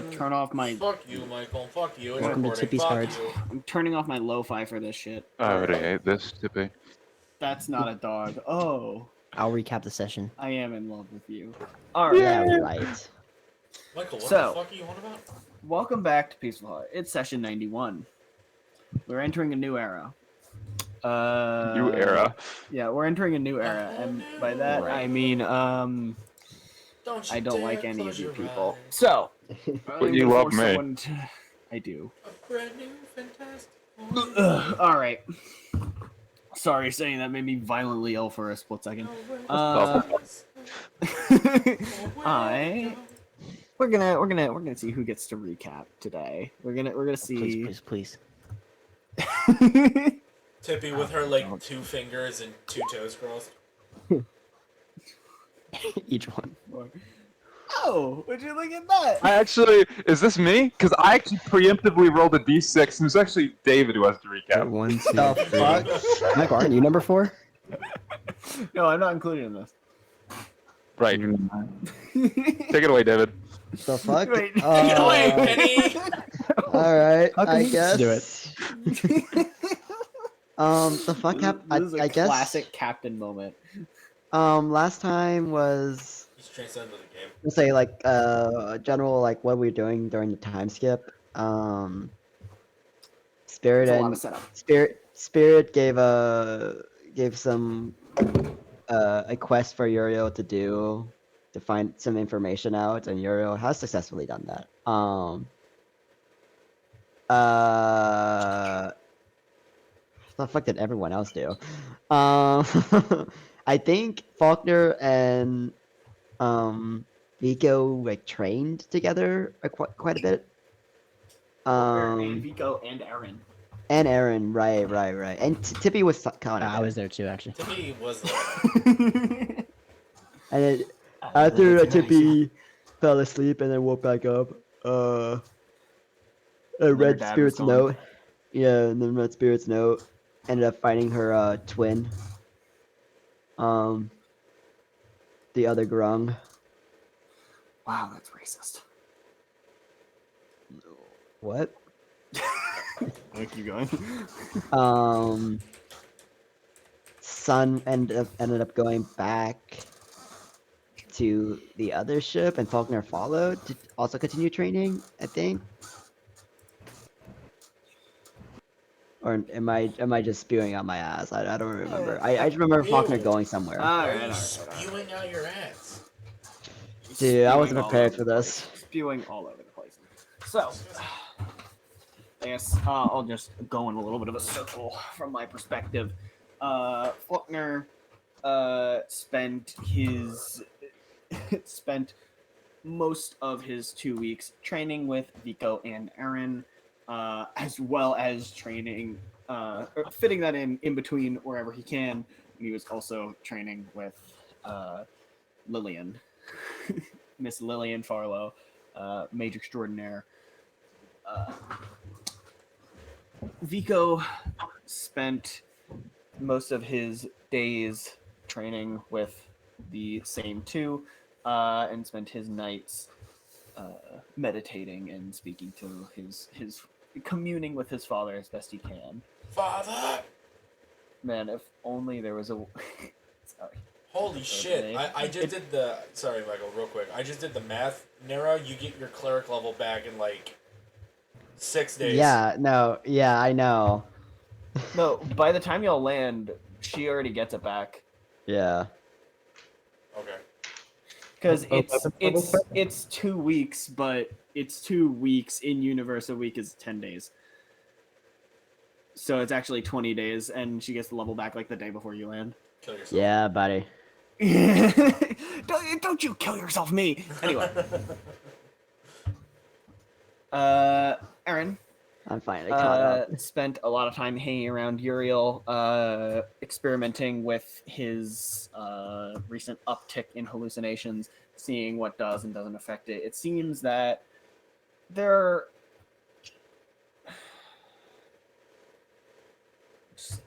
Turn off my. Fuck you, Michael. Fuck you. It's Welcome to recording. Tippy's Fuck Cards. you. I'm turning off my lo-fi for this shit. I already hate this, Tippy. That's not a dog. Oh, I'll recap the session. I am in love with you. All right. Yeah, right. Michael, what So- the fuck are you on about? Welcome back to Peaceful Heart. It's session 91. We're entering a new era. New era. Yeah, we're entering a new era, and by that I mean Don't I don't dare like any of close you your people. eyes. So, But you love me. I do. A brand new fantastic. All right. Sorry, saying that made me violently ill for a split second. We're gonna see who gets to recap today. We're gonna see. Please. Tippy with her like 2 fingers and 2 toes crossed. Each one. Oh, would you look at that? I actually, is this me? Because I actually preemptively rolled a d6, and it was actually David who has to recap. 1, 2, The 3. fuck? McGovern, you number 4? No, I'm not included in this. Right. Take it away, David. The fuck? Wait. Take it away, Penny! Alright, How come I you just guess. do it? The fuck happened? This is a I guess. classic captain moment. Last time was He's transcended the game. let's say like general like what we were doing during the time skip. Spirit It's a lot and of setup. Spirit gave some a quest for Uriel to do to find some information out, and Uriel has successfully done that. The fuck did everyone else do? I think Falknir and Vico like trained together quite a bit. And Vico and Erin. And Erin, right. And Tippy was kind of. I was there too, actually. Tippy was And then after Tippy fell asleep and then woke back up, I read dad was Spirit's gone. note. Yeah, and then read Spirit's note. Ended up finding her twin. The other grung. Wow, that's racist. What? Keep going. Sun ended up going back to the other ship, and Falkner followed to also continue training, I think. Or am I just spewing out my ass? I don't remember. I just remember Falkner going somewhere. Are Alright, you alright. spewing out your ass? Dude, I wasn't Spewing all prepared over for the this. place. Spewing all over the place. So, I guess I'll just go in a little bit of a circle from my perspective. Faulkner spent most of his 2 weeks training with Vico and Erin, as well as training, or fitting that in between wherever he can. He was also training with Lillian, Miss Lillian Farlow, Mage Extraordinaire. Vico spent most of his days training with the same two, and spent his nights meditating and speaking to his communing with his father as best he can. Father! Man, if only there was a sorry. Holy shit. I just did the... Sorry, Michael, real quick. I just did the math. Nera, you get your cleric level back in, like, 6 days. Yeah, I know. No, by the time y'all land, she already gets it back. Yeah. Okay. Because it's 2 weeks, but it's 2 weeks in universe. A week is 10 days. So it's actually 20 days, and she gets the level back like the day before you land. Kill yourself. Yeah, buddy. Don't you kill yourself, me. Anyway. Erin I'm finally caught up. spent a lot of time hanging around Uriel, experimenting with his recent uptick in hallucinations, seeing what does and doesn't affect it. It seems that there,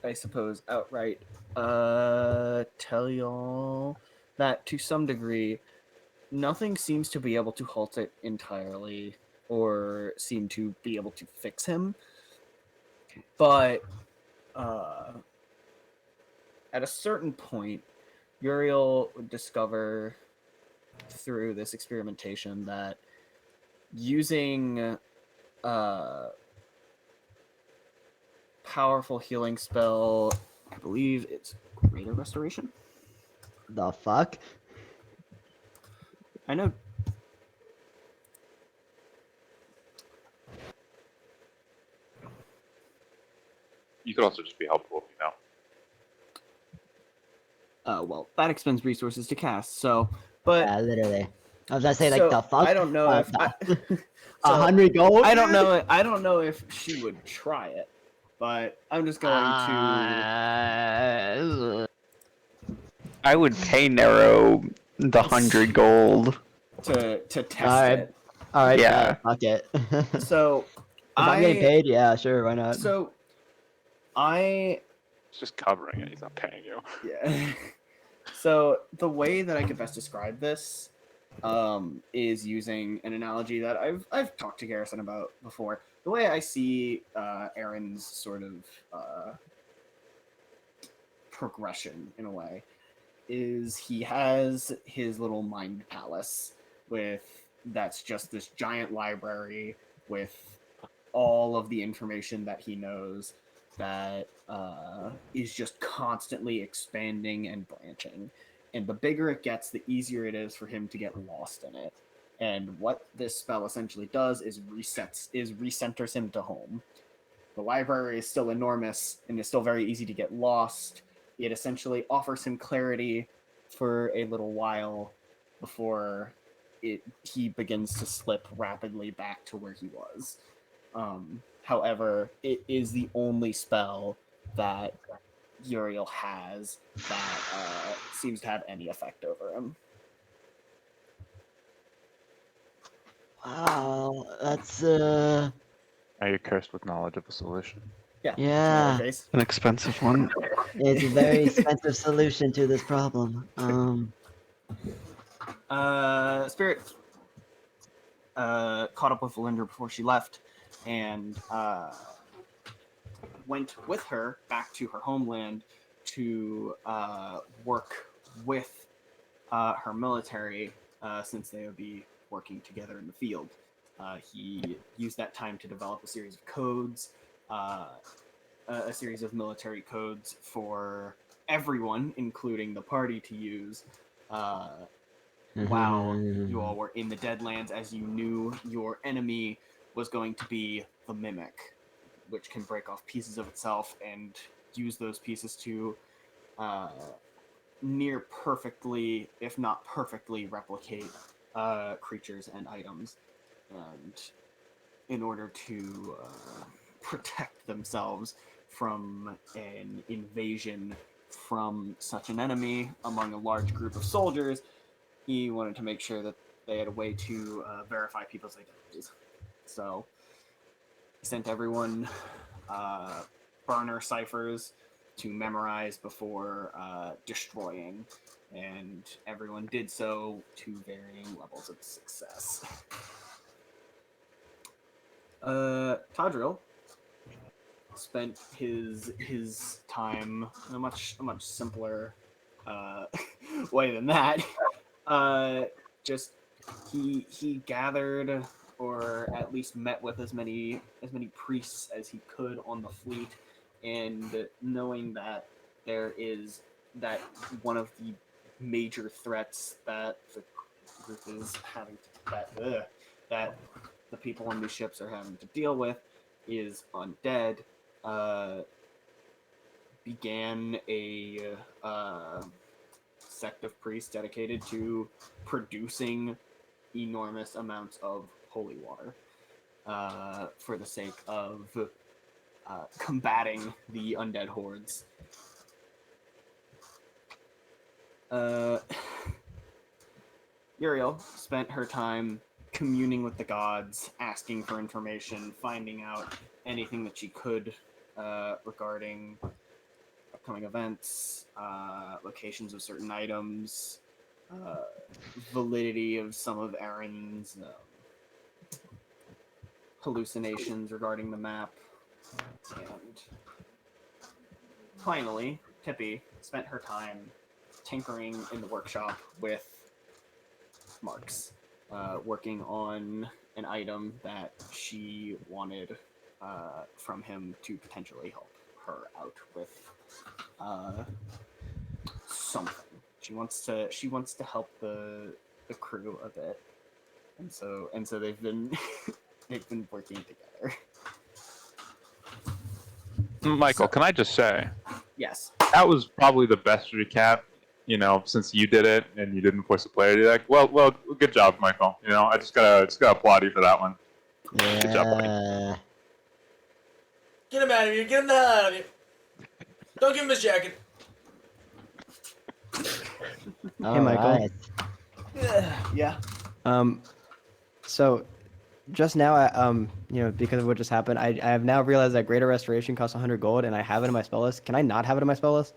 I suppose, outright tell y'all that to some degree, nothing seems to be able to halt it entirely. or seem to be able to fix him. But at a certain point, Uriel would discover through this experimentation that using powerful healing spell, I believe it's Greater Restoration. The fuck? I know. You could also just be helpful, you know. Well, that expends resources to cast. So, but Yeah, literally. I was gonna say like so, the fuck. I don't know if the- so, 100 gold. I don't know. I don't know if she would try it, but I'm just going I would pay Nero the 100 gold. to test Alright. it. All right. Yeah. Fuck it. If So I'm getting paid, yeah, sure, why not? So I It's just covering it. He's not paying you. yeah. So the way that I could best describe this is using an analogy that I've talked to Garrison about before. The way I see Erin's sort of progression in a way is he has his little mind palace that's just this giant library with all of the information that he knows that is just constantly expanding and branching. And the bigger it gets, the easier it is for him to get lost in it. And what this spell essentially does is recenters him to home. The library is still enormous and is still very easy to get lost. It essentially offers him clarity for a little while before he begins to slip rapidly back to where he was. However, it is the only spell that Uriel has that seems to have any effect over him. Wow, that's Now you're cursed with knowledge of a solution. Yeah. Yeah. Face. An expensive one. it's a very expensive solution to this problem. Spirit caught up with Valinda before she left and went with her back to her homeland to work with her military since they would be working together in the field. He used that time to develop a series of codes, a series of military codes for everyone, including the party, to use while you all were in the Deadlands, as you knew your enemy was going to be the Mimic, which can break off pieces of itself and use those pieces to near perfectly, if not perfectly, replicate creatures and items. And in order to protect themselves from an invasion from such an enemy among a large group of soldiers, he wanted to make sure that they had a way to verify people's identities. So he sent everyone burner ciphers to memorize before destroying, and everyone did so to varying levels of success. Tadriel spent his time in a much simpler way than that. Just he gathered, or at least met with as many priests as he could on the fleet, and knowing that there is that one of the major threats that the group is having that the people on these ships are having to deal with is undead, began a sect of priests dedicated to producing enormous amounts of holy water for the sake of combating the undead hordes. Uriel spent her time communing with the gods, asking for information, finding out anything that she could regarding upcoming events, locations of certain items, validity of some of Erin's hallucinations regarding the map. And finally, Tippy spent her time tinkering in the workshop with Marks, working on an item that she wanted from him to potentially help her out with something. She wants to help the crew a bit, and so they've been they've been working together. Michael, can I just say Yes. that was probably the best recap, since you did it and you didn't force the player to do that. Well, good job, Michael. I just gotta applaud you for that one. Good job, buddy. Yeah. Get him out of here. Get him the hell out of here. Don't give him his jacket. Hey, Michael. Alright. Yeah. So just now, because of what just happened, I have now realized that Greater Restoration costs 100 gold, and I have it in my spell list. Can I not have it in my spell list?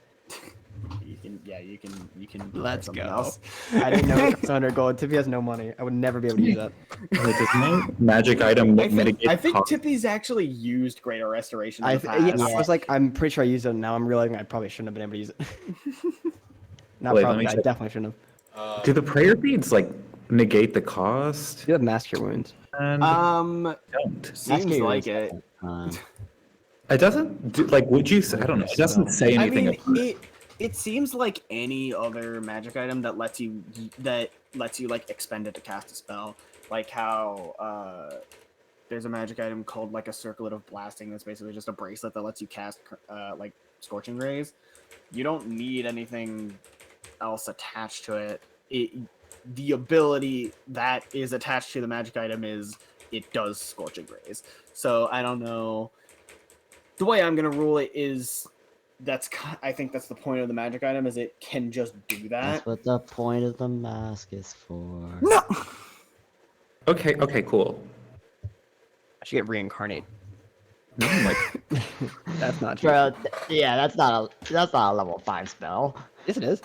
You can. Let's something go. else. I didn't know it cost 100 gold. Tippy has no money. I would never be able to use that. Like, does my magic item mitigate I think cost? Tippy's actually used Greater Restoration in the past. Yeah, I was like, I'm pretty sure I used it. And now I'm realizing I probably shouldn't have been able to use it. Not Wait, let probably. me I check. definitely shouldn't have. Do the prayer beads negate the cost? You have mass cure wounds. And don't. Seems That's like curious. it. It doesn't. Would you say? I don't know. It doesn't say I anything. mean, about it seems like any other magic item that lets you like expend it to cast a spell. Like how there's a magic item called like a Circlet of Blasting that's basically just a bracelet that lets you cast like Scorching Rays. You don't need anything else attached to it. The ability that is attached to the magic item is it does Scorching Rays. So I don't know. The way I'm gonna rule it is I think that's the point of the magic item, is it can just do that. That's what the point of the mask is for. No. Okay. Cool. I should get reincarnate. No, like, That's not true. Bro, yeah, that's not a level 5 spell. Yes, it is.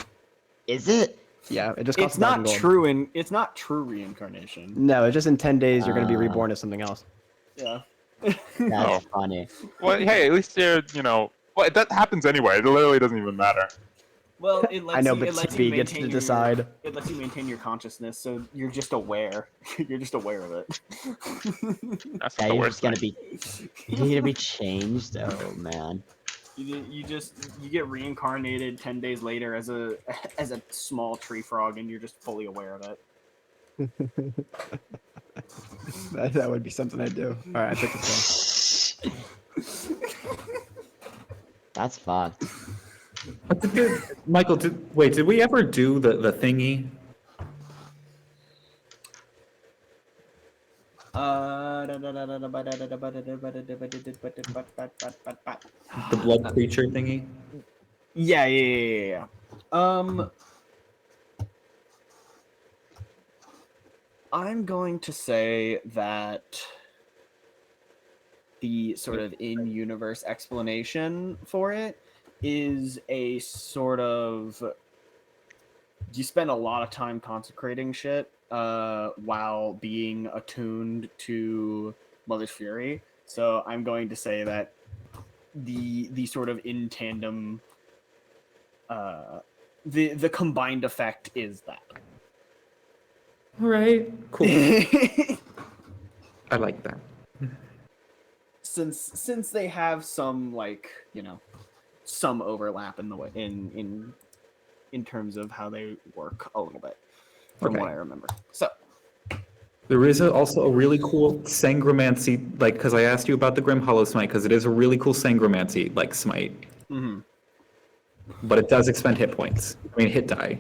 Is it? Yeah, it just costs It's not 1,000 gold. true it's not true reincarnation. No, it's just in 10 days you're going to be reborn as something else. Yeah. That's funny. Well, hey, at least you're, well, that happens anyway. It literally doesn't even matter. Well, it lets I know, you, but it lets Tippy you gets to maintain decide. It lets you maintain your consciousness, so you're just aware. You're just aware of it. That's Yeah, the you're worst just gonna thing. be. You're gonna be changed. Oh man. You get reincarnated 10 days later as a small tree frog, and you're just fully aware of it. That would be something I'd do. All right, I took this That's fucked. Michael, did we ever do the thingy? The blood creature thingy? Yeah. I'm going to say that the sort of in-universe explanation for it is a sort of, you spend a lot of time consecrating shit while being attuned to Mother's Fury. So I'm going to say that the sort of in tandem, the combined effect is that. All right, cool. I like that. Since they have some, like, some overlap in the way in terms of how they work a little bit from Okay. what I remember. So There is also a really cool Sangromancy, because I asked you about the Grim Hollow Smite, because it is a really cool Sangromancy, smite. mhm. But it does expend hit points. Hit die.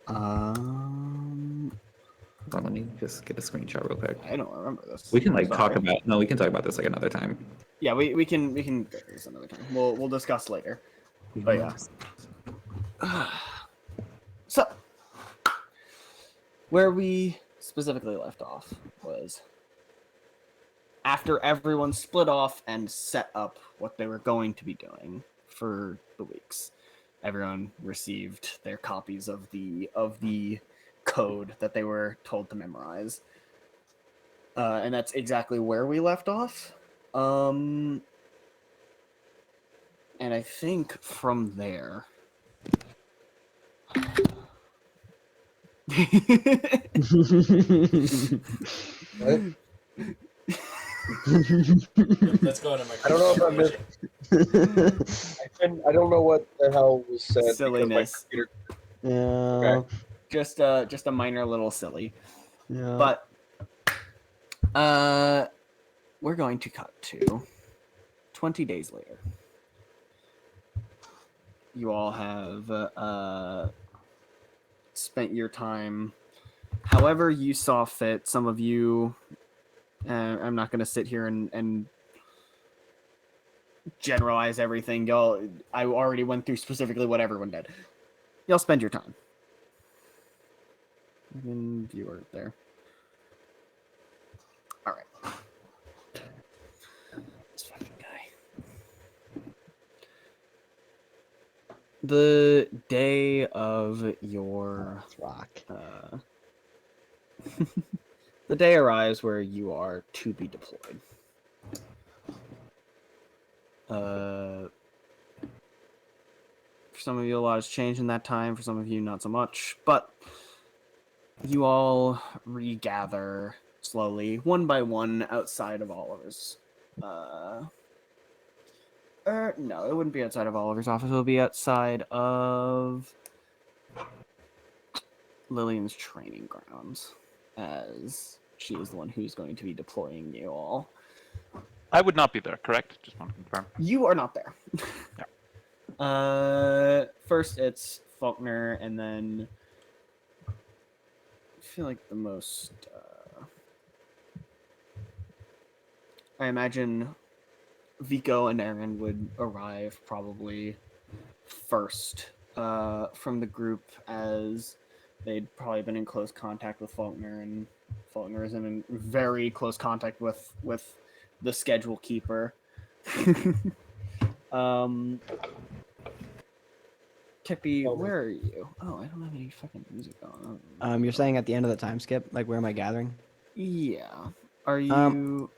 Hold on, let me just get a screenshot real quick. I don't remember this. We can Sorry. we can talk about this another time. Yeah, we can go through this another time. We'll discuss later. But yeah. So where we specifically left off was after everyone split off and set up what they were going to be doing for the weeks. Everyone received their copies of the code that they were told to memorize. And that's exactly where we left off. And I think from there. What? Let's go into my. I don't know if I missed. I don't know what the hell was said. because my Silliness. computer- Yeah. Just a minor little silly. Yeah. But we're going to cut to 20 days later. You all have spent your time however you saw fit. Some of you, I'm not going to sit here and generalize everything. I already went through specifically what everyone did. Y'all spend your time. Viewer there. All right. This fucking guy. The day of your Rock. the day arrives where you are to be deployed. For some of you, a lot has changed in that time. For some of you, not so much. But you all regather slowly, one by one, outside of Oliver's. No, it wouldn't be outside of Oliver's office. It will be outside of Lillian's training grounds, as she is the one who's going to be deploying you all. I would not be there, correct? Just want to confirm. You are not there. Yeah. First it's Falknir, and then I feel like the most. I imagine Vico and Erin would arrive probably first from the group, as they'd probably been in close contact with Falknir, and Falknir is in very close contact with the schedule keeper. Tippy, where are you? Oh, I don't have any fucking music on. You're saying at the end of the time skip, like where am I gathering? Yeah. Are you?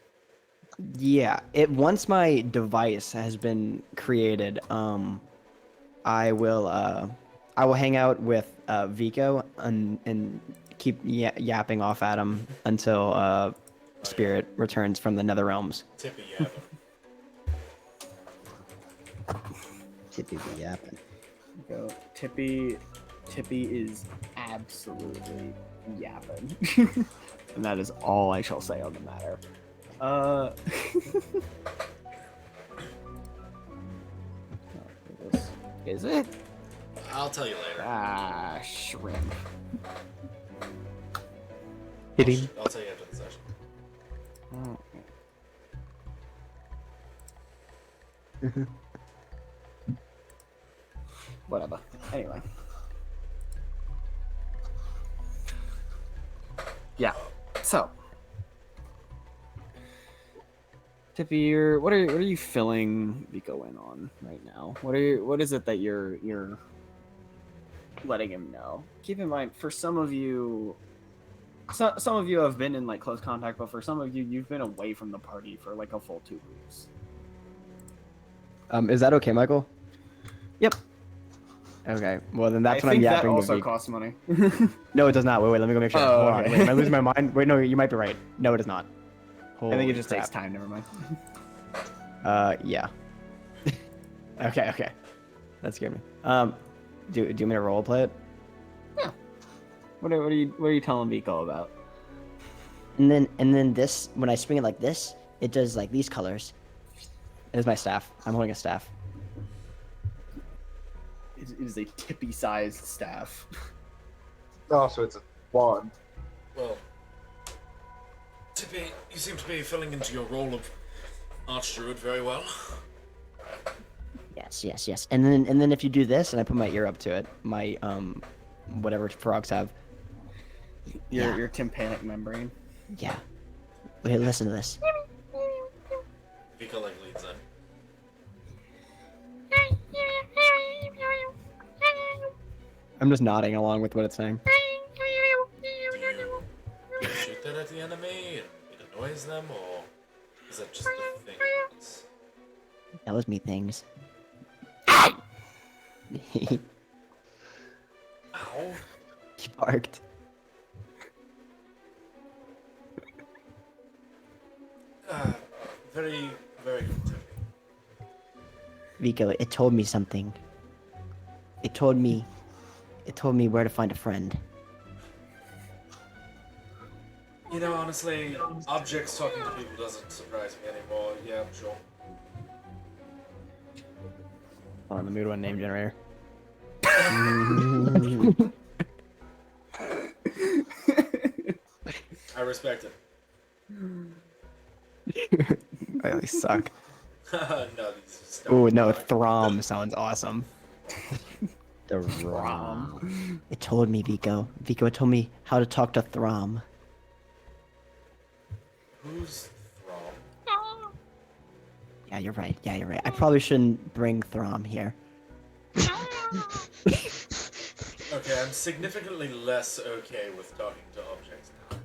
Yeah. Once my device has been created, I will hang out with Vico and keep yapping off at him until Spirit returns from the Nether Realms. Tippy yapping. Tippy be yapping. Go. Tippy is absolutely yapping. And that is all I shall say on the matter. Is it? I'll tell you later. Ah, shrimp. Hit him. I'll tell you after the session. Oh. Whatever. Anyway. Yeah. So. Tippy, what are you filling Vico in on right now? What is it that you're letting him know? Keep in mind, for some of you have been in like close contact, but for some of you, you've been away from the party for like a full 2 weeks. Is that okay, Michael? Yep. Okay. Well, then that's I when I'm think that yapping. also to costs money. No, it does not. Wait, let me go make sure. Oh, Hold on. okay. Wait, am I losing my mind? Wait, no, you might be right. No, it is not. I think Holy it just crap. takes time. Never mind. Yeah. Okay. That scared me. Do you want me to role play it? Yeah. What are you telling Vico about? And then this, when I swing it like this, it does like these colors. It is my staff. I'm holding a staff. It is a Tippy-sized staff. Oh, so it's a wand. Well, Tippy, you seem to be filling into your role of Archdruid very well. Yes. And then if you do this, and I put my ear up to it, my whatever frogs have. Your tympanic membrane. Yeah. Wait, listen to this. Vico like leads in. I'm just nodding along with what it's saying. Shoot that at the enemy. annoys them, or is that just the things? Tells me things. He Ow. barked. Very, very good, Tippy. Vico, it told me something. It told me where to find a friend. You know, honestly, objects talking to people doesn't surprise me anymore. Yeah, sure. Hold on, let me do a name generator. I respect it. I really suck. No, these Ooh, no, Throm sounds awesome. The ROM. It told me, Vico. Vico, it told me how to talk to Throm. Who's Throm? Yeah, you're right. Yeah, you're right. I probably shouldn't bring Throm here. Okay, I'm significantly less okay with talking to objects now.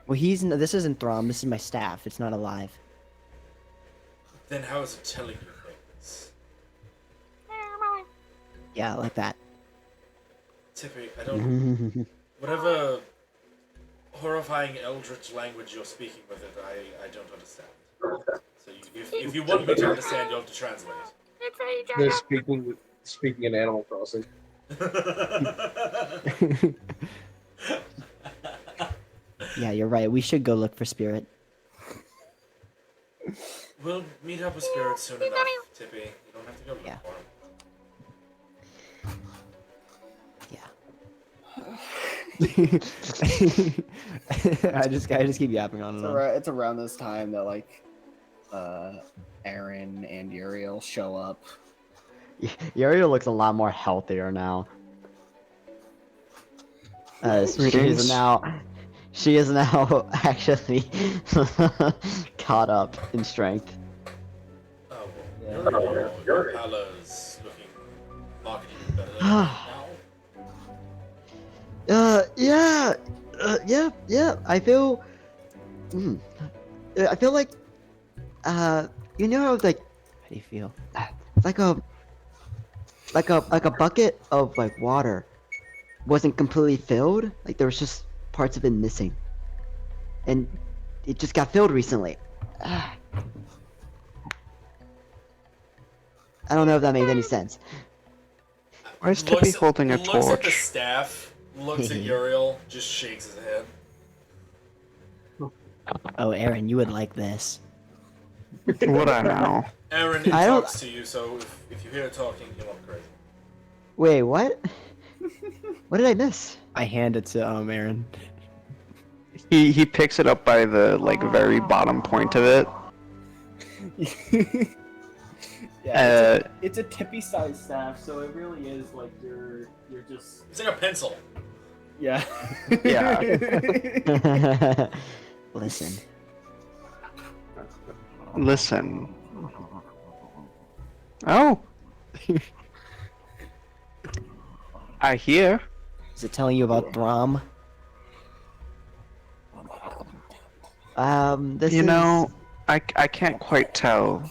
Well, this isn't Throm. This is my staff. It's not alive. Then how is it telling you things? Yeah, like that. Tippy, I don't... Whatever horrifying eldritch language you're speaking with it, I don't understand. So if you want me to understand, you'll have to translate. They're speaking in Animal Crossing. Yeah, you're right. We should go look for Spirit. We'll meet up with spirits soon enough, Tippy. You don't have to go look Yeah. for him. I just keep yapping on and on. It's around this time that like Erin and Uriel show up. Uriel looks a lot more healthier now. Greetings. She is now actually caught up in strength. Oh, well, your Palla's looking markedly better now. Yeah. I feel like, you know, like, How do you feel? like a bucket of like water wasn't completely filled. Like there was just parts of it missing, and it just got filled recently. I don't know if that made any sense. Why is Tippy holding a Looks at the torch? staff, looks at Uriel, just shakes his head. Oh, Erin, you would like this. Would I now? Erin, it I don't- talks to you, so if you hear it talking, you'll look crazy. Wait, what? What did I miss? I hand it to Erin. He picks it up by the like very bottom point of it. Yeah, it's a Tippy-sized staff, so it really is like you're just It's like a pencil. yeah. Yeah. Listen. Listen. Oh. I hear. Is it telling you about Throm? This You is... know, I can't quite tell.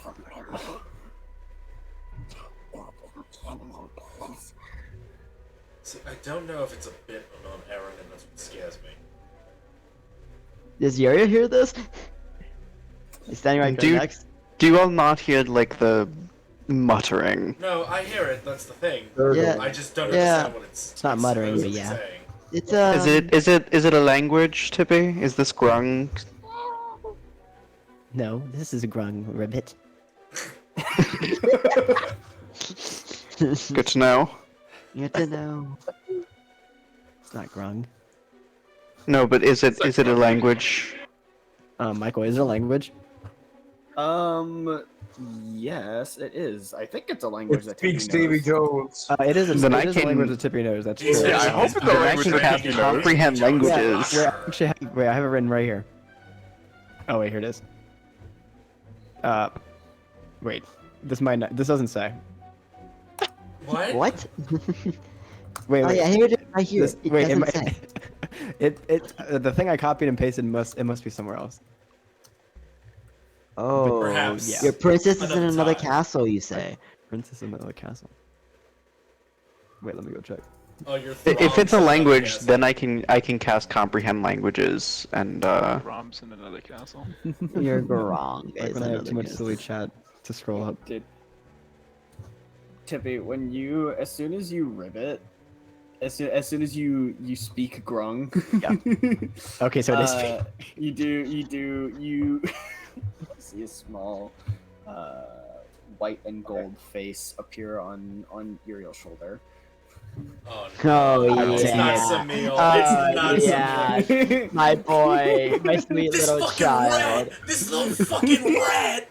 See, I don't know if it's a bit on Erin, and that's what scares me. Does Uriel hear this? He's standing right Do- there next. Do you all not hear like the muttering? No, I hear it. That's the thing. Yeah. I just don't Yeah. understand what it's not muttering, but supposedly yeah. saying. It's Is it a language, Tippy? Is this grung? No, this is a grung ribbit. Good to know. You have to know. It's not grung. No, but is it a language? Michael, is it a language? Yes, it is. I think it's a language It that Tippy speaks Davy knows. Jones. It is a, Then I it is a can- language that Tippy knows. That's true. He's Yeah, I finishing hope his it's a beer. language Then that I can he knows. comprehend languages. Wait, I have it written right here. Oh wait, here it is. Wait, this might not. This doesn't say. What? What? Wait, Oh wait. yeah, here it is. Right here. This, It wait, doesn't it say. might, The thing I copied and pasted must be somewhere else. Oh, Perhaps. yeah. your princess is in Another another time. castle, you say? Princess in another castle. Wait, let me go check. Oh, you're If it's a Thrall's language, castle. then I can cast comprehend languages and Rom's in another castle. Your Garong Like is when I have another too much castle. silly chat to scroll up. Dude. Tippy, as soon as you rivet, as soon as you speak grung, Okay, so it is. you see a small white and gold face appear on Uriel's shoulder. Oh, Oh, no. It's yeah. not Samil. Oh, It's not yeah. Samil. My boy, my sweet This little fucking child. rat! This little fucking rat!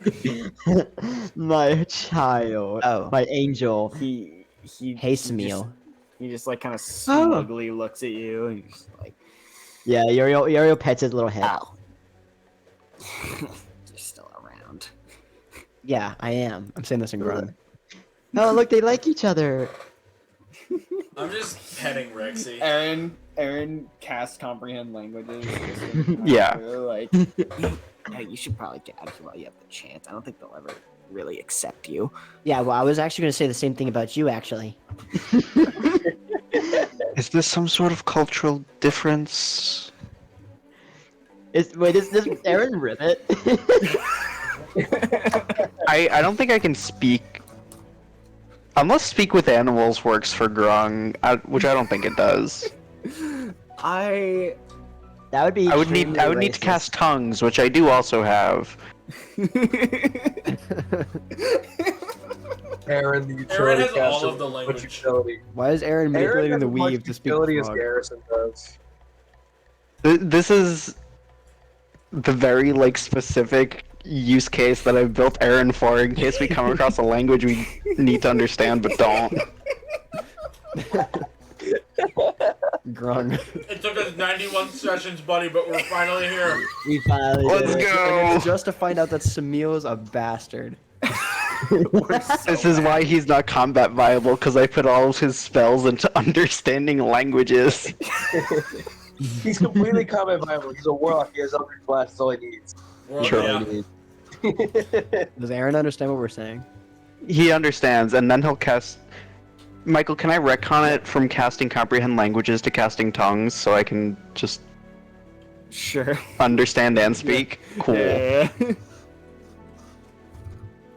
My child. Oh. My angel. He Hey, he Samil. He just like kind of smugly looks at you and he's just like, Yeah, Uriel pets his little head. "Ow, you're still around." Yeah, I am. I'm saying this in Grun. Oh, look, they like each other. I'm just petting Rexy. Aaron cast comprehend languages. Yeah. Like, hey, you should probably get out of here while you have the chance. I don't think they'll ever really accept you. Yeah, well, I was actually going to say the same thing about you, actually. is this some sort of cultural difference? Is this Aaron Rivet? I don't think I can speak. Unless speak with animals works for Grung, which I don't think it does. That would be. I would need to racist. cast tongues, which I do also have. Aaron, the Aaron utility has all caster of the with language. utility. Why is Aaron manipulating Aaron the has as much weave to speak utility as frog? Garrison does. This is the very specific use case that I've built Aaron for in case we come across a language we need to understand but don't. Grung. It took us 91 sessions, buddy, but we're finally here. We finally Let's did it. go. And it's just to find out that Samil's a bastard. This is why he's not combat viable, because I put all of his spells into understanding languages. He's completely combat viable. He's a warlock. He has Eldritch Blast. That's all he needs. We're Sure. yeah. Does Aaron understand what we're saying? He understands, and then he'll cast... Michael, can I retcon it from casting comprehend languages to casting tongues, so I can just Sure. understand and speak? Cool. Yeah.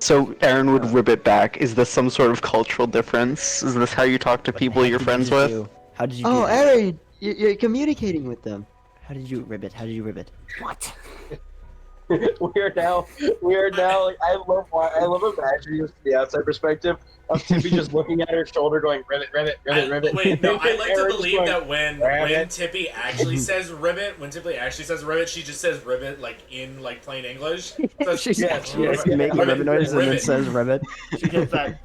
So Aaron would ribbit back. Is this some sort of cultural difference? Is this how you talk to people you're friends with? How did you do Oh, that? Aaron, you're communicating with them. How did you ribbit? How did you ribbit? What? we are now. Like, I love imagining this from the outside perspective of Tippy just looking at her shoulder, going ribbit. Wait, no, I like to Aaron's believe going, that when "Rabbit." Tippy actually says ribbit, she just says ribbit in plain English. So She's actually yes, making yes. ribbit noises and then Ribbit. says ribbit. She gets that.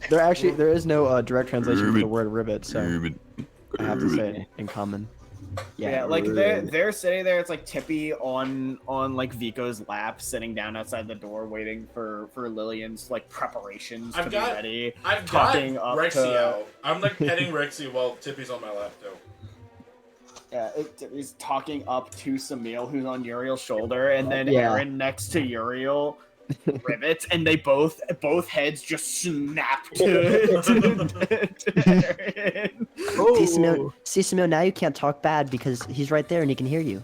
There is no direct translation for the word ribbit, so I have to say it in common. Yeah, like they're sitting there. It's like Tippy on like Vico's lap, sitting down outside the door, waiting for Lillian's preparations to be ready. I've talking got up Rexy to- out. I'm petting Rexy while Tippy's on my lap too. Yeah, Tippy's talking up to Samil, who's on Uriel's shoulder, and then Yeah. Erin next to Uriel. Ribbits, and they both heads just snap to Erin. See, Samil, now you can't talk bad because he's right there and he can hear you.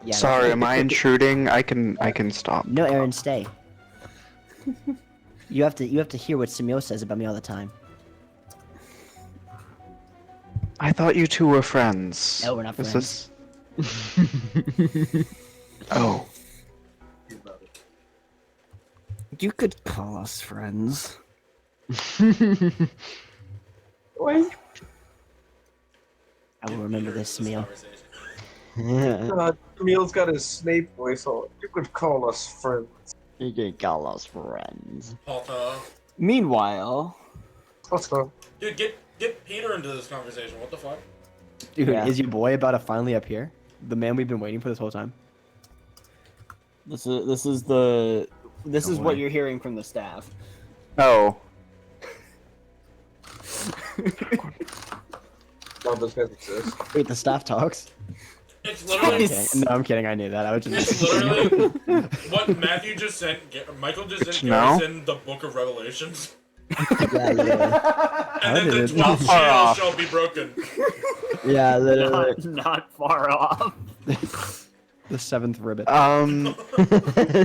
Yeah, Sorry, am I intruding? I can stop. No, Aaron, stay. You have to hear what Samil says about me all the time. I thought you two were friends. No, we're not Is this- Oh. You could call us friends. Wait. I will remember this, Samil. God, Camille's got his Snape voice on. You could call us friends. You can call us friends. Alta. Meanwhile, Let's go. Dude, get Peter into this conversation. What the fuck? Dude, Yeah. is your boy about to finally appear? The man we've been waiting for this whole time. this is what way. you're hearing from the staff. Oh. None of those guys exist. Wait, the staff talks. It's No, I'm literally, kidding. No, I'm kidding. I knew that. I was it's just. literally what Matthew just sent. Michael just sent No. Garrison the Book of Revelations, Yeah, yeah. and then did the it? 12 Far seals off. shall be broken. Yeah, literally. Not far off. The seventh ribbon.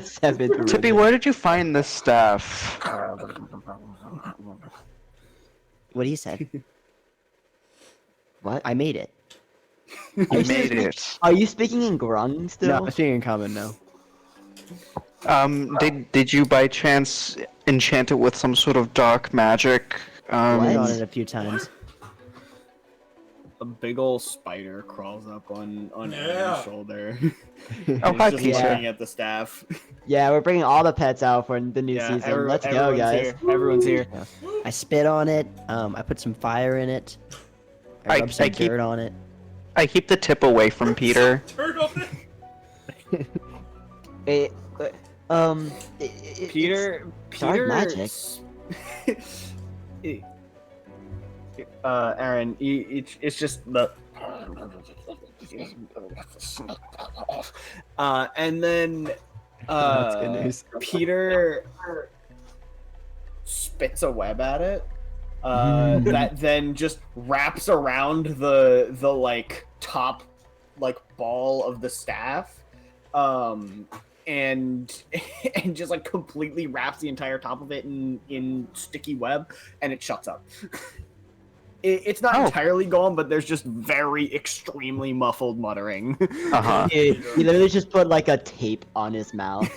Seventh Tippy, ribbon. where did you find this staff? What do you say? What? I made it. You made it. Are you speaking in Grung still? No, I'm speaking in common now. Did you by chance enchant it with some sort of dark magic? I've What? been on it a few times. A big old spider crawls up on Yeah. Erin's shoulder. Oh, He's hi, just Peter. looking at the staff. Yeah, we're bringing all the pets out for the new Yeah, season. Let's go, everyone's guys. Here. Everyone's here. I spit on it. I put some fire in it. I I- rubbed some I keep- dirt on it. I keep the tip away from Peter. Turn on it. Wait, Peter. dark magic. Erin, it's just the. And then That's good news. Peter spits a web at it. That then just wraps around the like top like ball of the staff, and and just like completely wraps the entire top of it in sticky web, and it shuts up. It's not entirely gone, but there's just very extremely muffled muttering. Uh-huh. He literally just put like a tape on his mouth.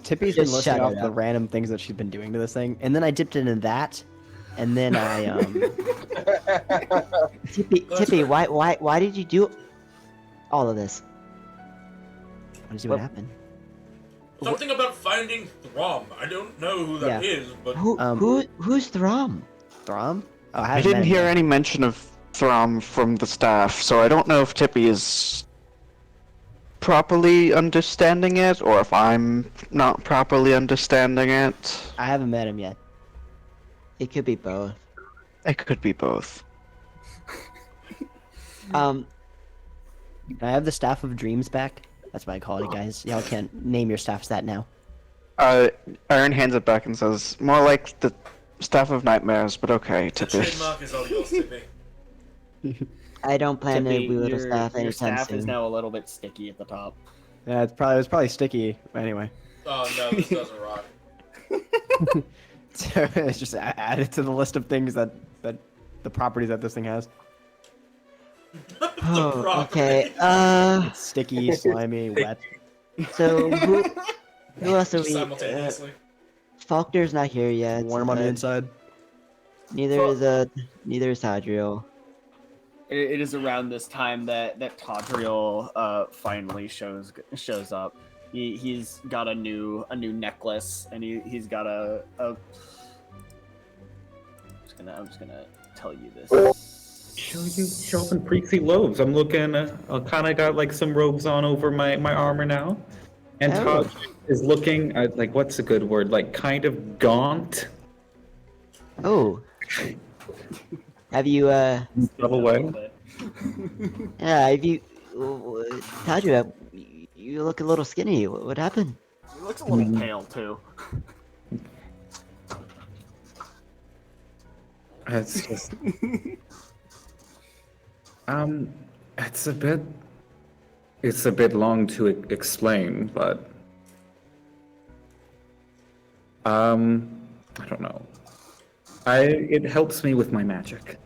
Tippy's been Just listing shut off it the up. random things that she's been doing to this thing, and then I dipped it in that, and then I Tippy, why did you do all of this? want to see what happened. Something about finding Throm. I don't know who that is, but Who's Throm? Throm? Oh, I haven't didn't met him hear yet. any mention of Throm from the staff, so I don't know if Tippy is properly understanding it, or if I'm not properly understanding it. I haven't met him yet. It could be both. It could be both. Um, Can I have the Staff of Dreams back? That's what I call it, guys. Y'all can't name your staffs that now. Erin hands it back and says, more like the Staff of Nightmares, but okay, the Tippy. trademark is all yours, Tippy. I don't plan to Tippy, wield a your staff anytime staff is soon. now a little bit sticky at the top. Yeah, it was probably sticky. Anyway, Oh no, this doesn't rock. it's just added to the list of things that the properties that this thing has. Oh, property. okay. It's sticky, slimy, wet. So who else are we? Simultaneously. Falkner's not here yet. Warm on the inside. Neither is Tadriel. It is around this time that Tadriel finally shows up. He's got a new necklace, and he's got a. I'm just gonna tell you this. Show some priestly robes. I'm looking. I kind of got like some robes on over my armor now, and Oh. Todd is looking like what's a good word? Like kind of gaunt. Oh. Have you Double way. have you Tadriel, you look a little skinny. What happened? He looks a little pale too. It's just it's a bit long to explain, but I don't know. It helps me with my magic.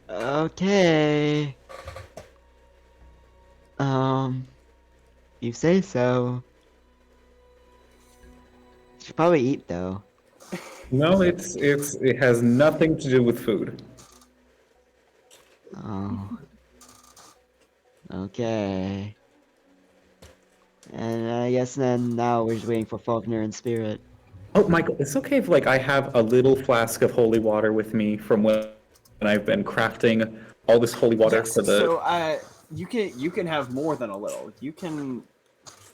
Okay. You say so. Should probably eat though. No, it has nothing to do with food. Oh. Okay. And I guess then now we're just waiting for Falknir and Spirit. Oh, Michael, it's okay if I have a little flask of holy water with me from when I've been crafting all this holy water Yes, for the. so you can have more than a little. You can,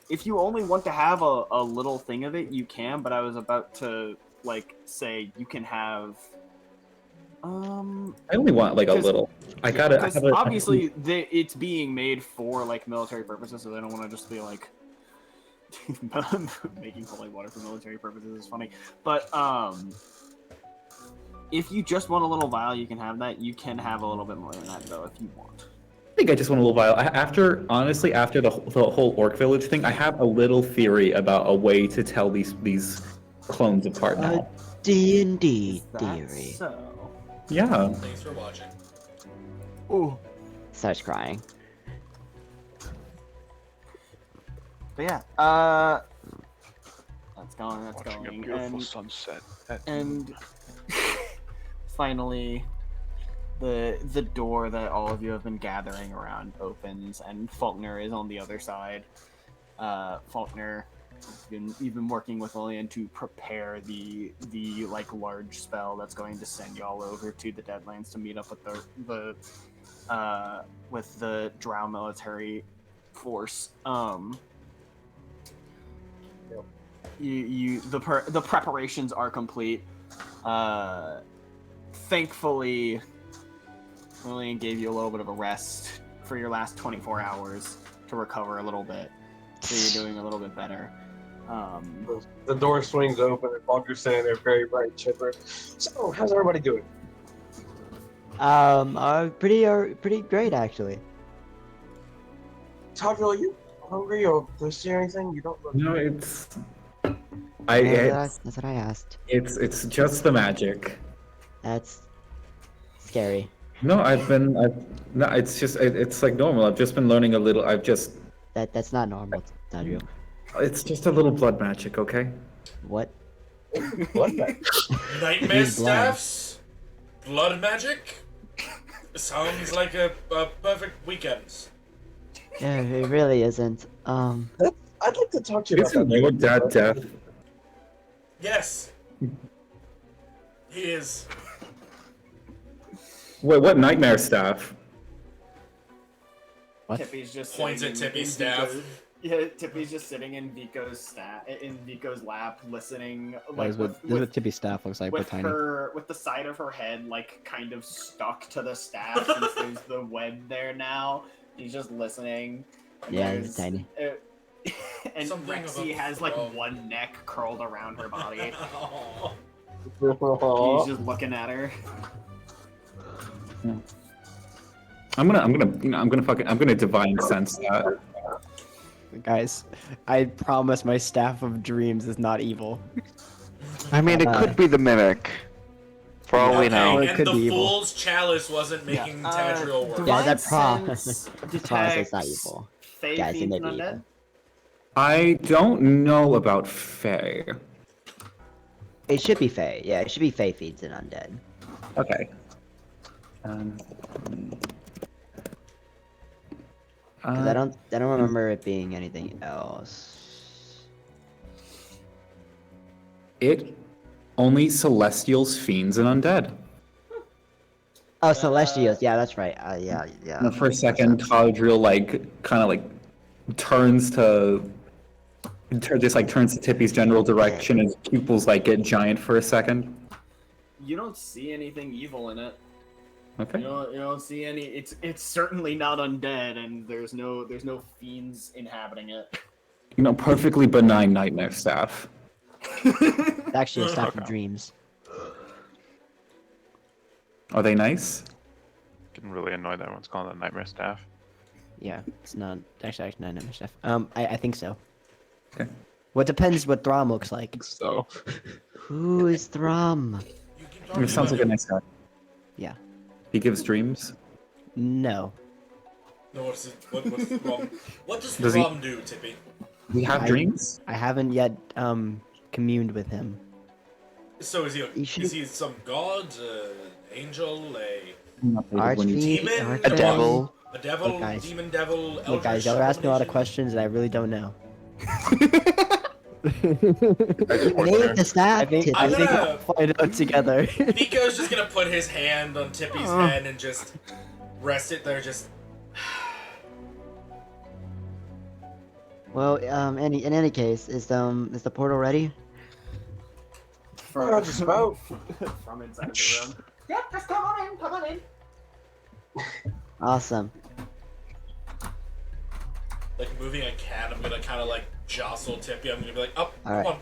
if you only want to have a little thing of it, you can. But I was about to say you can have I only want like a little. I gotta. Because obviously it's being made for like military purposes, so they don't want to just be like making holy water for military purposes is funny. But if you just want a little vial, you can have that. You can have a little bit more than that though if you want. I think I just want a little vial. Honestly, after the whole Orc Village thing, I have a little theory about a way to tell these clones apart now. D&D Is that theory. So. Yeah. Thanks for watching. Ooh. Starts crying. But yeah, that's going. Watching a beautiful sunset. And finally, the door that all of you have been gathering around opens, and Falknir is on the other side. Falknir, you've been working with Lillian to prepare the like large spell that's going to send y'all over to the Deadlands to meet up with the Drow military force. The preparations are complete. Thankfully, Lillian gave you a little bit of a rest for your last 24 hours to recover a little bit, so you're doing a little bit better. The door swings open and Falkner's standing there very bright and chipper. So, how's everybody doing? Pretty great actually. Tadriel, are you hungry or thirsty or anything? You don't look. No, it's. That's what I asked. It's just the magic. That's scary. No, no, it's just it's like normal. I've just been learning a little. That's not normal, Tadriel. It's just a little blood magic, okay? What? What? Nightmare He's blind. staffs? Blood magic? Sounds like a perfect weekend. Yeah, it really isn't. I'd like to talk to you Isn't about your dad deaf? Yes. He is. Wait, what nightmare staff? What? Tippy's just Points sitting at in Tippy's Vico's- staff. Yeah, Tippy's just sitting in Vico's lap, listening. That Like is what Tippy's staff looks like, but with tiny. with the side of her head like kind of stuck to the staff since there's the web there now. She's just listening. And Yeah, there's- it's tiny. And Something Rexy about has like Rome. one neck curled around her body. Aw. He's just looking at her. I'm gonna divine sense that. Guys, I promise my staff of dreams is not evil. I mean, it could be the mimic. For all we know. Or it and could the be evil. Fool's Chalice wasn't making Tadriel work. Yeah, that Divine sense Promise it's not detects evil. Fae, Guys, fiends, it and may be undead. evil. I don't know about Fae. It should be Fae. Yeah, it should be Fae feeds and undead. Okay. Cause I don't remember it being anything else. It only Celestials, Fiends, and Undead. Oh, Celestials. Yeah, that's right. Yeah. And for a second, Tadriel kind of turns to Tippy's general direction, and his pupils get giant for a second. You don't see anything evil in it. Okay. You don't see any. It's certainly not undead, and there's no fiends inhabiting it. Perfectly benign nightmare staff. It's actually a staff of dreams. Are they nice? Getting really annoyed that everyone's calling it nightmare staff. Yeah, it's not actually not nightmare staff. I think so. Okay. Well, it depends what Throm looks like. So, Who is Thrum? You keep talking It sounds about like a nice guy. Yeah. He gives dreams. No. No, what's Thrum? What does Does he- Thrum do, Tippy? We have I- dreams. I haven't yet communed with him. So is he You should- is he some god, angel, Archfiend? demon, A devil. a devil, Look, guys. demon, devil, Look, eldritch guys, y'all are asking a lot of abomination? questions that I really don't know. Name the staff. I think I'm we'll gonna- find out together. Vico's just gonna put his hand on Tippy's head and just rest it there, just. Well, in any case, is the portal ready? just about. From inside of the room. Yeah, just come on in. Come on in. Awesome. Like moving a cat, I'm gonna kind of like jostle Tippy. I'm gonna be like, oh, come Alright. on.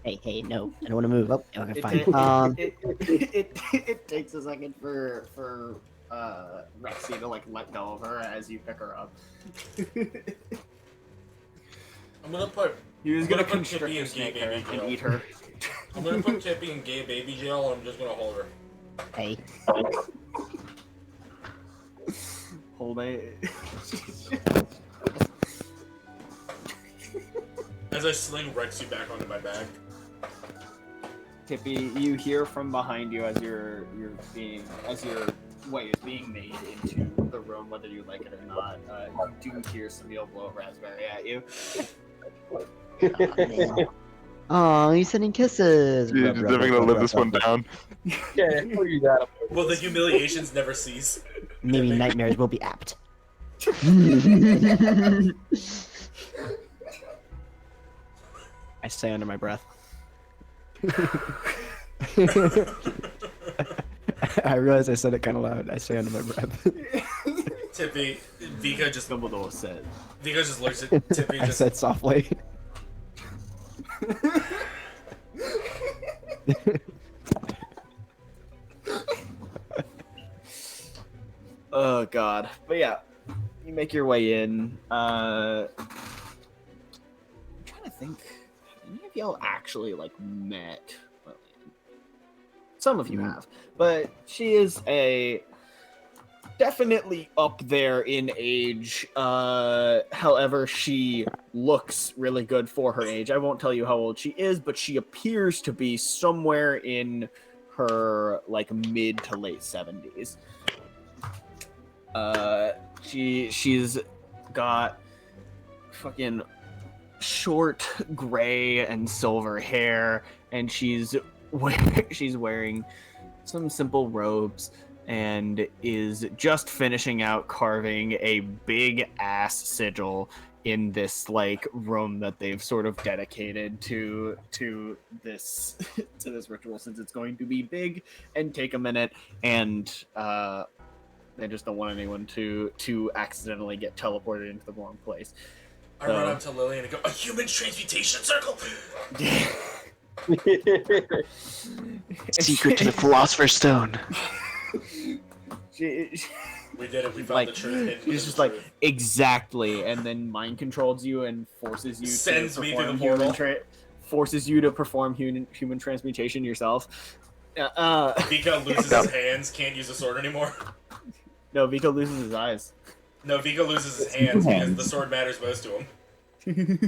Hey, no, I don't want to move. Nope. Okay, It, fine. it takes a second for Rexy to like let go of her as you pick her up. I'm gonna put. He was I'm gonna gonna put constrict Tippy her, in gay snake her, baby and jail. eat her. I'm gonna put Tippy in gay baby jail. And I'm just gonna hold her. Hey, Hold it. As I sling Rexy back onto my back. Tippy, you hear from behind you as your way is being made into the room, whether you like it or not. You do hear Samuel blow a raspberry at you. Oh, he's sending kisses. You're Rub, just rub, never rub, gonna rub, live rub, this rub, one rub. down. Yeah, what you got? Well, the humiliations never cease. maybe nightmares will be apt. I say under my breath. I realize I said it kind of loud. I say under my breath. Tippy, Vico just Dumbledore said. Vico just looks at Tippy. I Just said softly. Oh god. But yeah, you make your way in. I'm trying to think. Have any of y'all actually like met? Well, some of you have, but she is a definitely up there in age. However, she looks really good for her age. I won't tell you how old she is, but she appears to be somewhere in her like mid to late 70s. She's got fucking short gray and silver hair, and she's wearing some simple robes and is just finishing out carving a big ass sigil in this like room that they've sort of dedicated to this to this ritual, since it's going to be big and take a minute, and they just don't want anyone to accidentally get teleported into the wrong place. I run up to Lillian and go, a human transmutation circle. Secret to the Philosopher's Stone. she, We did it. We found like, the truth. hidden she's within just the like, truth. exactly, and then mind controls you and forces you Sends to me perform through the portal. forces you to perform human transmutation yourself. Vico loses his hands, can't use a sword anymore. No, Vico loses his eyes. No, Vico loses his hands because the sword matters most to him.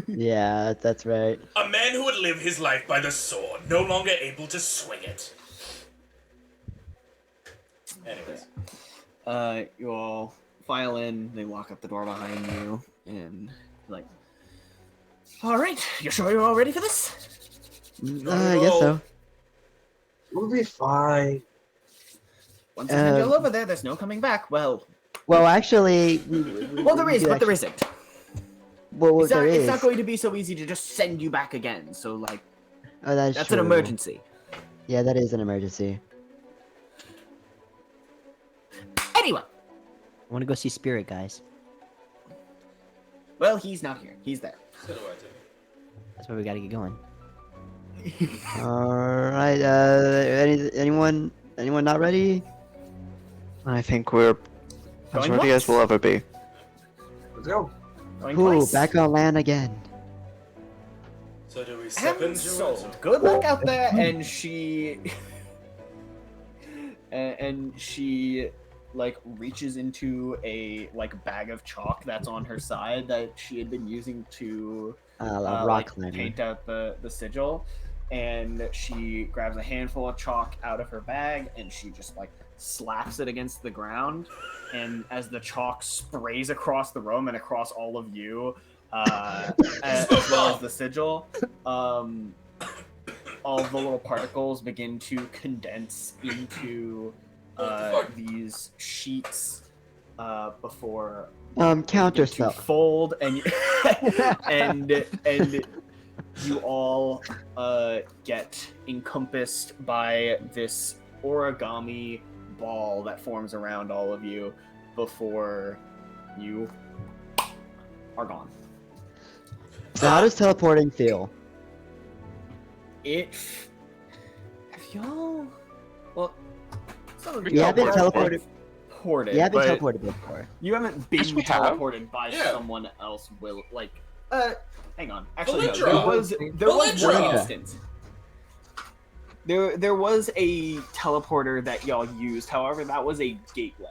Yeah, that's right. A man who would live his life by the sword, no longer able to swing it. Anyways. You all file in, they lock up the door behind you, and like, all right, you sure you're all ready for this? I guess so. We'll be fine. Once I hand you all over there, there's no coming back. Well, Well, there is, but there isn't. Well, It's not, there it's is. not going to be so easy to just send you back again. So, like, Oh, that's an true. emergency. Yeah, that is an emergency. Anyway, I want to go see Spirit, guys. well, he's not here. He's there. So do I, Tippy. That's why we gotta get going. All right. Anyone not ready? I think we're as Going ready once? as we'll ever be. Let's go. Going Ooh, twice. back on land again. So do we step And into so, it? good luck out there. And she, and she, like, reaches into a like bag of chalk that's on her side that she had been using to A like, rock climber. paint out the sigil, and she grabs a handful of chalk out of her bag and she just like slaps it against the ground, and as the chalk sprays across the room and across all of you, as well as the sigil, all the little particles begin to condense into these sheets before Counter to spell. fold, and and you all get encompassed by this origami ball that forms around all of you before you are gone. So how does teleporting feel? If y'all, well, some of We you have been teleported, You have been but teleported before. you haven't been Yes, we have. teleported by Yeah. someone else. Hang on. Actually, no. Valindra! There was one Valindra! instance. There was a teleporter that y'all used. However, that was a gateway.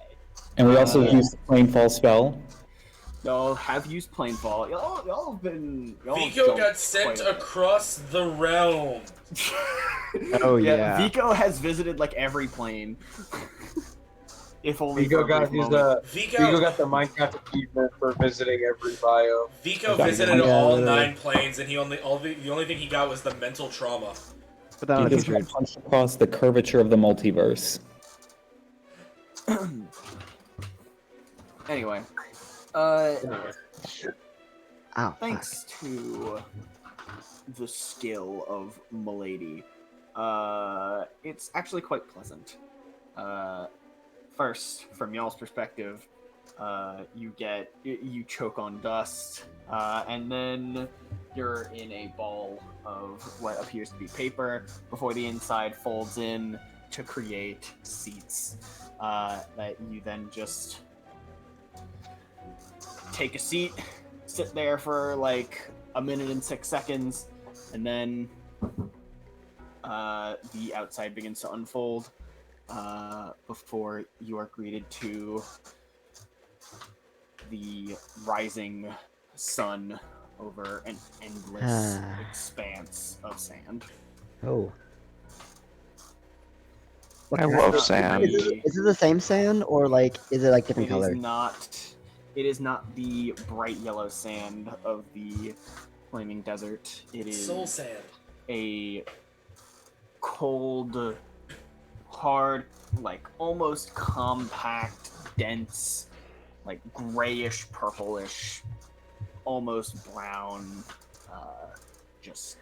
And we also used the Planefall spell. Y'all have used Planefall. Y'all have been. Y'all Vico don't got sent quite a bit. across the realm. Oh, yeah. Vico has visited like every plane. If only Vico for a got brief his moment. Vico got the Minecraft achievement for visiting every bio. Vico Okay. visited Yeah. all 9 planes, and the only thing he got was the mental trauma. Put that on a Jesus t-shirt. punched across the curvature of the multiverse. Anyway, Ow. thanks to the skill of Milady, it's actually quite pleasant. First, from y'all's perspective, you choke on dust, and then you're in a ball of what appears to be paper before the inside folds in to create seats that you then just take a seat, sit there for like a minute and 6 seconds, and then the outside begins to unfold before you are greeted to the rising sun over an endless expanse of sand. Oh. I love sand. Is it the same sand, or like, is it like different It is color? not. It is not the bright yellow sand of the flaming desert. It is Soul sand. a cold, hard, like almost compact, dense, like grayish, purplish, almost brown, just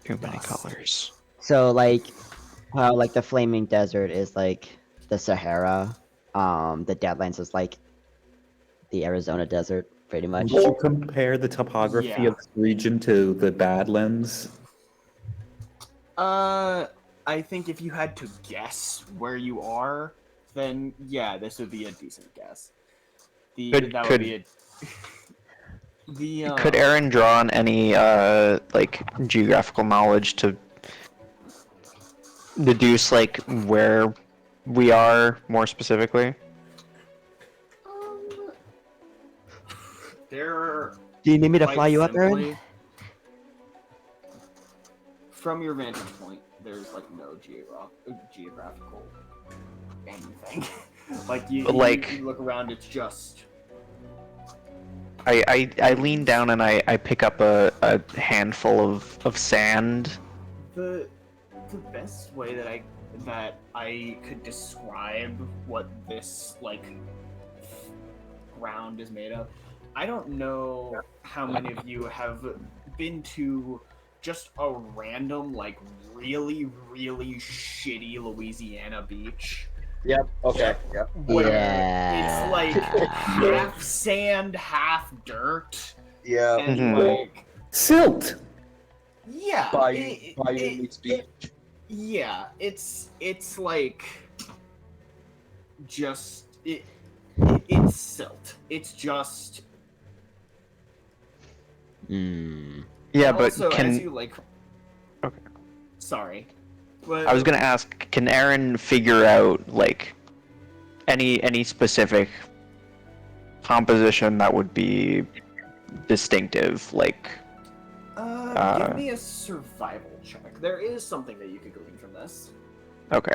Too many dust. colors. So like, how like the flaming desert is like the Sahara, the Deadlands is like the Arizona desert, pretty much. Would you compare the topography Yeah. of this region to the Badlands? I think if you had to guess where you are, then yeah, this would be a decent guess. That would Could- be a. The Could Erin draw on any like geographical knowledge to deduce like where we are more specifically? There. Do you need me to quite fly you up, Erin? simply, from your vantage point, there's like no geographical anything. Like you look around, it's just. I lean down and I pick up a handful of sand. The best way that I could describe what this like ground is made of. I don't know how many of you have been to just a random like really shitty Louisiana beach. Yep. Okay. Yep. Where Yeah. it's like half sand, half dirt, Yeah. and Mhm. like Silt! yeah, Bayou meets beach. yeah, it's like just it's silt. It's just Yeah, but also, as can you like. Okay. Sorry, but I was gonna ask, can Erin figure out like any specific composition that would be distinctive, like? give me a survival check. There is something that you could glean from this. Okay.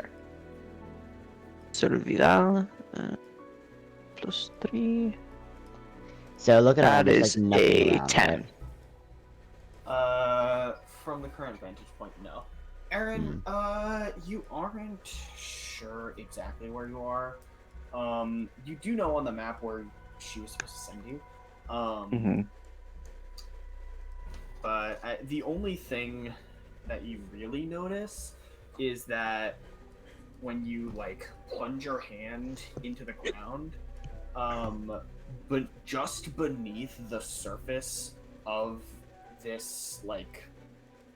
Survival +3. So looking at That it, is there's like nothing a around, 10. right? From the current vantage point, no. Erin, you aren't sure exactly where you are. You do know on the map where she was supposed to send you. Mhm. But the only thing that you really notice is that when you like plunge your hand into the ground, but just beneath the surface of this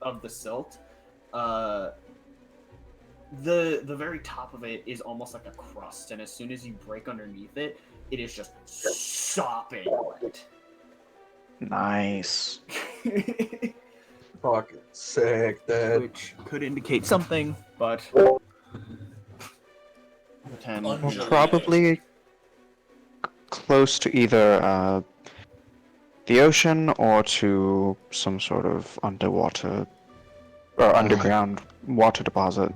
of the silt, the very top of it is almost like a crust, and as soon as you break underneath it, it is just sopping wet. Nice. Fucking sick, dude. Which could indicate something, but pretend. Undulating. Probably close to either the ocean or to some sort of underwater or underground water deposit.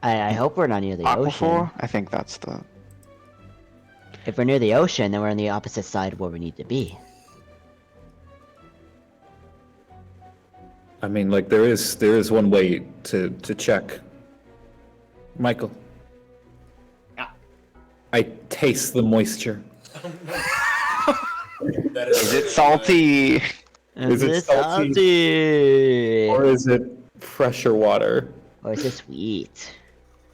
I hope we're not near the ocean. Aquifer? I think that's the. If we're near the ocean, then we're on the opposite side of where we need to be. I mean, like there is one way to check. Michael. Yeah. I taste the moisture. That Is it salty? Is it salty? salty? Or is it fresher water? Or is it sweet?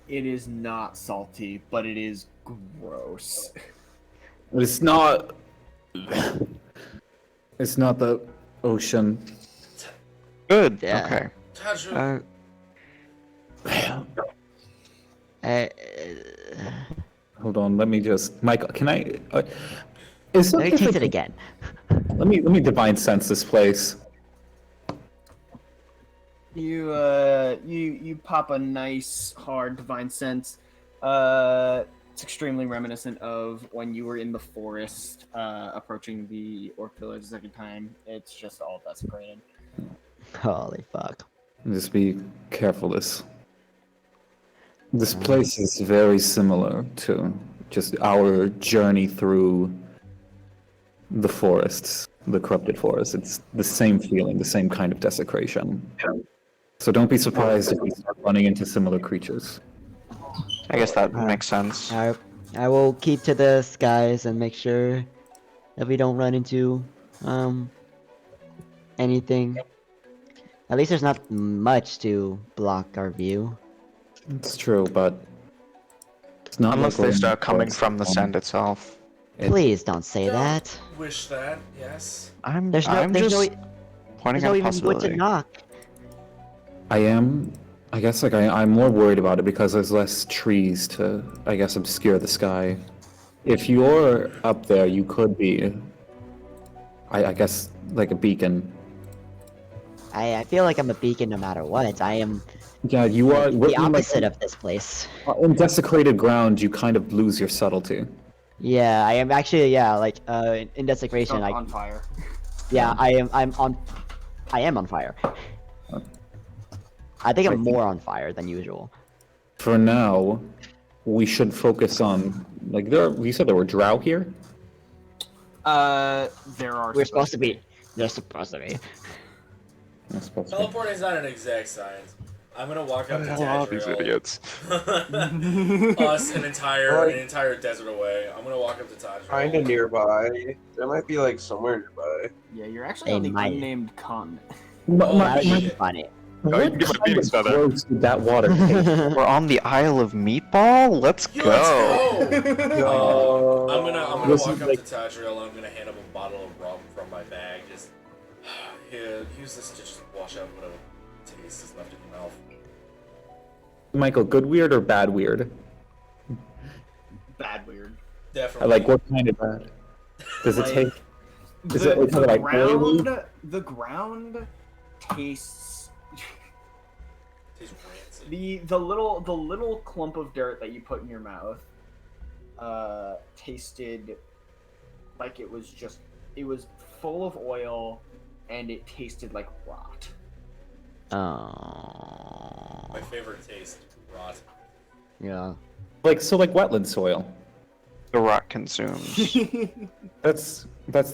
It is not salty, but it is gross. It's not. It's not the ocean. Good. Yeah. Okay. Tadriel, Hold on, let me just. Michael, can I? Is let me taste it something- again. Let me divine sense this place. You pop a nice hard divine sense. It's extremely reminiscent of when you were in the forest, approaching the orc village the second time. It's just all desecrated. Holy fuck. Just be careful. This place is very similar to just our journey through the forests, the corrupted forest. It's the same feeling, the same kind of desecration. So don't be surprised if we start running into similar creatures. I guess that makes sense. I will keep to the skies and make sure that we don't run into anything. At least there's not much to block our view. It's true, but it's not Unless like we're they in start the coming forest from the alone. sand itself. Please don't say Don't that. wish that, yes. I'm There's just no pointing there's out no a even wood to possibility. knock. I guess like I'm more worried about it because there's less trees to, I guess, obscure the sky. If you're up there, you could be, I guess, like a beacon. I feel like I'm a beacon no matter what. I am Yeah, you are. the opposite of this place. In desecrated ground, you kind of lose your subtlety. Yeah, I am actually in desecration. Stuck on fire. Yeah, I am on fire. I think I'm more on fire than usual. For now, we should focus on like you said there were drow here. There are. We're supposed to be. They're supposed to be. That's supposed to be. Teleporting is not an exact science. I'm gonna walk up What to the hell are these Tadriel. idiots? Us an entire desert away. I'm gonna walk up to Tadriel. Kinda nearby. There might be like somewhere nearby. Yeah, you're actually They on the might. unnamed continent. That would be funny. Oh, you can give him a Phoenix feather. Gross did that water taste? We're on the Isle of Meatball? Let's Yeah, go! let's go! I'm gonna This walk is up like- to Tadriel. I'm gonna hand him a bottle of rum from my bag. Just here, use this to just wash out whatever taste is left in your mouth. Michael, good weird or bad weird? Bad weird. Definitely. Like what kind of bad? Does it Like, taste? Is The, it the like ground, oily? the ground tastes Tastes rancid. the little clump of dirt that you put in your mouth tasted like it was full of oil and it tasted like rot. Oh. My favorite taste, rot. Yeah. Like wetland soil. The rot consumes. That's that's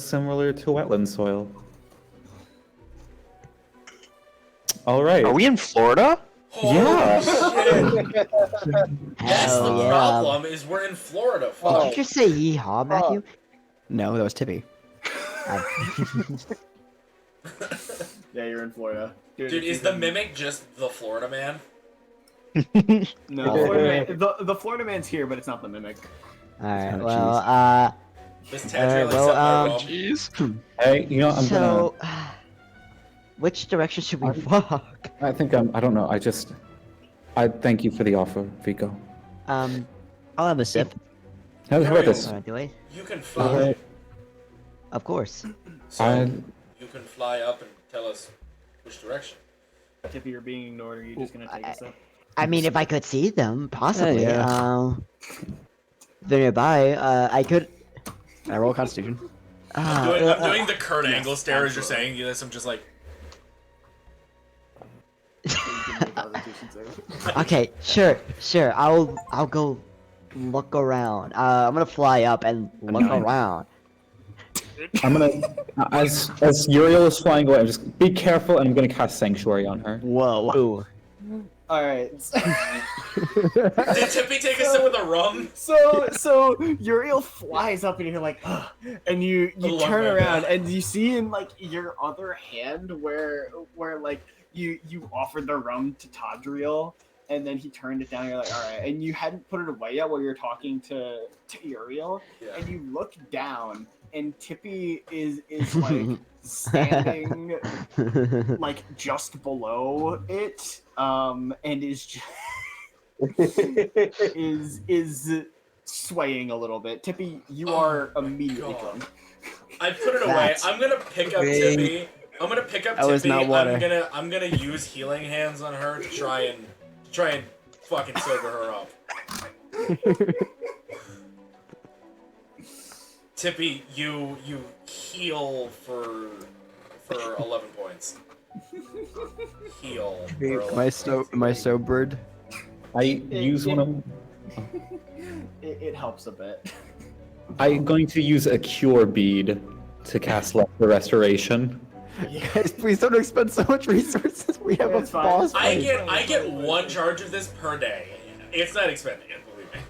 similar to wetland soil. All right. Are we in Florida? Yeah. Holy shit! That's Hell the yeah. problem. Is we're in Florida. Fuck. Did you just say yeehaw, Matthew? No, that was Tippy. Yeah, you're in Florida. Dude, is the mimic just the Florida man? No, the Florida, man, the Florida man's here, but it's not the mimic. All right. not Well, This Alright, Tadriel well, accept my rum. Jeez. Hey, you know, I'm so which direction should we walk? I think I don't know. I thank you for the offer, Vico. I'll have a sip. How about this? Wanna do it? You can fly. Of course. So you can fly up and tell us which direction. If you're being ignored, are you just gonna take a step? I mean, if I could see them, possibly. Yeah. They're nearby. I could. I roll Constitution. I'm doing the Kurt yes, Angle stare as you're absolutely. saying this. I'm just like, Okay, sure. I'll go look around. I'm gonna fly up and look Nice. around. I'm gonna, as Uriel is flying away, I'm just be careful, and I'm gonna cast Sanctuary on her. Whoa. Ooh. All right. did Tippy take a sip of the rum? So Uriel flies up and you're like, ugh, and you love turn that around guy. and you see in like your other hand where like you offered the rum to Tadriel and then he turned it down. You're like, all right, and you hadn't put it away yet while you're talking to Uriel, Yeah. and you look down and Tippy is like standing like just below it, and is just is swaying a little bit. Tippy, you are immediately God. gone. I put it away. That's I'm gonna pick up Tippy. I'm gonna pick up That was Tippy. not water. I'm gonna use healing hands on her to try and fucking sober her up. Tippy, you heal for 11 points. Heal. For 11 Am I sobered? I use one of. It helps a bit. I'm going to use a cure bead to cast Lesser Restoration. Guys, please don't expend so much resources. We have It's a fine. boss I fight. get one charge of this per day. It's not expending it, believe me.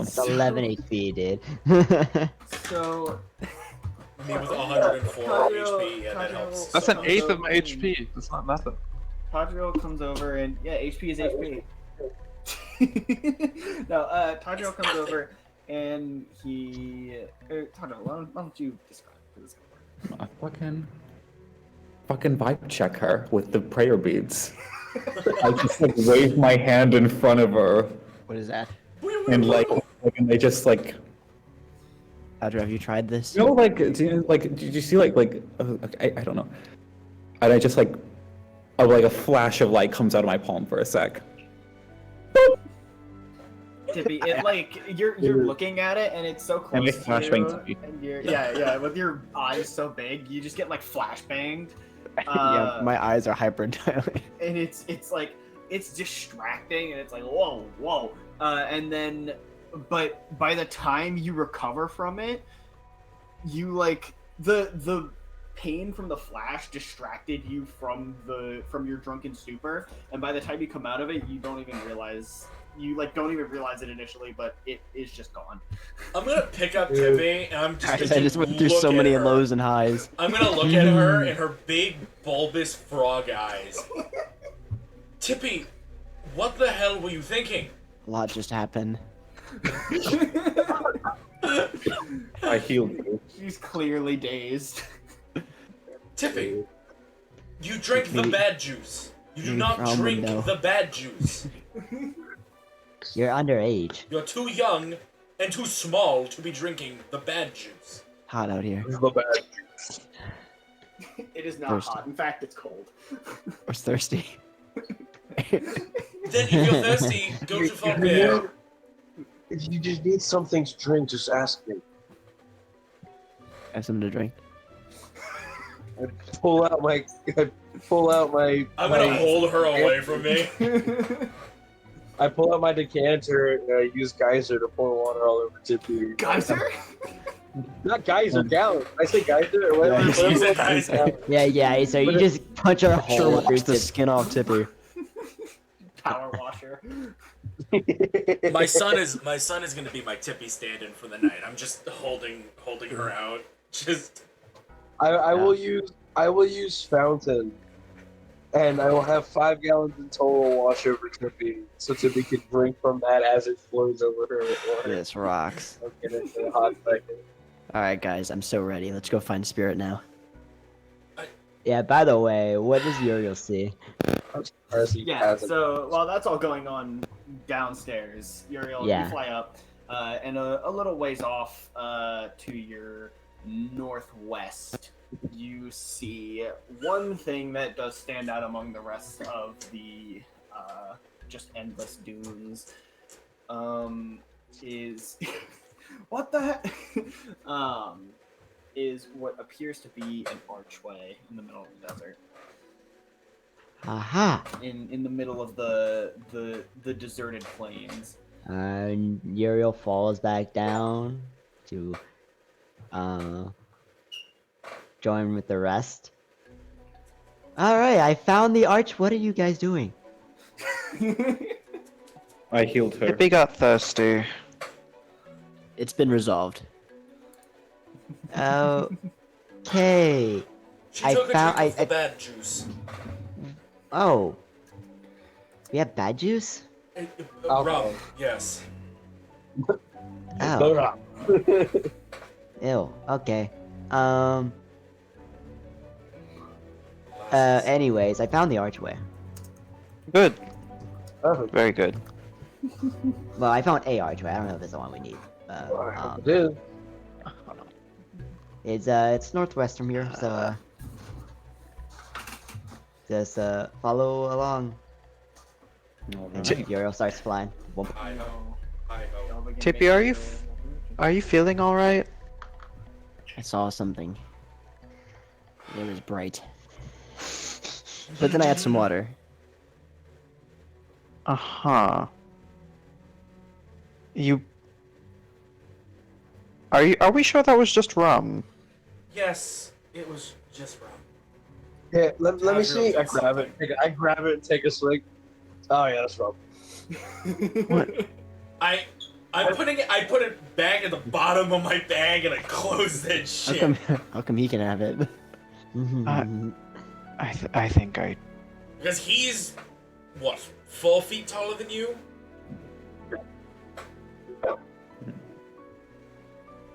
It's 11 HP, dude. So Me with 104 HP, yeah, that helps. That's an eighth of my HP. That's not nothing. Tadriel comes over and yeah, HP is HP. No, Tadriel comes over and he. Tadriel, why don't you describe this? I fucking vibe check her with the prayer beads. I just like wave my hand in front of her What is that? and and they just like Audra, have you tried this? you know did you see I don't know, and I just like a flash of light comes out of my palm for a sec. Tippy, it like you're looking at it and it's so close And they to flashbang you, Tippy. and yeah, with your eyes so big, you just get like flashbanged. Yeah, my eyes are hyper dilated. And it's like it's distracting and it's like whoa, and then but by the time you recover from it, you like the pain from the flash distracted you from your drunken stupor, and by the time you come out of it, you don't even realize it initially, but it is just gone. I'm gonna pick up Tippy and I'm just Guys, gonna I just went through look so at many her. lows and highs. I'm gonna look at her and her big bulbous frog eyes. Tippy, what the hell were you thinking? A lot just happened. I healed you. She's clearly dazed. Tippy, you drink the Maybe- bad juice. You do maybe not Frown would drink know. the bad juice. You're underage. You're too young and too small to be drinking the bad juice. Hot out here. It is not Thirsty. hot. In fact, it's cold. I was thirsty. Then if you're thirsty, go to Falknir. If you just need something to drink, just ask me. I have something to drink. I pull out my. I'm gonna hold her away from me. I pull out my decanter and I use geyser to pour water all over Tippy. Geyser? Not geyser, gallon. I say geyser or whatever. Yeah, whatever you said one- geyser. Yeah, so you just punch a hole Sure, through wash the skin off Tippy. Power washer. My son is gonna be my Tippy stand-in for the night. I'm just holding her out. Just I will use fountain And I will have 5 gallons in total wash over Tippy, so Tippy can drink from that as it flows over her. Or This rocks. I'll get into a hot second. All right, guys, I'm so ready. Let's go find Spirit now. Yeah, by the way, what does Uriel see? Yeah, so while that's all going on downstairs, Uriel, Yeah. you fly up, and a little ways off to your northwest, you see one thing that does stand out among the rest of the just endless dunes. Is what the heck? Is what appears to be an archway in the middle of the desert. Aha! In the middle of the deserted plains. And Uriel falls back down to join with the rest. Alright, I found the arch. What are you guys doing? I healed her. Tippy got thirsty. It's been resolved. Okay. She I took found- a drink of I- the bad juice. Oh. We have bad juice? Rum, yes. Oh. Ew. Okay. Anyways, I found the archway. Good. Very good. Well, I found a archway. I don't know if it's the one we need. It is. It's northwest from here, so just follow along. And Uriel starts flying. Whoop. I ho. I ho. Tippy, are you feeling all right? I saw something. It was bright. But then I had some water. Uh-huh. Are we sure that was just rum? Yes, it was just rum. Yeah, let me Tadriel see. I did grab it. I grab it and take a swig. Oh yeah, that's wrong. What? I put it back at the bottom of my bag and I closed that shit. How come he can have it? I think I. Because he's what, 4 feet taller than you?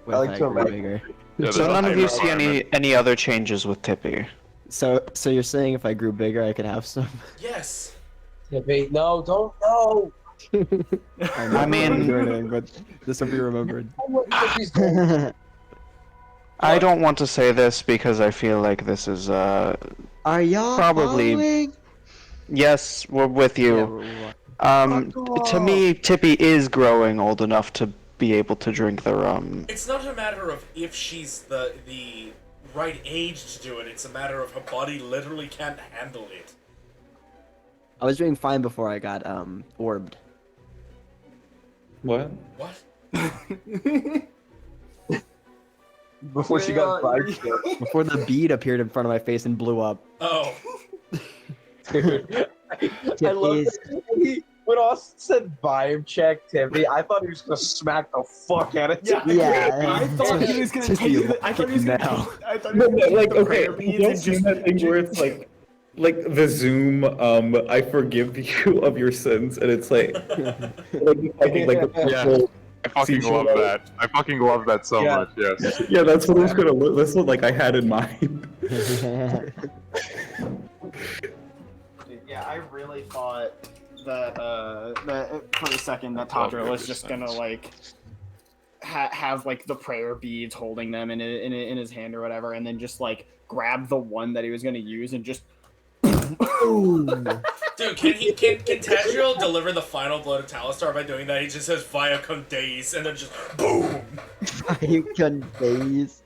What I if like to grew imagine- bigger? Yeah, So there's none a of you height see requirement. any other changes with Tippy. So you're saying if I grew bigger, I could have some? Yes. Tippy, no, don't no. I mean- do anything, but this will be remembered. Tippy's going. I don't want to say this because I feel like this is Are y'all Probably- following? yes, we're with you. Fuck To me, Tippy is growing old enough to be able to drink the rum. It's not a matter of if she's the right age to do it, it's a matter of her body literally can't handle it. I was doing fine before I got orbed. What? What? Before she got fried. Before the bead appeared in front of my face and blew up. Oh. Dude, I love Tippy's- that when Austin said vibe check Tippy, I thought he was gonna smack the fuck out of Yeah, Tippy. Yeah. I thought he was gonna Just take. be I thought he was gonna. now. I thought he was gonna take Like, the okay, prayer beads you don't and see just. that thing where it's like the Zoom, I forgive you of your sins, and it's like the Yeah. purple- I fucking See, love you know- that. I fucking love that so Yeah. much. Yes. Yeah, that's what I was gonna look. That's what like I had in mind. Yeah, I really thought that that for a second that Tadriel was just gonna like have like the prayer beads holding them in his hand or whatever, and then just like grab the one that he was gonna use and just. Dude, can Tadriel deliver the final blow to Talistar by doing that? He just says via condays and then just boom. You couldn't phase.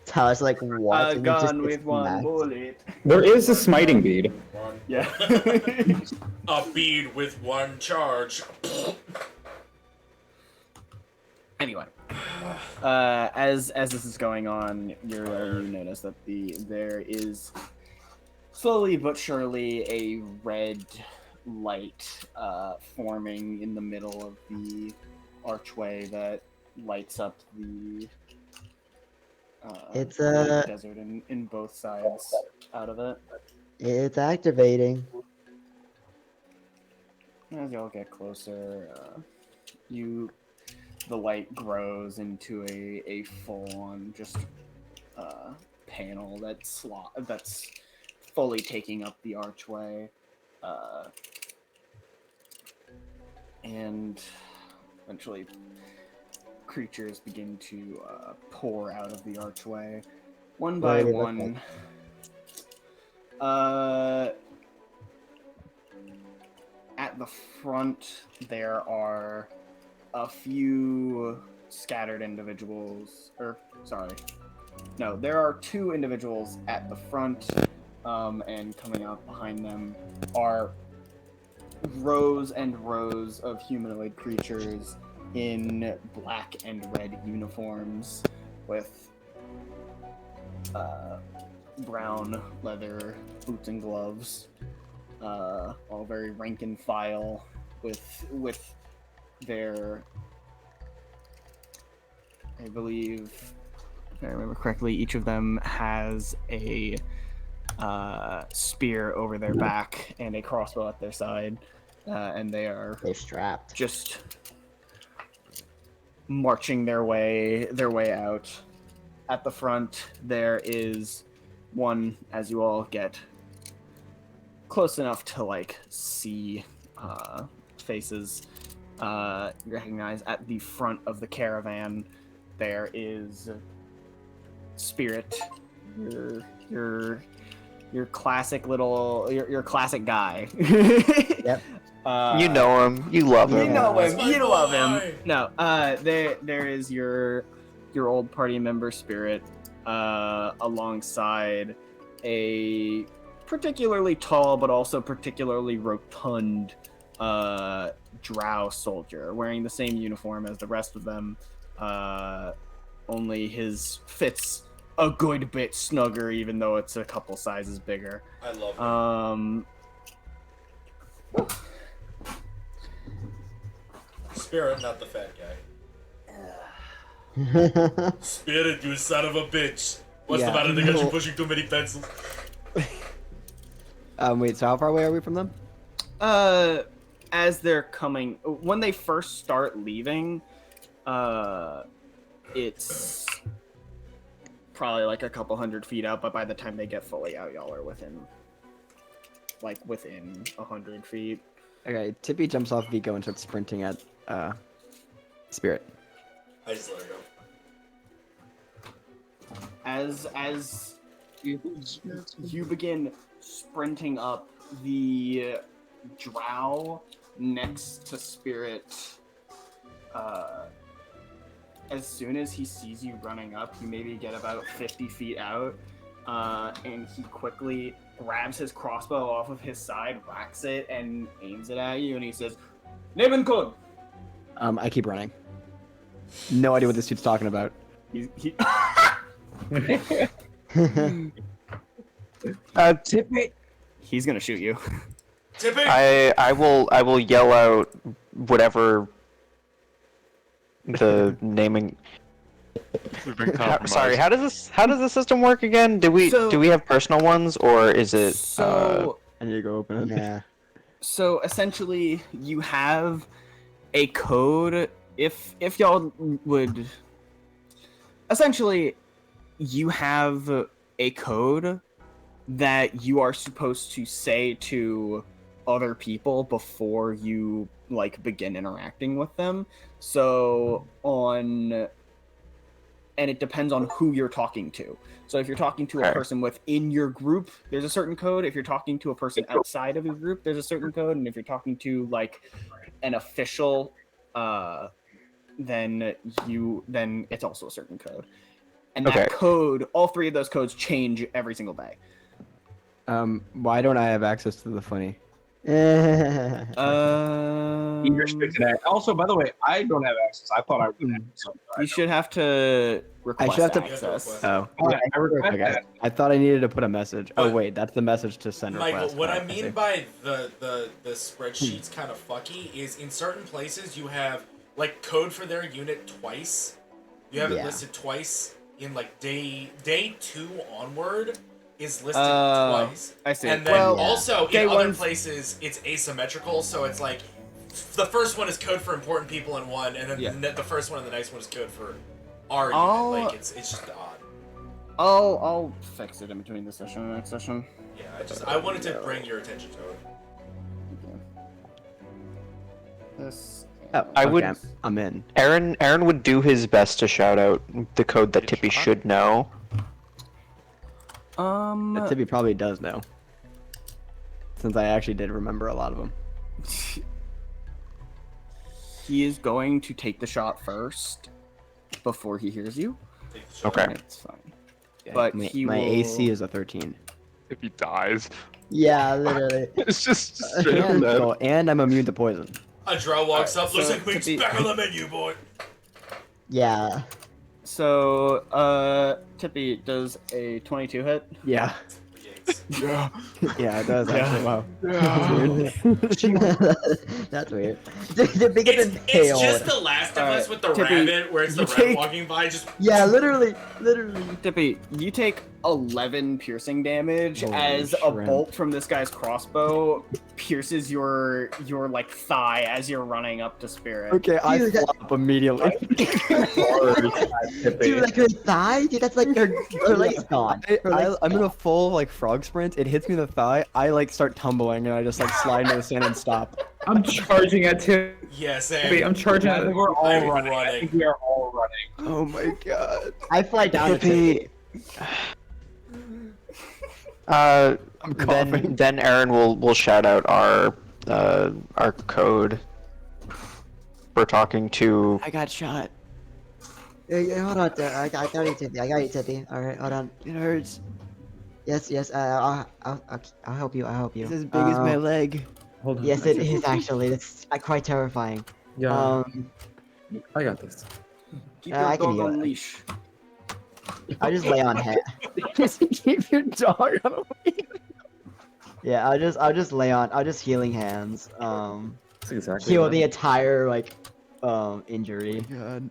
Talos like what? A and it just gun gets with one smacked. bullet. There is a smiting bead. Yeah. A bead with one charge. Anyway, as this is going on, you notice that there is slowly but surely a red light forming in the middle of the archway that lights up the It's the desert in both sides out of it. It's activating. As y'all get closer, the light grows into a full-on just panel that's fully taking up the archway, and eventually creatures begin to pour out of the archway, one What by do they look one. At the front, there are a few scattered individuals, there are two individuals at the front, and coming out behind them are rows and rows of humanoid creatures in black and red uniforms with brown leather boots and gloves, all very rank and file with their, I believe, if I remember correctly, each of them has a spear over their back and a crossbow at their side, and they're strapped. just marching their way out. At the front, there is one, as you all get close enough to see faces, you recognize at the front of the caravan there is Spirit, your classic your classic guy. Yep. You know him. You love him. You know him. my You love him. boy. No, there is your old party member Spirit, alongside a particularly tall but also particularly rotund drow soldier wearing the same uniform as the rest of them, only his fits a good bit snugger, even though it's a couple sizes bigger. I love him. Spirit, not the fat guy. Spirit, you son of a bitch. What's the Yeah. matter? They got you pushing too many pencils. Wait, so how far away are we from them? As they're coming, when they first start leaving, it's probably a couple hundred feet out, but by the time they get fully out, y'all are within 100 feet. Okay, Tippy jumps off Vico and starts sprinting at Spirit. I just let her go. As you begin sprinting up, the drow next to Spirit, as soon as he sees you running up, you maybe get about 50 feet out, and he quickly grabs his crossbow off of his side, racks it, and aims it at you, and he says, "Name and code." I keep running. No idea what this dude's talking about. He Tippy. he's gonna shoot you. Tippy! I will yell out whatever the naming. We've been Sorry, compromised. how does the system work again? Do we have personal ones, or is it? I need to go open it. Yeah. So essentially, you have a code. If y'all would, essentially, you have a code that you are supposed to say to other people before you begin interacting with them. So and it depends on who you're talking to. So if you're talking to a person within your group, there's a certain code. If you're talking to a person outside of your group, there's a certain code. And if you're talking to an official, then it's also a certain code. And that code, all three of those codes change every single day. Why don't I have access to the funny? Be restricted. Also, by the way, I don't have access. I thought I would have. So You should have to request have to- access. Oh, I regret okay. that. I thought I needed to put a message. Oh But- wait, that's the message to send Michael, request. what Oh, I mean see. by the spreadsheet's kind of fucky is in certain places you have code for their unit twice. You have it Yeah. listed twice in day 2 onward. is listed twice. I see. And then Well, also day in other one's- places it's asymmetrical, so it's like the first one is code for important people in one, and then the first one and the next one is code for our unit. Like it's just odd. I'll fix it in between this session and the next session. Yeah, I wanted to bring your attention to it. This. Oh, I would- okay, I'm in. Aaron would do his best to shout out the code that Tippy should know. Tippy probably does know. Since I actually did remember a lot of them. He is going to take the shot first before he hears you. Okay. It's fine. But my, he my will... AC is a 13. If he dies, Yeah, literally. it's just straight up And, dead. oh, and I'm immune to poison. A draw walks up, looks so like Wink's Tippy- back on the menu, boy. Yeah. So, Tippy, does a 22 hit? Yeah. Yeah. Yeah, it does actually. Wow. That's weird. The biggest It's impale. just the Last of Us with the Tippy, rabbit, where it's the you rat take- walking by, just Yeah, literally. Tippy, you take 11 piercing damage Holy as a shrimp. bolt from this guy's crossbow pierces your like thigh as you're running up to Spirit. Okay, I Dude, that- flop immediately. Dude, like her thigh? Dude, that's like her leg's gone. Her leg's I'm in a gone. full like frog sprint. It hits me in the thigh. I like start tumbling and I just like slide into the sand and stop. I'm charging at Tippy. yeah, Sam. I'm charging I at think we're all I'm running. I running. think we are all running. Oh my god. I fly down to Tippy. I'm coughing. Then Aaron will shout out our code. We're talking to. I got shot. Hey, hold on, I got you, Tippy. I got you, Tippy. All right, hold on. It hurts. Yes. I'll help you. I'll help you. It's as big as my leg. Hold on. Yes, it is actually. It's quite terrifying. Yeah, I got this. Keep I your can dog heal on it. leash. I just lay on head. Keep your dog on a leash. Yeah, I'll just lay on. I'll just healing hands. That's exactly Heal what the entire like injury. God.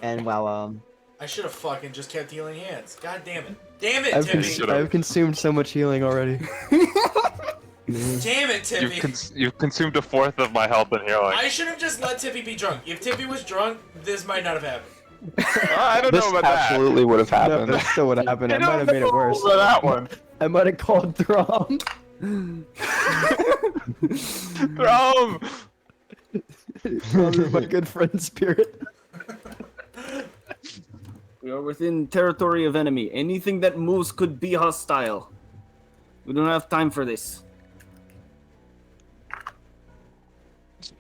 And while I should have fucking just kept healing hands. God damn it. Damn it, I've, Tippy. I've consumed so much healing already. Damn it, Tippy. You've consumed a fourth of my health and healing. I should have just let Tippy be drunk. If Tippy was drunk, this might not have happened. I don't This know about that. absolutely would have No, happened. that still would have happened. I I might don't have made it know worse. about that one. I might have called Throm. Throm! Throm is my good friend Spirit. We are within territory of enemy. Anything that moves could be hostile. We don't have time for this.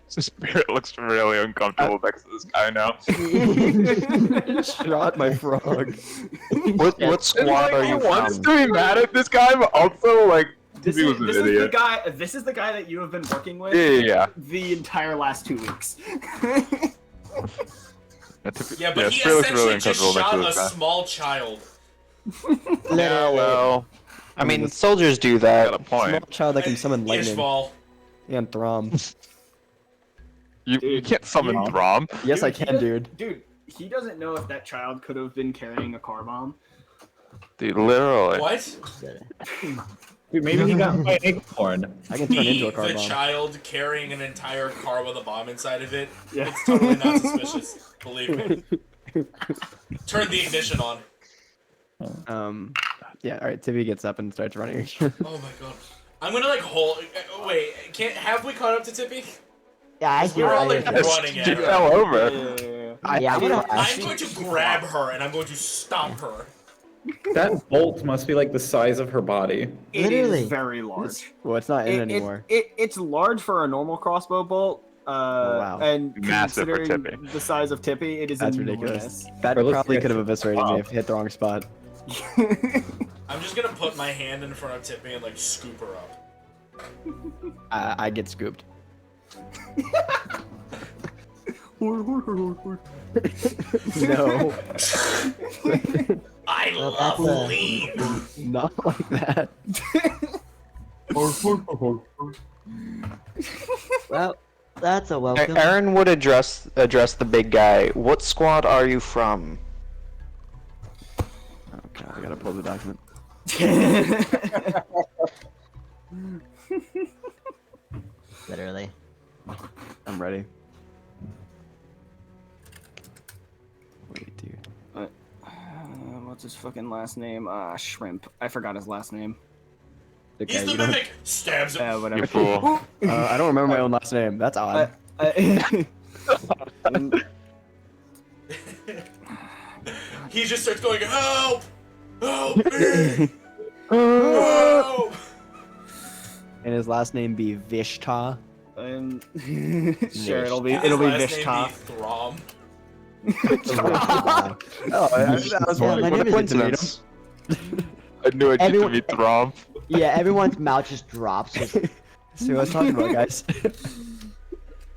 Spirit looks really uncomfortable next to this guy now. Shot my frog. What squad are He you wants from? to be mad at this guy, but also like This he is, was an this is the idiot. guy. This is the guy that you have been working with Yeah. the entire last 2 weeks. Yeah, but he Spirit looks really essentially just uncomfortable next shot to a this guy. small child. Yeah, well, I mean, soldiers do that. Got a point. Small child that can summon lightning. Ishval. And Throm. You can't summon Throm. Yes, I Dude, he can, does- dude. Dude, he doesn't know if that child could have been carrying a car bomb. Dude, literally. What? Dude, maybe he got my acorn. I can turn into Me, a car the bomb. child carrying an entire car with a bomb inside of it. Yeah. It's totally not suspicious. Believe me. Turn the ignition on. Yeah, alright, Tippy gets up and starts running. Oh my god. I'm gonna like hold. Wait, have we caught up to Tippy? Yeah, I We're hear all it. like running at She her. fell over. Yeah, I'm gonna I'm going to grab her and I'm going to stop her. That bolt must be like the size of her body. It Literally. is very large. Well, it's not in anymore. It's large for a normal crossbow bolt. wow. And Massive for considering Tippy. the size of Tippy, it is That's enormous. ridiculous. That Or let's probably get- could have eviscerated me if it hit the wrong spot. I'm just gonna put my hand in front of Tippy and like scoop her up. I get scooped. No, I Well, love that's a- lean. not like that. Well, that's a welcome. Aaron would address the big guy. What squad are you from? Oh god, I gotta pull the document. Literally. I'm ready. Wait, dude. What's his fucking last name? Shrimp. I forgot his last name. Okay, He's the you don't- mimic. Stabs him. Whatever. You fool. I don't remember my own last name. That's odd. He just starts going, help! Help me! Help! And his last name be Vishta. Sure, it'll be His last name Vishta. be Throm. Oh, that was Yeah, one. my What a name is coincidence. I knew I'd get to Everyone- meet Throm. Yeah, everyone's mouth just drops. Just, See what I was talking about, guys.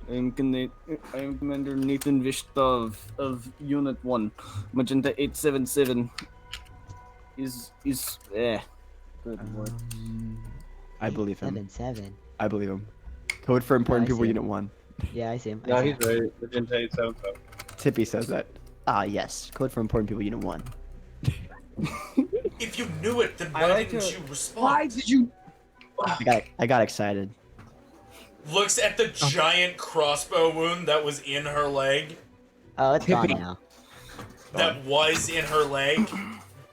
I am Commander Nathan Vishta of Unit 1, Magenta 877. Good lord. I believe him. 7-7. I believe him. Code for important I people, see. Unit 1. Yeah, I see him. I No, see he's him. right. Magenta 877. Tippy says that. Ah, yes. Code for important people, Unit 1. If you knew it, then I why like didn't to- you respond? Why did you? I got excited. Looks at the giant crossbow wound that was in her leg. Oh, it's gone now. That was in her leg.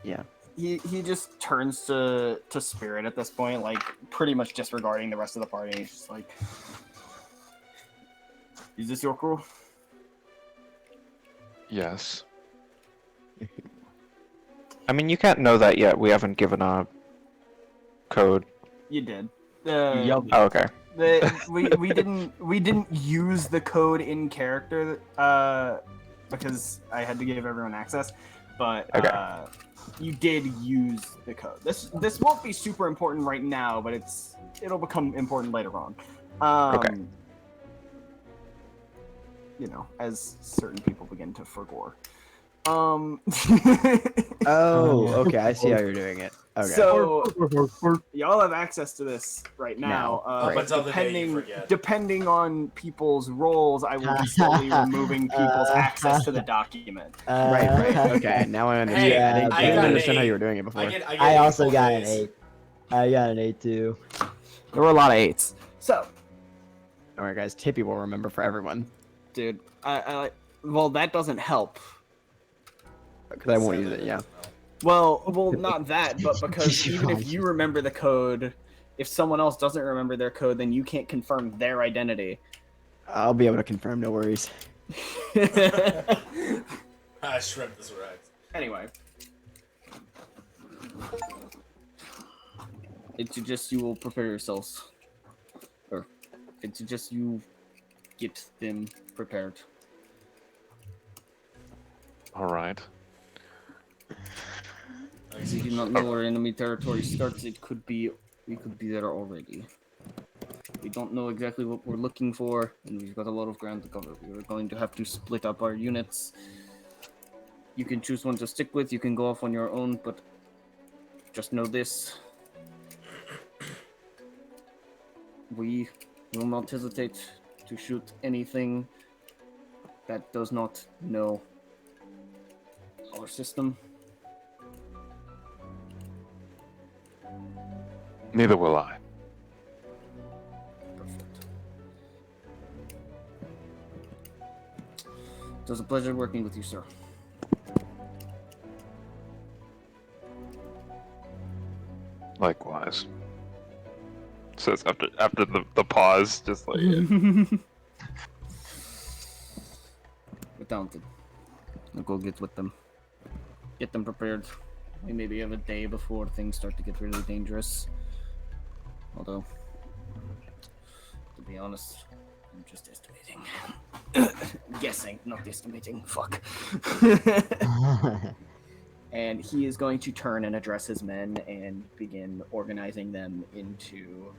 Yeah. He just turns to Spirit at this point, like pretty much disregarding the rest of the party. He's just like, "Is this your crew?" Yes. I mean, you can't know that yet. We haven't given a code. You did. Oh, okay. We didn't use the code in character because I had to give everyone access, but Okay. you did use the code. This won't be super important right now, but it'll become important later on. Okay. You know, as certain people begin to forgore. Oh, okay. I see how you're doing it. Okay. So y'all have access to this right now. Up But until the day you depending forget. depending on people's roles, I will be slowly removing people's access to the document. Right. Okay. Now I understand. Hey, I didn't I got an understand how 8. you were doing it before. I also got an an 8. I got an 8 too. There were a lot of 8s. So, All right, guys. Tippy will remember for everyone dude, well, that doesn't help. because I won't use it. Yeah. Well, not that, but because even if you remember the code, if someone else doesn't remember their code, then you can't confirm their identity. I'll be able to confirm. No worries. Shrimp is right. Anyway. It suggests you will prepare yourselves. Or, it suggests you get them prepared. All right. We do not know where enemy territory starts. We could be there already. We don't know exactly what we're looking for, and we've got a lot of ground to cover. We're going to have to split up our units. You can choose one to stick with, you can go off on your own, but just know this. We will not hesitate to shoot anything that does not know our system. Neither will I. Perfect. It was a pleasure working with you, sir. Likewise. Says after the pause, just like We're talented. I'll go get with them. Get them prepared. We maybe have a day before things start to get really dangerous. Although, to be honest, I'm just estimating. Guessing, not estimating. Fuck. And he is going to turn and address his men and begin organizing them into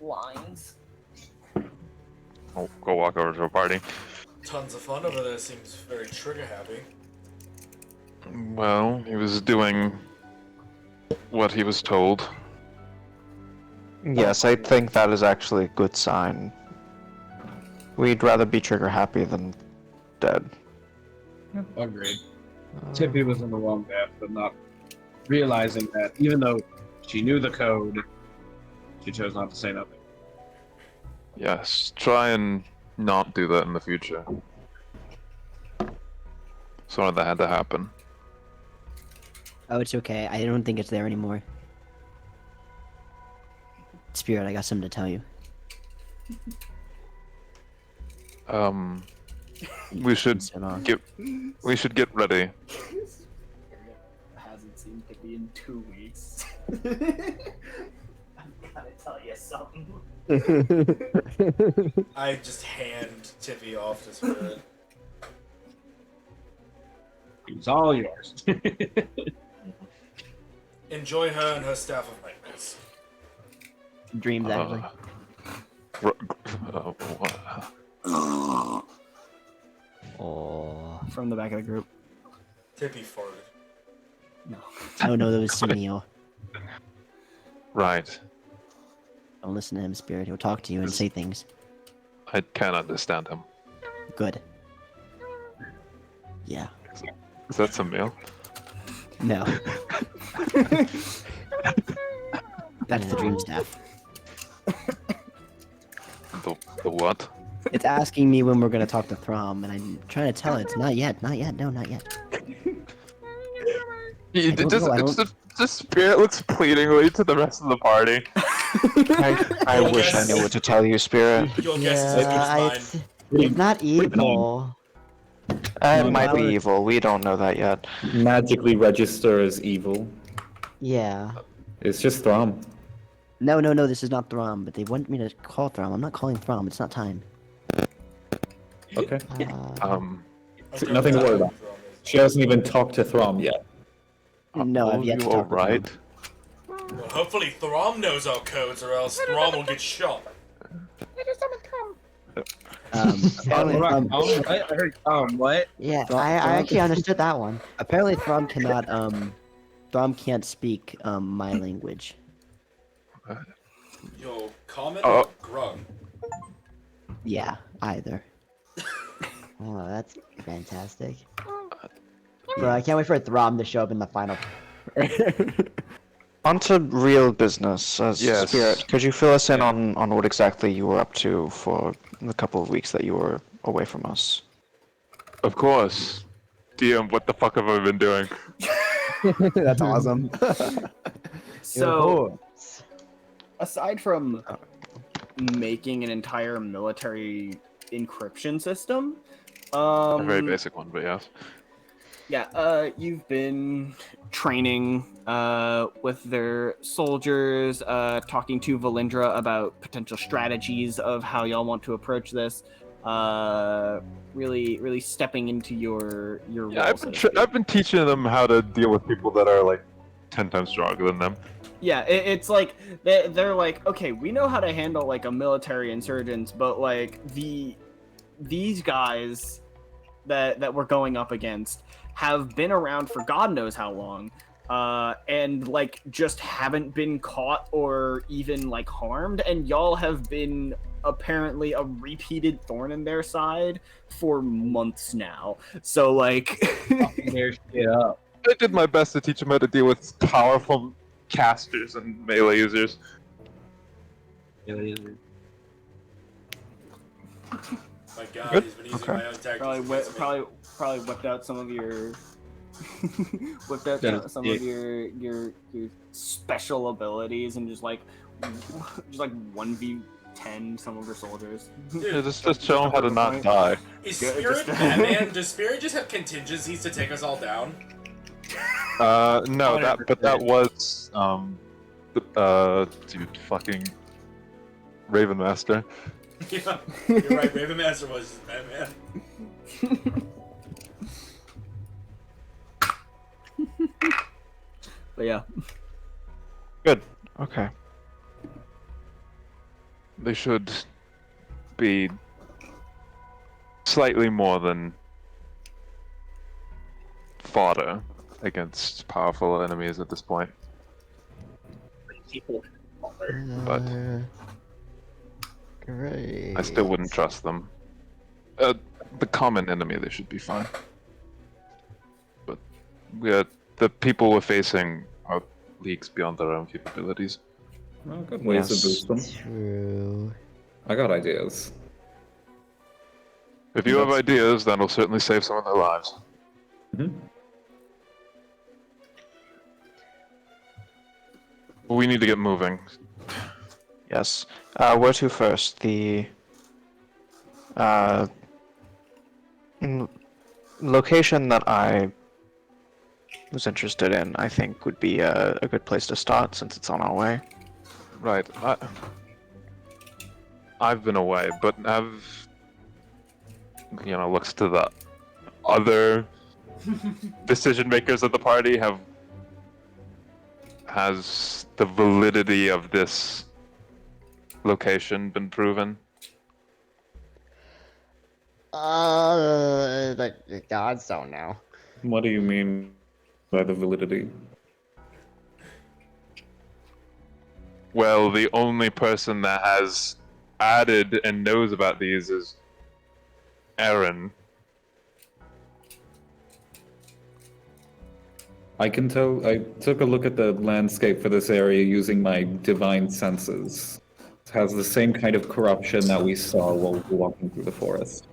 lines. I'll go walk over to a party. Tons of fun over there. Seems very trigger happy. Well, he was doing what he was told. Yes, I think that is actually a good sign. We'd rather be trigger happy than dead. Agreed. Tippy was in the wrong path, but not realizing that even though she knew the code, she chose not to say nothing. Yes, try and not do that in the future. Something that had to happen. Oh, it's okay. I don't think it's there anymore. Spirit, I got something to tell you. We should Sit on. get ready. Hasn't seen Tippy in 2 weeks. I'm gonna tell you something. I just hand Tippy off to Spirit. It's all yours. Enjoy her and her staff of nightmares. Dreams, actually. What? Oh. From the back of the group. Tippy farted. No. Oh no, that was Sunil. Right. Don't listen to him, Spirit. He'll talk to you and say things. I can't understand him. Good. Yeah. Is that some meal? No. That's the dream staff. The what? It's asking me when we're gonna talk to Throm, and I'm trying to tell it. It's not yet. Not yet. No, not yet. You, I don't know, I don't- just Spirit looks pleadingly to the rest of the party. I wish I knew what to tell you, Spirit. Your guess is as good as mine. It's not evil. It might be evil. We don't know that yet. Magically register as evil. Yeah. It's just Throm. No, this is not Throm, but they want me to call Throm. I'm not calling Throm. It's not time. Okay. Okay, Nothing to worry about. Throm is- She hasn't even talked to Throm yet. No, I've yet to you talk to Throm. alright? Well, hopefully Throm knows our codes, or else Throm will get shot. Apparently, Throm, What? I heard, what? Yeah, Throm- I Throm- actually understood that one. apparently Throm cannot. Throm can't speak my language. Yo, common Oh. or grug? Yeah, either. Oh, that's fantastic. Bro, I can't wait for Throm to show up in the final. On to real business. Yes. Spirit, could you fill us in on what exactly you were up to for the couple of weeks that you were away from us? Of course. DM, what the fuck have I been doing? That's awesome. So, aside from making an entire military encryption system, A very basic one, but yes. yeah, you've been training with their soldiers, talking to Valindra about potential strategies of how y'all want to approach this. Really stepping into your role. Yeah, so to speak. I've been teaching them how to deal with people that are like 10 times stronger than them. Yeah, it's like they're like, okay, we know how to handle like a military insurgents, but like these guys that we're going up against have been around for God knows how long, and like just haven't been caught or even like harmed, and y'all have been apparently a repeated thorn in their side for months now. So like, Their shit up. I did my best to teach them how to deal with powerful casters and melee users. My god, Good. he's been using Okay. my own tactics. probably against me. probably whipped out some of your whipped out Yeah, some yeah. of your special abilities and just like 1v10 some of your soldiers. Yeah, just show them how to not die. Is Yeah, Spirit just- Batman? Does Spirit just have contingencies to take us all down? No, that was dude, fucking Raven Master. Yeah, you're right. Raven Master was just Batman. But yeah, Good. Okay. They should be slightly more than fodder against powerful enemies at this point. But Great. I still wouldn't trust them. The common enemy, they should be fine. But the people we're facing are leagues beyond their own capabilities. Well, good ways to Yes. boost them. True. I got ideas. If you have That's- ideas, that'll certainly save some of their lives. Mhm. We need to get moving. Yes. Where to first? The location that I was interested in, I think, would be a good place to start since it's on our way. Right. I've been away, but looks to the other decision makers of the party has the validity of this location been proven? The gods don't know. What do you mean by the validity? Well, the only person that has added and knows about these is Erin. I can tell. I took a look at the landscape for this area using my divine senses. It has the same kind of corruption that we saw while we were walking through the forest.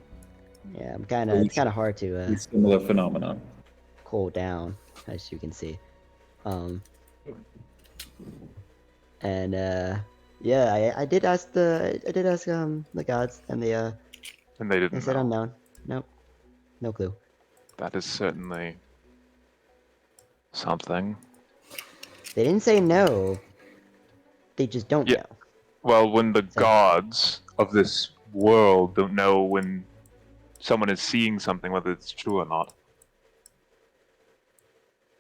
Yeah, it's kind of hard to Similar phenomena. cool down, as you can see. And yeah, I did ask the gods, and they And they didn't said know. unknown. Nope, no clue. That is certainly something. They didn't say no. They just don't Yeah. know. Well, when the gods of this world don't know when someone is seeing something, whether it's true or not.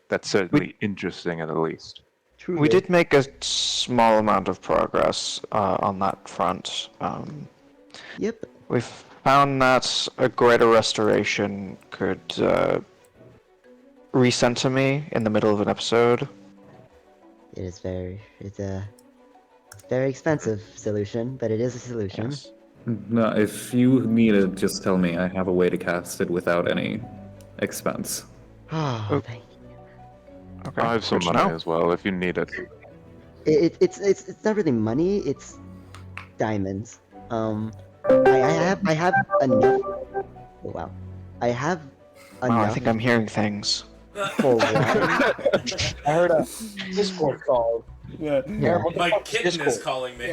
That's certainly interesting at the least. True. We did make a small amount of progress on that front. Yep. We found that a greater restoration could recenter me in the middle of an episode. It is it's a very expensive solution, but it is a solution. Yes. No, if you need it, just tell me. I have a way to cast it without any expense. Oh, thank you. Okay. I have some good to money know. as well, if you need it. It's not really money. It's diamonds. I have enough. Oh, wow. I have Wow, enough I think I'm hearing things. for one. I heard a Discord call. Yeah. Yeah. What the My fuck is kitten is Discord? calling me.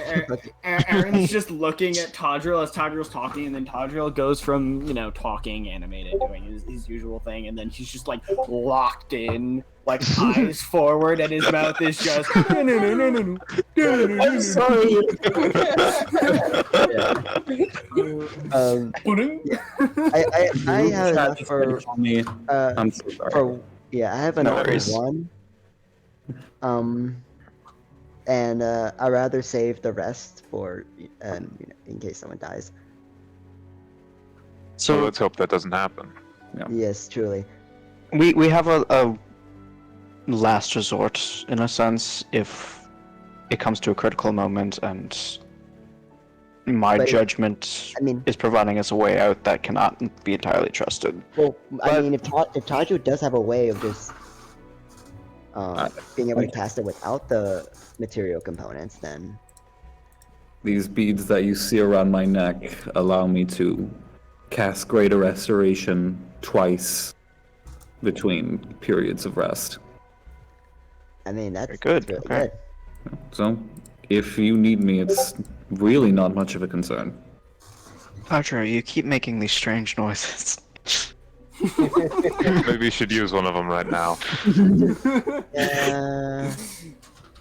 Erin's just looking at Tadriel as Tadriel's talking, and then Tadriel goes from, talking, animated, doing his usual thing, and then he's just like locked in, like eyes forward, and his mouth is just. I'm sorry. I have enough for me. uh I'm so sorry. I have No enough for worries. one. And I'd rather save the rest for in case someone dies. So So let's hope that doesn't happen. Yes, truly. we have a last resort in a sense if it comes to a critical moment and my But judgment I mean, is providing us a way out that cannot be entirely trusted. well, I But- mean, if Taju does have a way of just being able to cast it without the material components, then These beads that you see around my neck allow me to cast Greater Restoration twice between periods of rest. I mean that's Very good, really okay. good. So, if you need me, it's really not much of a concern. Padre, you keep making these strange noises. Maybe you should use one of them right now.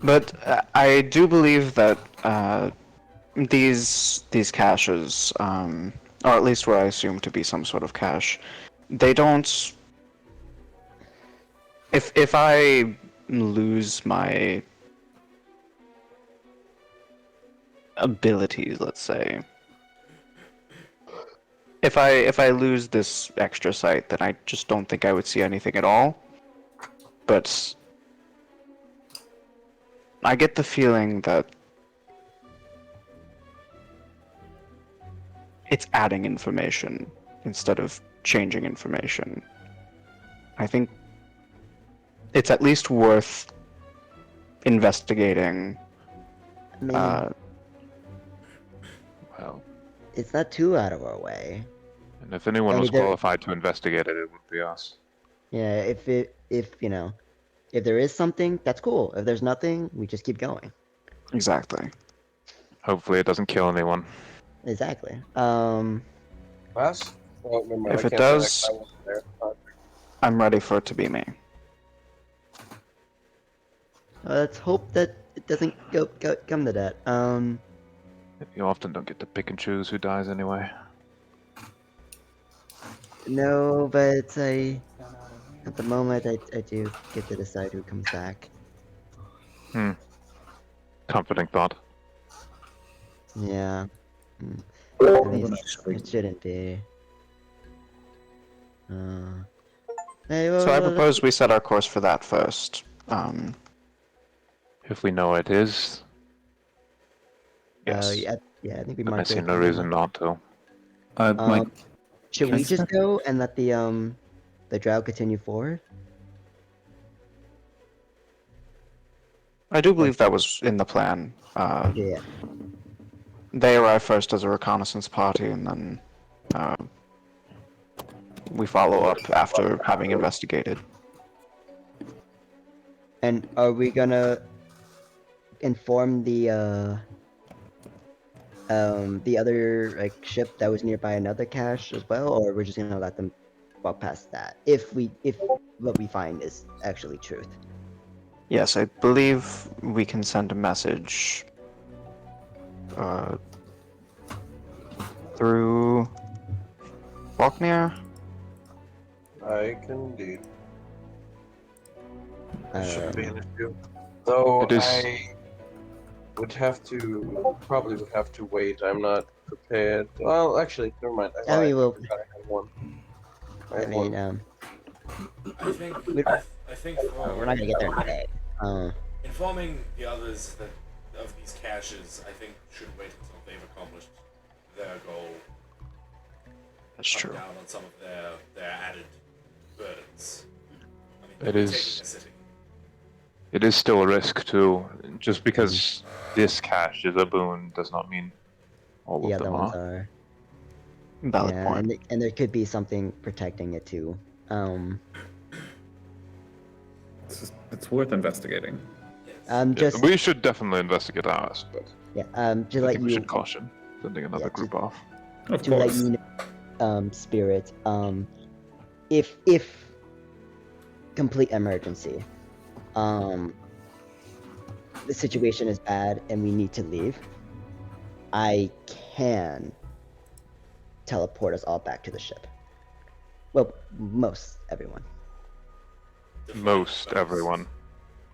But I do believe that these caches, or at least what I assume to be some sort of cache, they don't. If I lose my abilities, let's say, if I lose this extra sight, then I just don't think I would see anything at all. But I get the feeling that it's adding information instead of changing information. I think it's at least worth investigating. I mean, Well, it's not too out of our way. and if anyone I mean, was there- qualified to investigate it, it would be us. Yeah, if there is something, that's cool. If there's nothing, we just keep going. Exactly. Hopefully, it doesn't kill anyone. Exactly. Last? Well, never mind, If I it can't say that 'cause does- I wasn't there. I'm ready for it to be me. Let's hope that it doesn't come to that. You often don't get to pick and choose who dies anyway. No, but at the moment, I do get to decide who comes back. Comforting thought. Yeah. At least it shouldn't be. Hey, So I propose we set our course for that first. If we know what it is, yes. yeah, I think we I might. see no reason not to. Mike, Should can we I just start? go and let the drought continue forward? I do believe that was in the plan. Yeah. They arrive first as a reconnaissance party, and then we follow up after having investigated. And are we gonna inform the other like ship that was nearby another cache as well, or we're just gonna let them walk past that if what we find is actually truth? Yes, I believe we can send a message through Falknir. I can indeed. Shouldn't be Uh, an issue. Though It is- I probably would have to wait. I'm not prepared. Well, actually, never mind. I mean, lied. well- I forgot I had one. I I had mean, one. I think We- I think for we're not gonna get there today. informing the others that of these caches, I think should wait until they've accomplished their goal. That's Cut true. down on some of their added burdens. I mean, It they're is- taking a city. It is still a risk too. Just because this cache is a boon does not mean all The of other them ones are. are. Valid Yeah, point. and there could be something protecting it too. It's worth investigating. Yeah, Just we should definitely investigate ours, but yeah, to I let think we you should caution sending another Yeah, group off. Of to let course. you know, Spirit, if complete emergency, the situation is bad and we need to leave, I can teleport us all back to the ship. Well, most everyone. Most everyone.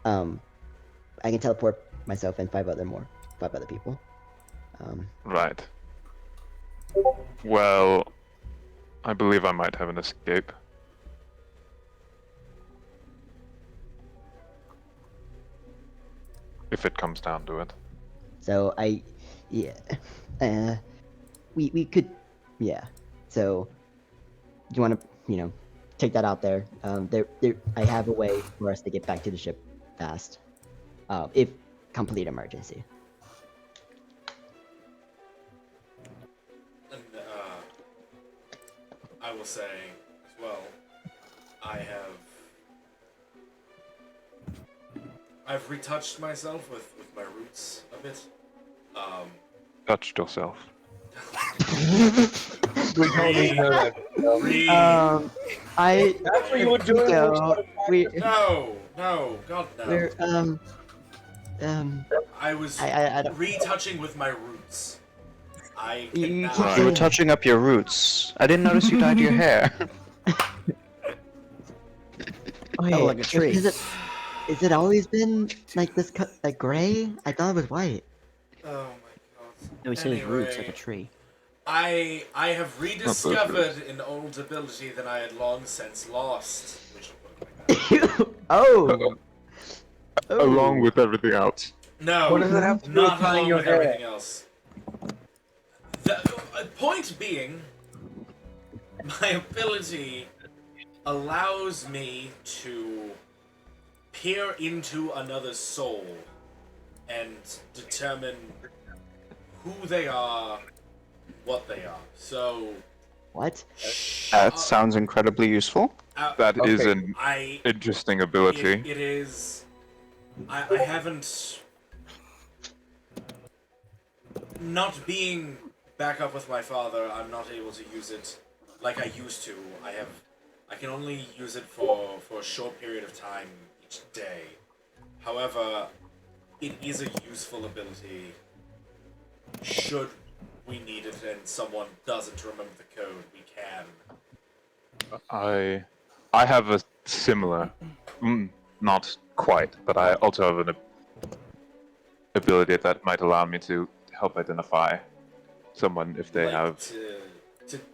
I can teleport myself and five other people. Right. Well, I believe I might have an escape. If it comes down to it. So we could, yeah. So, do you want to, take that out there? I have a way for us to get back to the ship fast, if complete emergency. And I will say as well, I've retouched myself with my roots a bit. Touched yourself. We don't need to know that. That's what you would do. No, God no. We're I was I don't. retouching with my roots. I You cannot. can't- You were touching up your roots. I didn't notice you dyed your hair. Oh, like a tree. Is it always been like this, like gray? I thought it was white. Oh my god. No, he said his roots like a Anyway, tree. I have those rediscovered an old ability that I had long since lost. We shall put it like that. Oh. Along with everything else. No, What does it have to do with not cutting along your with hair? everything else. The point being, my ability allows me to peer into another's soul and determine who they are, what they are. So What? That sounds incredibly useful. That is Okay. an I interesting ability. it is. I haven't. Not being back up with my father, I'm not able to use it like I used to. I can only use it for a short period of time each day. However, it is a useful ability. Should we need it and someone doesn't remember the code, we can. I have a similar, not quite, but I also have an ability that might allow me to help identify someone if they Like, have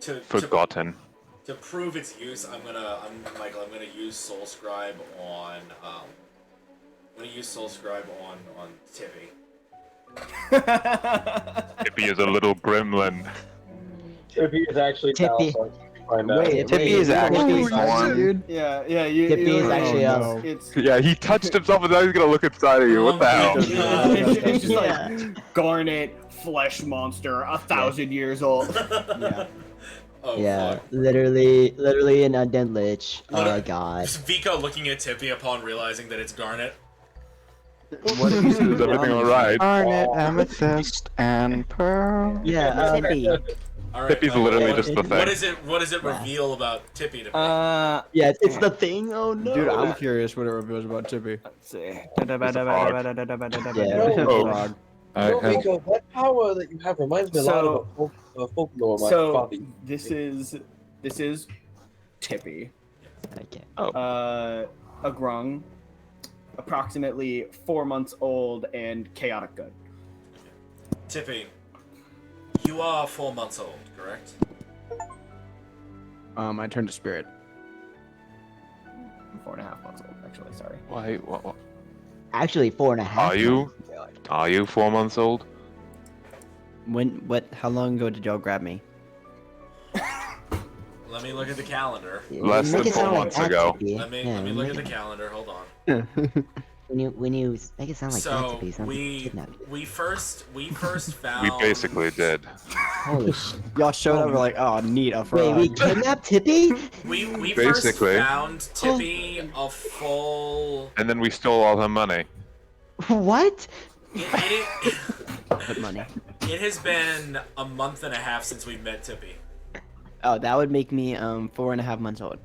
to forgotten. To prove its use, Michael. I'm gonna use Soul Scribe on on Tippy. Tippy is a little gremlin. Tippy is actually Tippy. Talon, so I can find out. Wait, Tippy is actually Thorn. Yeah. Tippy is actually us. It's Yeah, he touched himself and now he's gonna look inside of you. What the hell? it's just Yeah. like garnet flesh monster, 1,000 years old. Yeah. Oh, Yeah, fuck. literally an undead lich. Oh god. Just Vico looking at Tippy upon realizing that it's Garnet. What if Is everything alright? Garnet, amethyst, and pearl. Yeah, Tippy. All right, Tippy's Michael, literally what- just the thing. What does it reveal about Tippy to me? yeah, it's the thing. Oh no. Dude, I'm curious what it reveals about Tippy. Let's see. Frog. I No, have, Vico, that power that you have reminds me a lot of folklore. My So father. this is Tippy. Okay. A grung, approximately 4 months old and chaotic good. Tippy, you are 4 months old, correct? I turned to spirit. I'm 4.5 months old, actually. Sorry. Why? What? Actually, 4.5. Are you? Are you 4 months old? How long ago did y'all grab me? Let me look at the calendar. Less Make than it 4 sound like months that, ago. Tippy. Let me Yeah, look at make the calendar. Hold on. when you make it sound like that, So Tippy, sounds like we kidnapped you. we first found. We basically did. Holy shit. Y'all showed up and were like, oh, neat, a frog. Wait, we kidnapped Tippy? We Basically. first found Tippy a full. And then we stole all her money. What? It, Put money. it has been a month and a half since we met Tippy. Oh, that would make me 4.5 months old.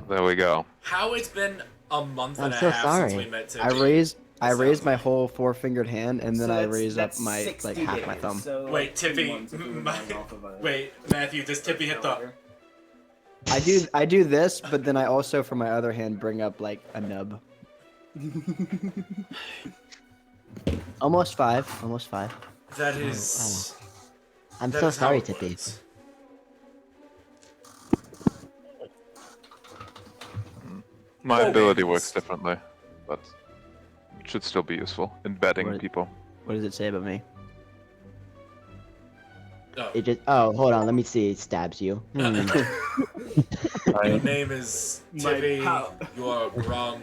There we go. How it's been a month I'm and a so half since sorry. we met Tippy. I raised Sounds my like- whole 4-fingered hand and then So I that's- raised up that's my 60 half my days, thumb. so, Wait, like, 2 Tippy, months if we were my- going off of a Wait, Matthew, does Tippy hit the? calendar. I do this, but then I also, for my other hand, bring up like a nub. Almost 5. Almost 5. That is. I'm that so is how sorry, it Tippy. works. My Oh, ability man. works differently, but it should still be useful. Embedding Right. people. What does it say about me? Oh, It just. Oh, hold on. Let me see. It stabs you. Hmm. your name is My Tippy. pow- You are Grung.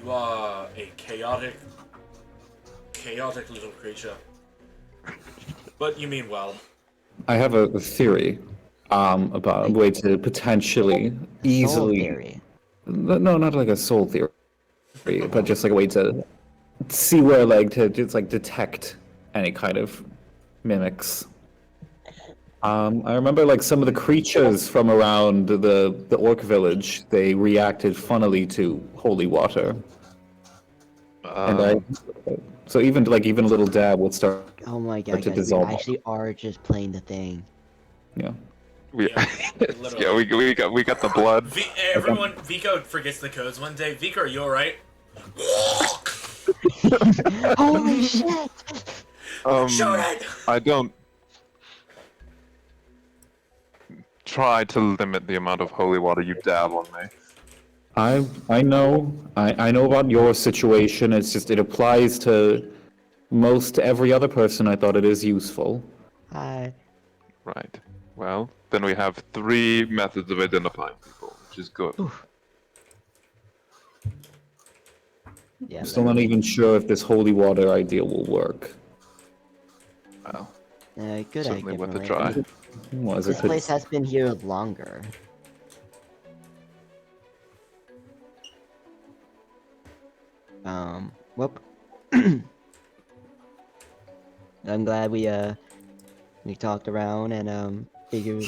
You are a chaotic little creature. But you mean well. I have a theory about a way to potentially Soul easily. theory. No, not like a soul theory, but just like a way to see where, like, to just like detect any kind of mimics. I remember like some of the creatures from around the orc village. They reacted funnily to holy water, and so even a little dab would start. Oh my Or god, to guys, we dissolve. actually are just playing the thing. Yeah. Yeah, Yeah, we got the blood. Everyone, Vico forgets the codes one day. Vico, are you alright? Holy shit! Shoot it! I don't try to limit the amount of holy water you dab on me. I know about your situation. It's just it applies to most every other person. I thought it is useful. Hi. Right. Well, then we have 3 methods of identifying people, which is good. Yeah. I'm still not even sure if this holy water idea will work. Well, Good certainly idea. worth a Frank. try. Well, as I This said, place has been here longer. Whoop. I'm glad we talked around and figured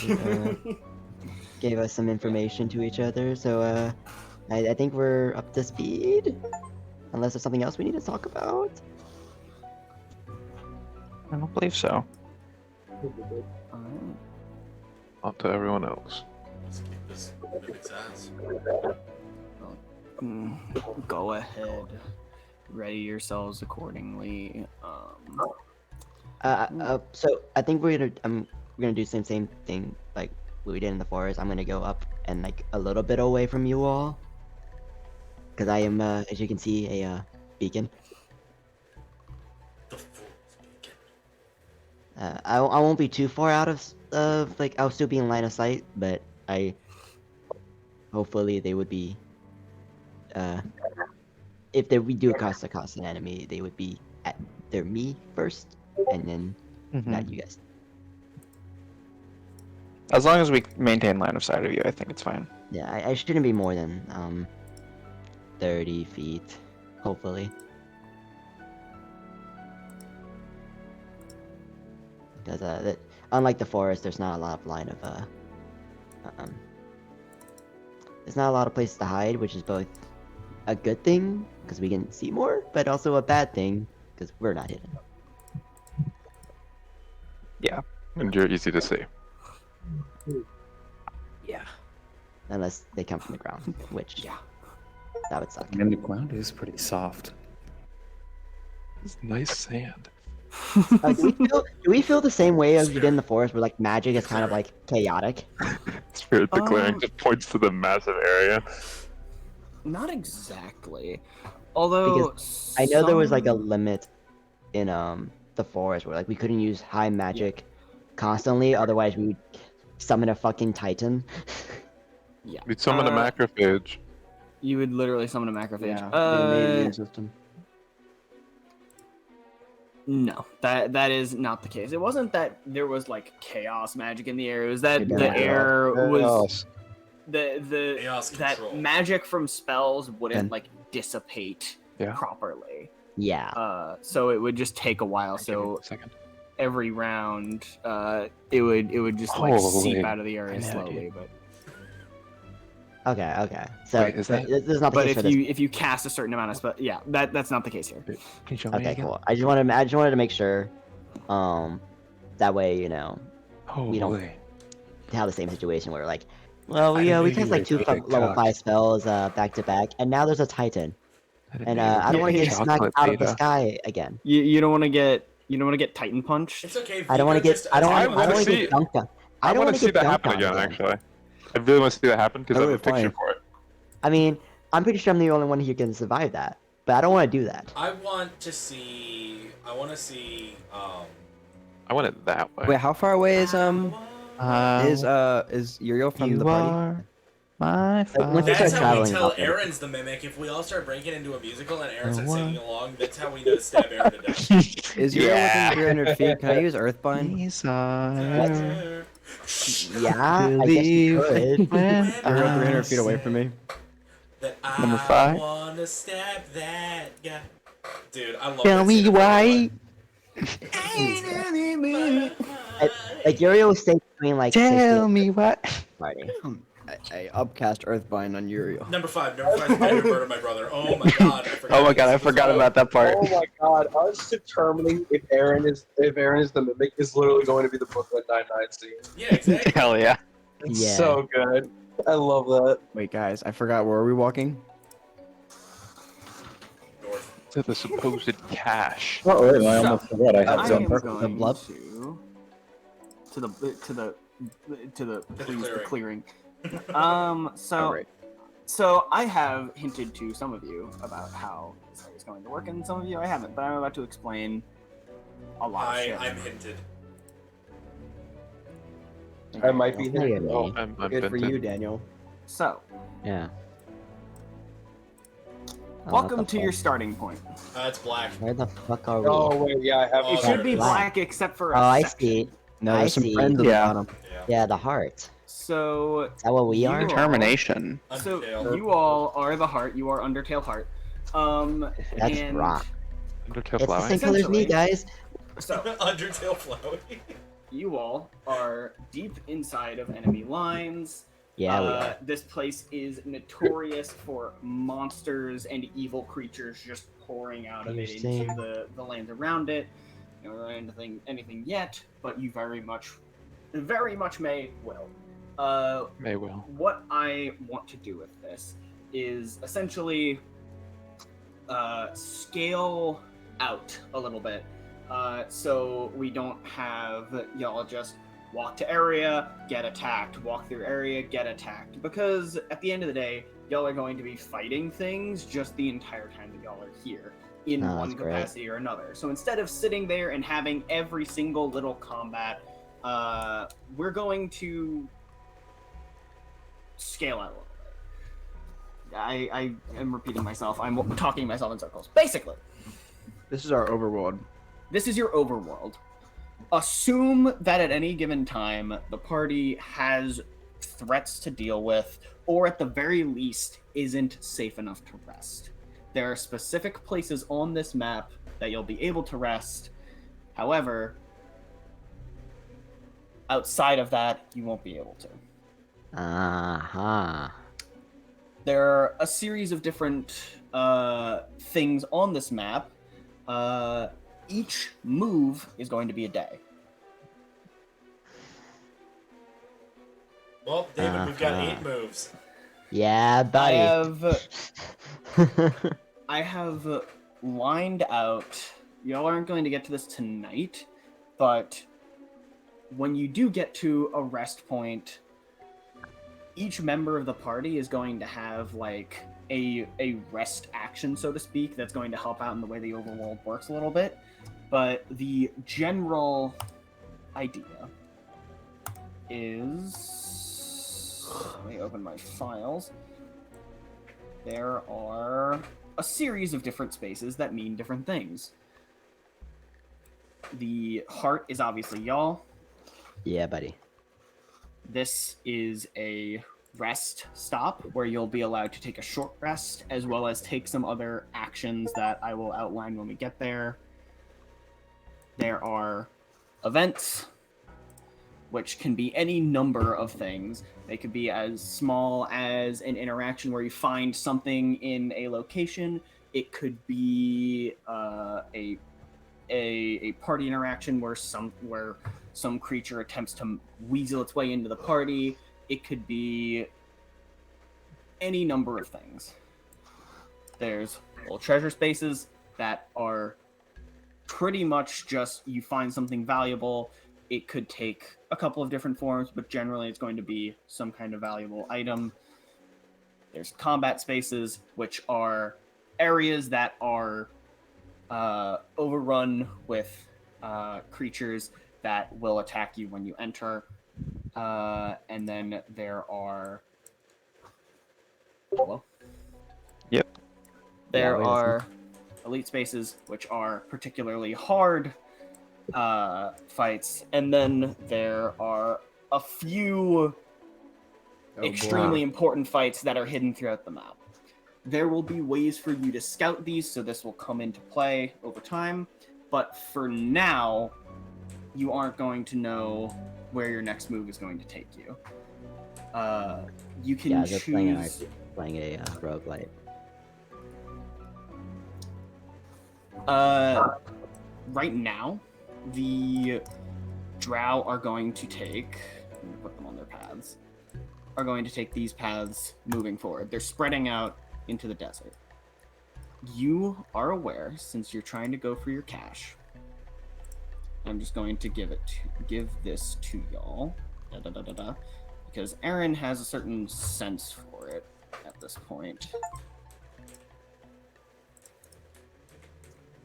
gave us some information to each other. So I think we're up to speed. Unless there's something else we need to talk about. I don't believe so. On to everyone else. Let's keep this mimic's ass. Go ahead. Ready yourselves accordingly. So I think we're gonna do the same thing like what we did in the forest. I'm gonna go up and like a little bit away from you all, because I am, as you can see, a beacon. The fool's beacon. I won't be too far out of like I'll still be in line of sight, but hopefully they would be if we do across an enemy, they would be at me first, and then not you guys. As long as we maintain line of sight of you, I think it's fine. Yeah, I shouldn't be more than 30 feet, hopefully. Because unlike the forest, there's not a lot of line of there's not a lot of places to hide, which is both a good thing because we can see more, but also a bad thing because we're not hidden. Yeah. And you're easy to see. Yeah. Unless they come from the ground, which that would suck. and the ground is pretty soft. It's nice sand. Do we feel the same way as you did in the forest, where like magic is kind of like chaotic? Spirit declaring just points to the massive area. Not exactly. Although Because I know there was like a limit in the forest where like we couldn't use high magic constantly, otherwise we would summon a fucking titan. Yeah. We'd summon a macrophage. You would literally summon a macrophage. the immune system. No, that is not the case. It wasn't that there was like chaos magic in the air. It was that Yeah. the air was the Chaos that control. magic from spells wouldn't And- like dissipate Yeah. properly. Yeah. So it would just take a while. So Second. every round, it would just like seep Holy. out of the area I had slowly. you. But Okay. So Wait, is that- this is not the but case if for this. if you cast a certain amount of spell, yeah, that's not the case here. Can you show me Okay, again? cool. I just wanted to make sure. That way, we don't Holy. have the same situation where like, well, we cast like two level 5 spells back to back, and now there's a titan, and I don't want to get smacked out of the sky again. You don't want to get Titan punched. It's okay. I don't want to get I don't I want wanna to see- get dunked on. I don't want wanna to see get that dunked happen on again, actually. I really want to see that happen because I have a picture for it. I mean, I'm pretty sure I'm the only one who can survive that, but I don't want to do that. I want to see. I want to see. I want it that way. Wait, how far away is Uriel from you the party? are my Like, once father. you That's start how we traveling tell about it. Erin's the mimic. If we all start breaking into a musical and Erin starts what? singing along, that's how we know to stab Erin to death. Is Uriel Yeah. within 300 feet? Can I use Earthbind? Desire Yeah, to I guess you leave could. when Uriel 300 feet away from me. That Number I 5. wanna stab that guy. Dude, I love Tell that me scene. why. Like Uriel was staying between like 60 Tell me what. party. I upcast Earthbind on Uriel. Number 5 is Better Murder My Brother. Oh my god, I forgot. Oh my god, I forgot about that part. Oh my god, us determining if Erin is the mimic is literally going to be the Brooklyn Nine-Nine scene. Yeah, exactly. Hell yeah. It's Yeah. so good. I love that. Wait, guys, I forgot. Where are we walking? North. To the supposed cache. Oh, wait, I almost forgot. I I have some am purpose. going blood? to the clearing. clearing. So Alright. so I have hinted to some of you about how this is going to work, and some of you I haven't. But I'm about to explain a lot of shit. I'm hinted. I might be Hey, here. Eddie. I'm Good for Benton. you, Daniel. So Yeah. Welcome what the to your fuck? starting point. It's black. Where the fuck are we? Oh wait, yeah, I have. Oh, It there should be is. black except for Oh, a I section. see. No, I there's some see. friends at the Yeah. bottom. Yeah. Yeah, the heart. So Is that what we You are? are- Determination. So Undertale. you all are the heart. You are Undertale Heart. That's and rock. Undertale It's the flowering. same color as me, Essentially- guys. So Undertale flower. you all are deep inside of enemy lines. Yeah, we are. This place is notorious for monsters and evil creatures just pouring out of it into Interesting. the land around it. You don't know anything yet, but you very much may will. May will. What I want to do with this is essentially scale out a little bit, so we don't have y'all just walk to area, get attacked, walk through area, get attacked. Because at the end of the day, y'all are going to be fighting things just the entire time that y'all are here in Oh, one that's great. capacity or another. So instead of sitting there and having every single little combat, we're going to scale out a little bit. I am repeating myself. I'm talking myself in circles. Basically, This is our overworld. this is your overworld. Assume that at any given time, the party has threats to deal with, or at the very least, isn't safe enough to rest. There are specific places on this map that you'll be able to rest. However, outside of that, you won't be able to. Uh-huh. There are a series of different things on this map. Each move is going to be a day. Well, David, we've got 8 moves. Yeah, buddy. I have lined out. Y'all aren't going to get to this tonight, but when you do get to a rest point, each member of the party is going to have like a rest action, so to speak, that's going to help out in the way the overworld works a little bit. But the general idea is, let me open my files. There are a series of different spaces that mean different things. The heart is obviously y'all. Yeah, buddy. This is a rest stop where you'll be allowed to take a short rest as well as take some other actions that I will outline when we get there. There are events, which can be any number of things. They could be as small as an interaction where you find something in a location. It could be a party interaction where some creature attempts to weasel its way into the party. It could be any number of things. There's little treasure spaces that are pretty much just you find something valuable. It could take a couple of different forms, but generally it's going to be some kind of valuable item. There's combat spaces, which are areas that are overrun with creatures that will attack you when you enter. And then there are... Hello? Yep. There Yeah, are elite spaces, which are particularly hard fights, and then there are a few extremely important fights that are hidden throughout the map. There will be ways for you to scout these, so this will come into play over time, but for now, you aren't going to know where your next move is going to take you. You can Yeah, just choose... playing a roguelite. Right now, the drow are going to take, I'm going to put them on their paths, are going to take these paths moving forward. They're spreading out into the desert. You are aware, since you're trying to go for your cash, I'm just going to give this to y'all, because Erin has a certain sense for it at this point.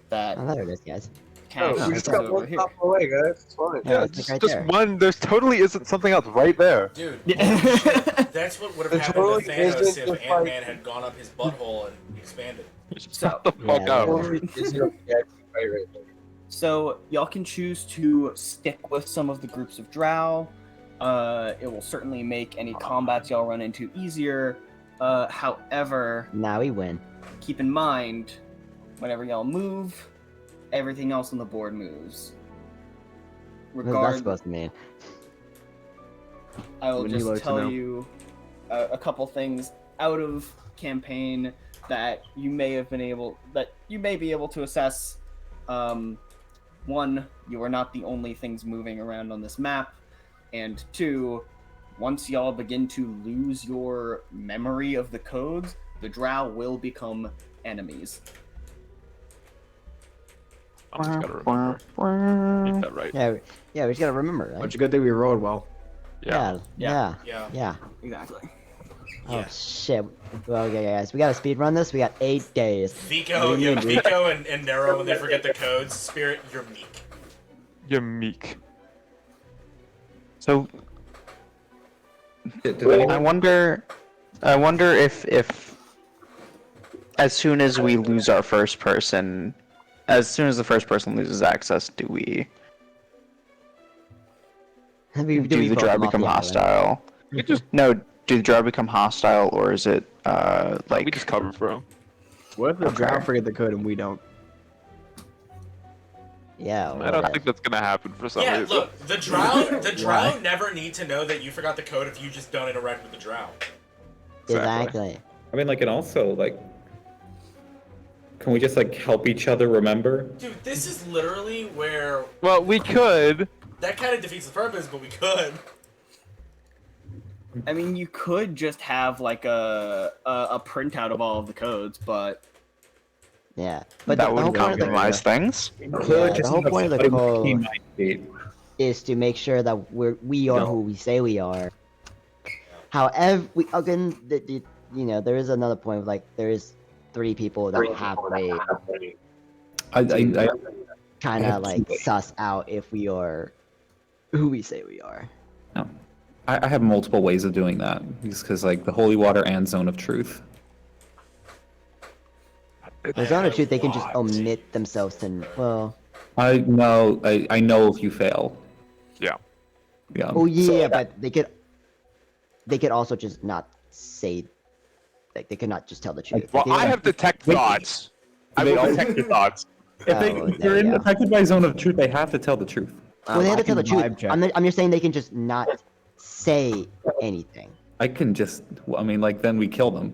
That Oh, there it is, guys. cash we is just got over one here. stop away, guys. It's fine. Yeah, it's right Just there. one. There's totally isn't something else right there. Dude, Yeah. that's what would have It happened totally to Thanos isn't if just Ant-Man had gone up his butthole and expanded. Shut the fuck Yeah, up. So y'all can choose to stick with some of the groups of drow. It will certainly make any combats y'all run into easier. However, Now we win. keep in mind, whenever y'all move, everything else on the board moves. What is that Regard, supposed to mean? I will Wouldn't you just like to tell know? you a couple things out of campaign that you may be able to assess. One, you are not the only things moving around on this map, and two, once y'all begin to lose your memory of the codes, the drow will become enemies. I just gotta remember. Get that right. Yeah, we just gotta remember, right? But it's a good thing we rolled well. Yeah. Yeah. Exactly. Oh shit. Well, okay, guys, we gotta speed run this. We got 8 days. Vico, yeah, Vico and Nero, when they forget the codes, Spirit, you're meek. You're meek. So I wonder if as soon as we lose our first person, as soon as the first person loses access, do we Do do we the vote drow them off become the island? hostile? No, do the drow become hostile, or is it like We just cover for him. What if the Okay. drow forget the code and we don't? Yeah. I don't think that's gonna happen for some Yeah, reason. look, the drow never need to know that you forgot the code if you just don't interact with the drow. Exactly. I mean, like, and also, like, can we just, like, help each other remember? Dude, this is literally where Well, we could. that kind of defeats the purpose, but we could. I mean, you could just have like a printout of all of the codes, but Yeah. But that the would whole point of the compromise things? Yeah, the whole point of the code is to make sure that we are who we say we are. However, again, there is another point of like there is 3 people that have way I kind of like suss out if we are who we say we are. no. I have multiple ways of doing that, just because, like, the holy water and zone of truth. The zone of truth, they can just omit themselves and well. I know if you fail. Yeah. Yeah. Oh yeah, but they could also just not say, like they could not just tell the truth. Well, They I could- have detect thoughts. I will detect your thoughts. If Oh, they're there you go. affected by zone of truth, they have to tell the truth. Well, they have I to tell the can truth. vibe check. I'm just saying they can just not say anything. I can just, I mean, like, then we kill them.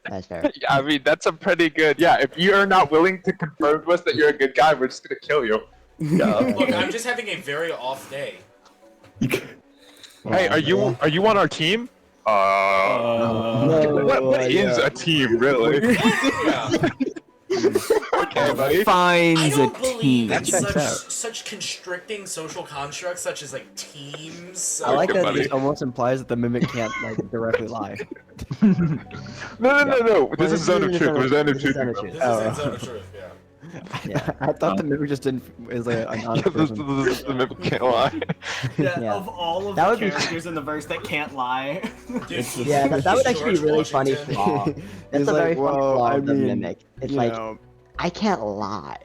That's fair. Yeah, I mean, that's a pretty good. Yeah, if you are not willing to confirm to us that you're a good guy, we're just gonna kill you. Yeah. Look, I'm just having a very off day. Hey, are you on our team? What is a team, really? Yeah. Okay, buddy. I Finds a don't believe team. in checks out. such constricting social constructs such as like teams. I like Okay, that buddy. this almost implies that the mimic can't like directly lie. No. This is zone of This truth. We're zone of this is truth. zone of bro. truth. This is in Zone of Truth, yeah. Yeah. I thought the mimic just didn't is like a Yeah, non-person. this the mimic can't lie. Yeah. Of all of That the would be- characters in the verse that can't lie. Dude, Yeah, that would actually be George really funny Washington. flaw. That's He's a very like, funny well, flaw I of the mean, mimic. It's you like know, I can't lie.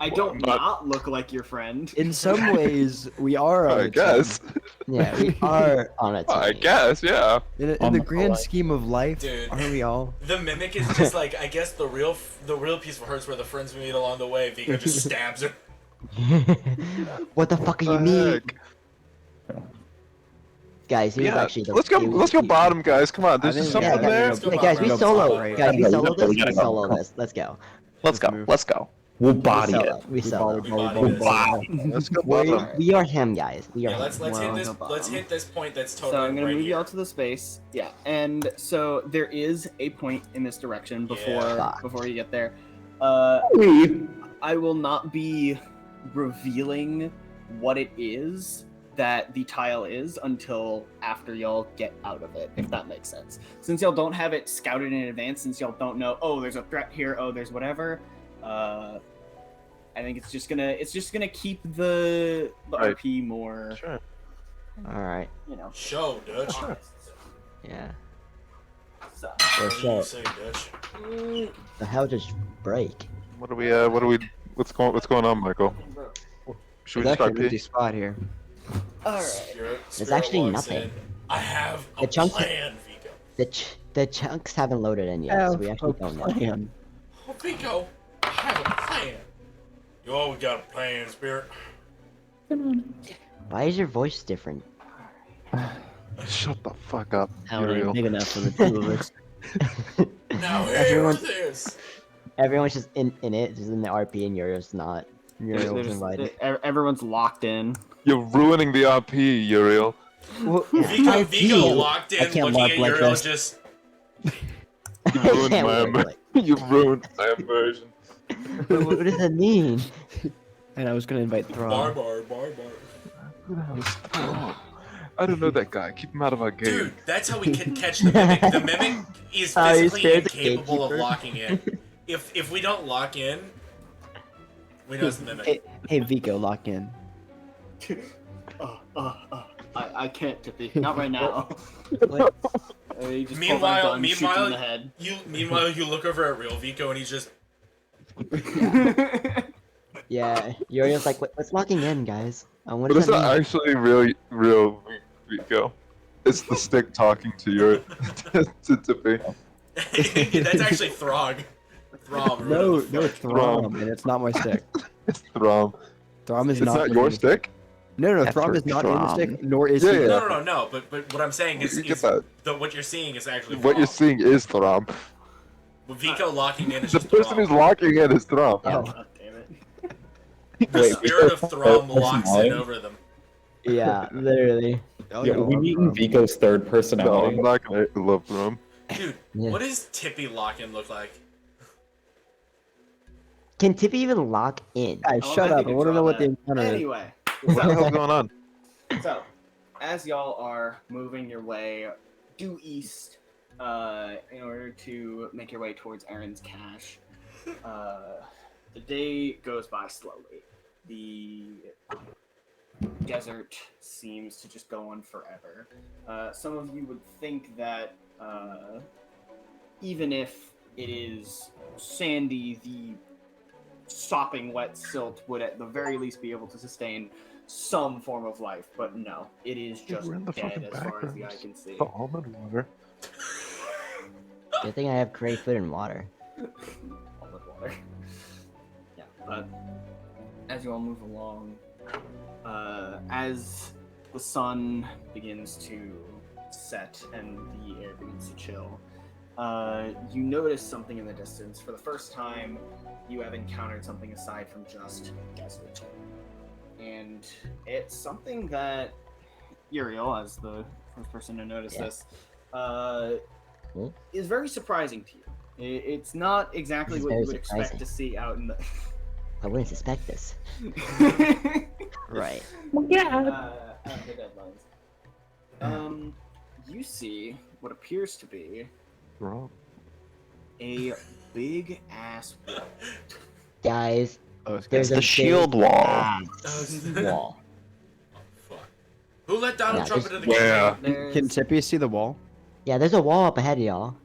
I don't But- not look like your friend. in some ways we are. On I a guess. Yeah, we are on a team. I guess, yeah. team. In the grand scheme of life, Dude. aren't we all? The mimic is just like I guess the real peaceful hurts where the friends we meet along the way. Vico just stabs her. What the fuck are you mean? Guys, he was Yeah, actually the let's go. he was- Let's go he- bottom, guys. Come on, there's think just we Yeah, something guys, there. Let's go yeah, guys, we bottom. solo. Right. Guys, we Yeah, solo this. we We gotta go. solo this. Let's go. Let's go. move. Let's go. We'll We body it. solo. We solo. We body this. Let's go bottom. We are him, guys. We are Yeah, him. let's Well, hit this. no Let's bottom. hit this point that's totally So I'm gonna right move you here. all to the space. Yeah, and so there is a point in this direction Yeah. before you get there. I will not be revealing what it is that the tile is until after y'all get out of it, if that makes sense. Since y'all don't have it scouted in advance, since y'all don't know, oh, there's a threat here, oh, there's whatever. I think it's just gonna keep the Right. RP more, Sure. All right. you know. Show, Dutch. Yeah. So. Or Whatever shall you say, Dutch. the hell just break? What's going on, Michael? Should we There's just actually an RP? empty spot here. Alright. Spirit actually walks nothing. in. I have a The chunks- plan, Vico. The chunks haven't loaded in yet, so we actually don't know. Plan. Oh, Vico, I have a plan. You always got a plan, Spirit. Why is your voice different? Shut the fuck up, I don't Uriel. ain't big enough for the two of us. Now hear Everyone- this. Everyone's just in it, just in the RP, and Uriel's not. Uriel's invited. Everyone's locked in. You're ruining the RP, Uriel. Well, Vico locked I in, can't looking LARP at like Uriel, this. just. You ruined can't my work like- You've ruined my immersion. what does that mean? And I was gonna invite Bar, Thrawn. bar, bar, bar. Who the hell is Thrawn? I don't know that guy. Keep him out of our game. Dude, that's how we can catch the mimic. The mimic is Oh, he's physically scared the incapable of gatekeeper. locking in. If we don't lock in, we know it's the mimic. Hey, Vico, lock in. I can't, Tippy. Not right now. What? He just pulled my Meanwhile, gun, shoots him in the head. meanwhile, you look over at real Vico and he's just. Yeah, Uriel's like, what's locking in, guys? What But does it's that not mean? actually real Vico. It's the stick talking to your to Tippy. That's actually Throg. Throg. or No, whatever the no, fuck. it's Throm, and it's not my stick. It's Throm. Throm is It's not. not your within- stick? No, Throm is not in the Throm. stick, nor is Yeah, he. yeah. No. But what I'm saying is, You get that. what you're seeing is actually What you're Throm. seeing is Throm. Vico locking in is The just person Throm. who's locking in is Throm. Oh, God damn it. The spirit of Throm locks in personality? over them. Yeah, literally. Oh, Yeah, we meet in Vico's third No, personality. I'm not gonna love Throm. Dude, Yeah. what does Tippy lock-in look like? Can Tippy even lock in? Guys, I'll shut let up. I you want to draw know what the that. encounter is. Anyway, What the hell's going on? so as y'all are moving your way due east, in order to make your way towards Erin's cache, the day goes by slowly. The desert seems to just go on forever. Some of you would think that even if it is sandy, the sopping wet silt would at the very least be able to sustain some form of life, but no, it is just We're in the dead fucking as far as the eye background. can see. The almond water. Good thing I have great food and water. Almond water. Yeah, but as you all move along, as the sun begins to set and the air begins to chill, you notice something in the distance. For the first time, you have encountered something aside from just desert. And it's something that Uriel, as the first person to notice this, is very surprising to you. It's not exactly It's what you very would expect surprising. to see out in the... I wouldn't suspect this. Right. Out the deadlines. You see what appears to be Throm. a big ass wall. Guys, it's there's the a shield big wall. ass wall. Fuck. Who let Donald Yeah, Trump this- into the Where? game? Can Tippy see the wall? Yeah, there's a wall up ahead of y'all.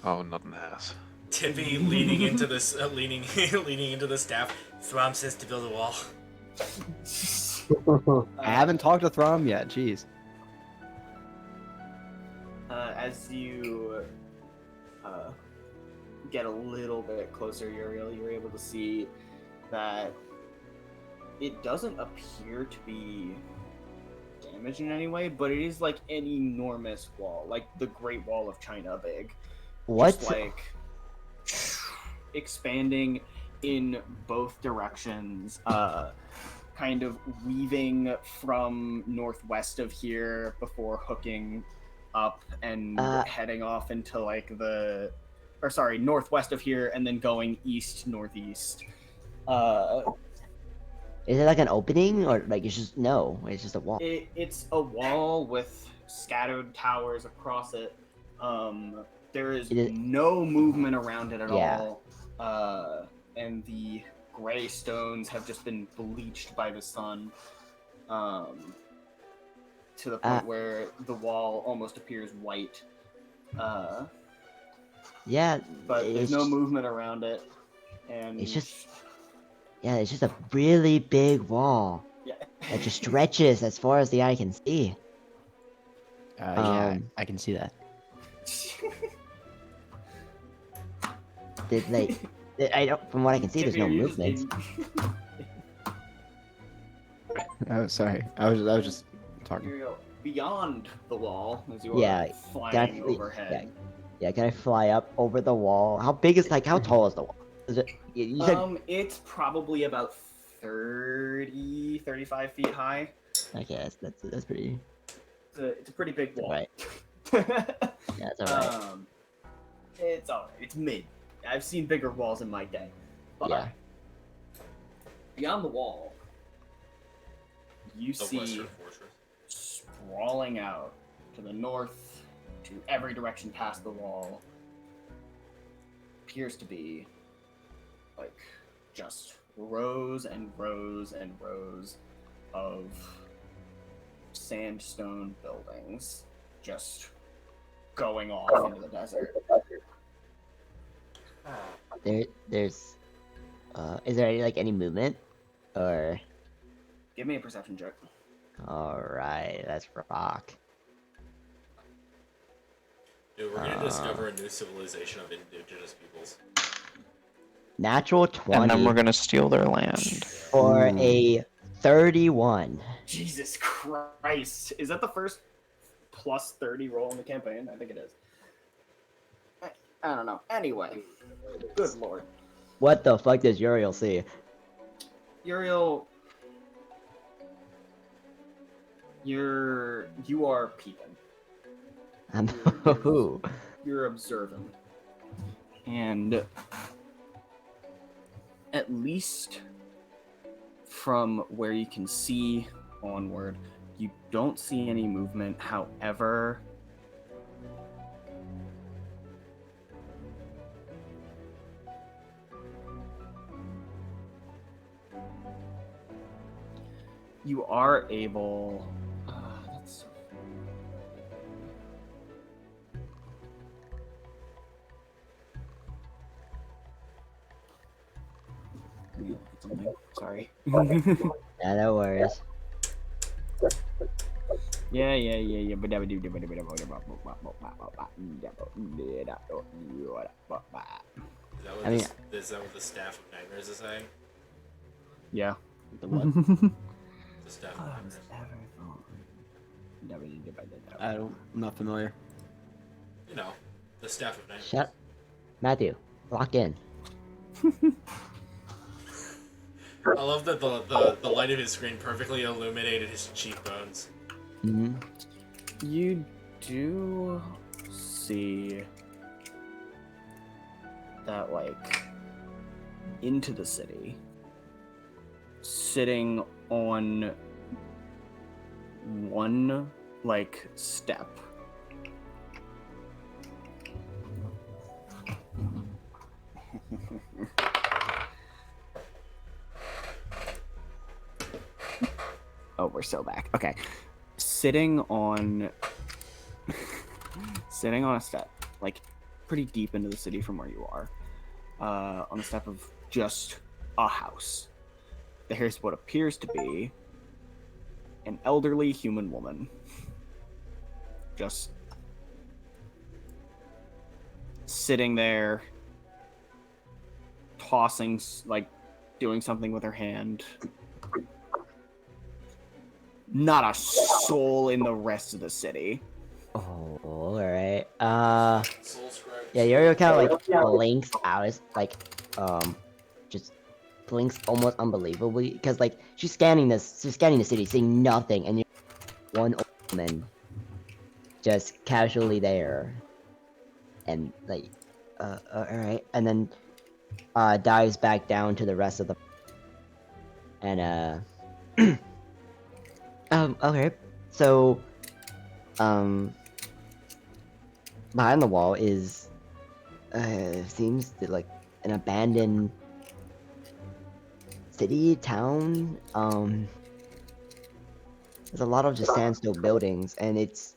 Oh, not an ass. Tippy leaning into this, leaning into the staff. Throm says to build a wall. I haven't talked to Throm yet. Jeez. As you get a little bit closer, Uriel, you're able to see that it doesn't appear to be damaged in any way, but it is like an enormous wall, like the Great Wall of China big. What? Just like expanding in both directions, kind of weaving from northwest of here before hooking up and heading off into like northwest of here and then going east northeast. Is it like an opening or like it's just it's just a wall? It's a wall with scattered towers across it. There is no movement around it at all. And the gray stones have just been bleached by the sun. To the point where the wall almost appears white. Yeah, but there's it's no just- movement around it, and It's just it's just a really big wall yeah. that just stretches as far as the eye can see. Yeah, I can see that. I don't. From what I can see, there's no Tippy, are you just movement. Oh, sorry. I was just talking. Uriel, beyond the wall as you Yeah, are can I flying flee- overhead. Yeah, can I fly up over the wall? How big is how tall is the wall? Is it? You said It's probably about 30, 35 feet high. okay. That's pretty. It's a pretty big wall. Right. Yeah, that's alright. It's alright. It's mid. I've seen bigger walls in my day. But Yeah. beyond the wall, you The see Western Fortress. sprawling out to the north, to every direction past the wall, appears to be like just rows and rows and rows of sandstone buildings just going off into the desert. There's. Is there any movement, or? Give me a perception check. All right, let's rock. Dude, we're gonna discover a new civilization of indigenous peoples. Natural 20 And then we're gonna steal their land. for a 31. Jesus Christ. Is that the first plus 30 roll in the campaign? I think it is. I don't know. Anyway. Good lord. What the fuck does Uriel see? Uriel, you are peeping. You're observing. And at least from where you can see onward, you don't see any movement. However, you are able. That's something. Sorry. Yeah, no worries. Yeah. Is that what the Staff of Nightmares is saying? Yeah. The what? The Staff of Nightmares. I'm not familiar. You know, the Staff of Nightmares. Shut. Matthew, lock in. I love that the light of his screen perfectly illuminated his cheekbones. Mm-hmm. You do see that, like, into the city, sitting on one, like, step. Oh, we're still back. Okay. Sitting on a step, like pretty deep into the city from where you are, on the step of just a house. There's what appears to be an elderly human woman. Just sitting there, tossing, like doing something with her hand. Not a soul in the rest of the city. Oh, alright. Soul Scribe. Yeah, Uriel kind of like blinks out, just blinks almost unbelievably, because like she's scanning the city, seeing nothing, and you're one old woman just casually there, and like, alright, and then dives back down to the rest of the, and okay, so behind the wall is seems like an abandoned city, town. There's a lot of just sandstone buildings, and it's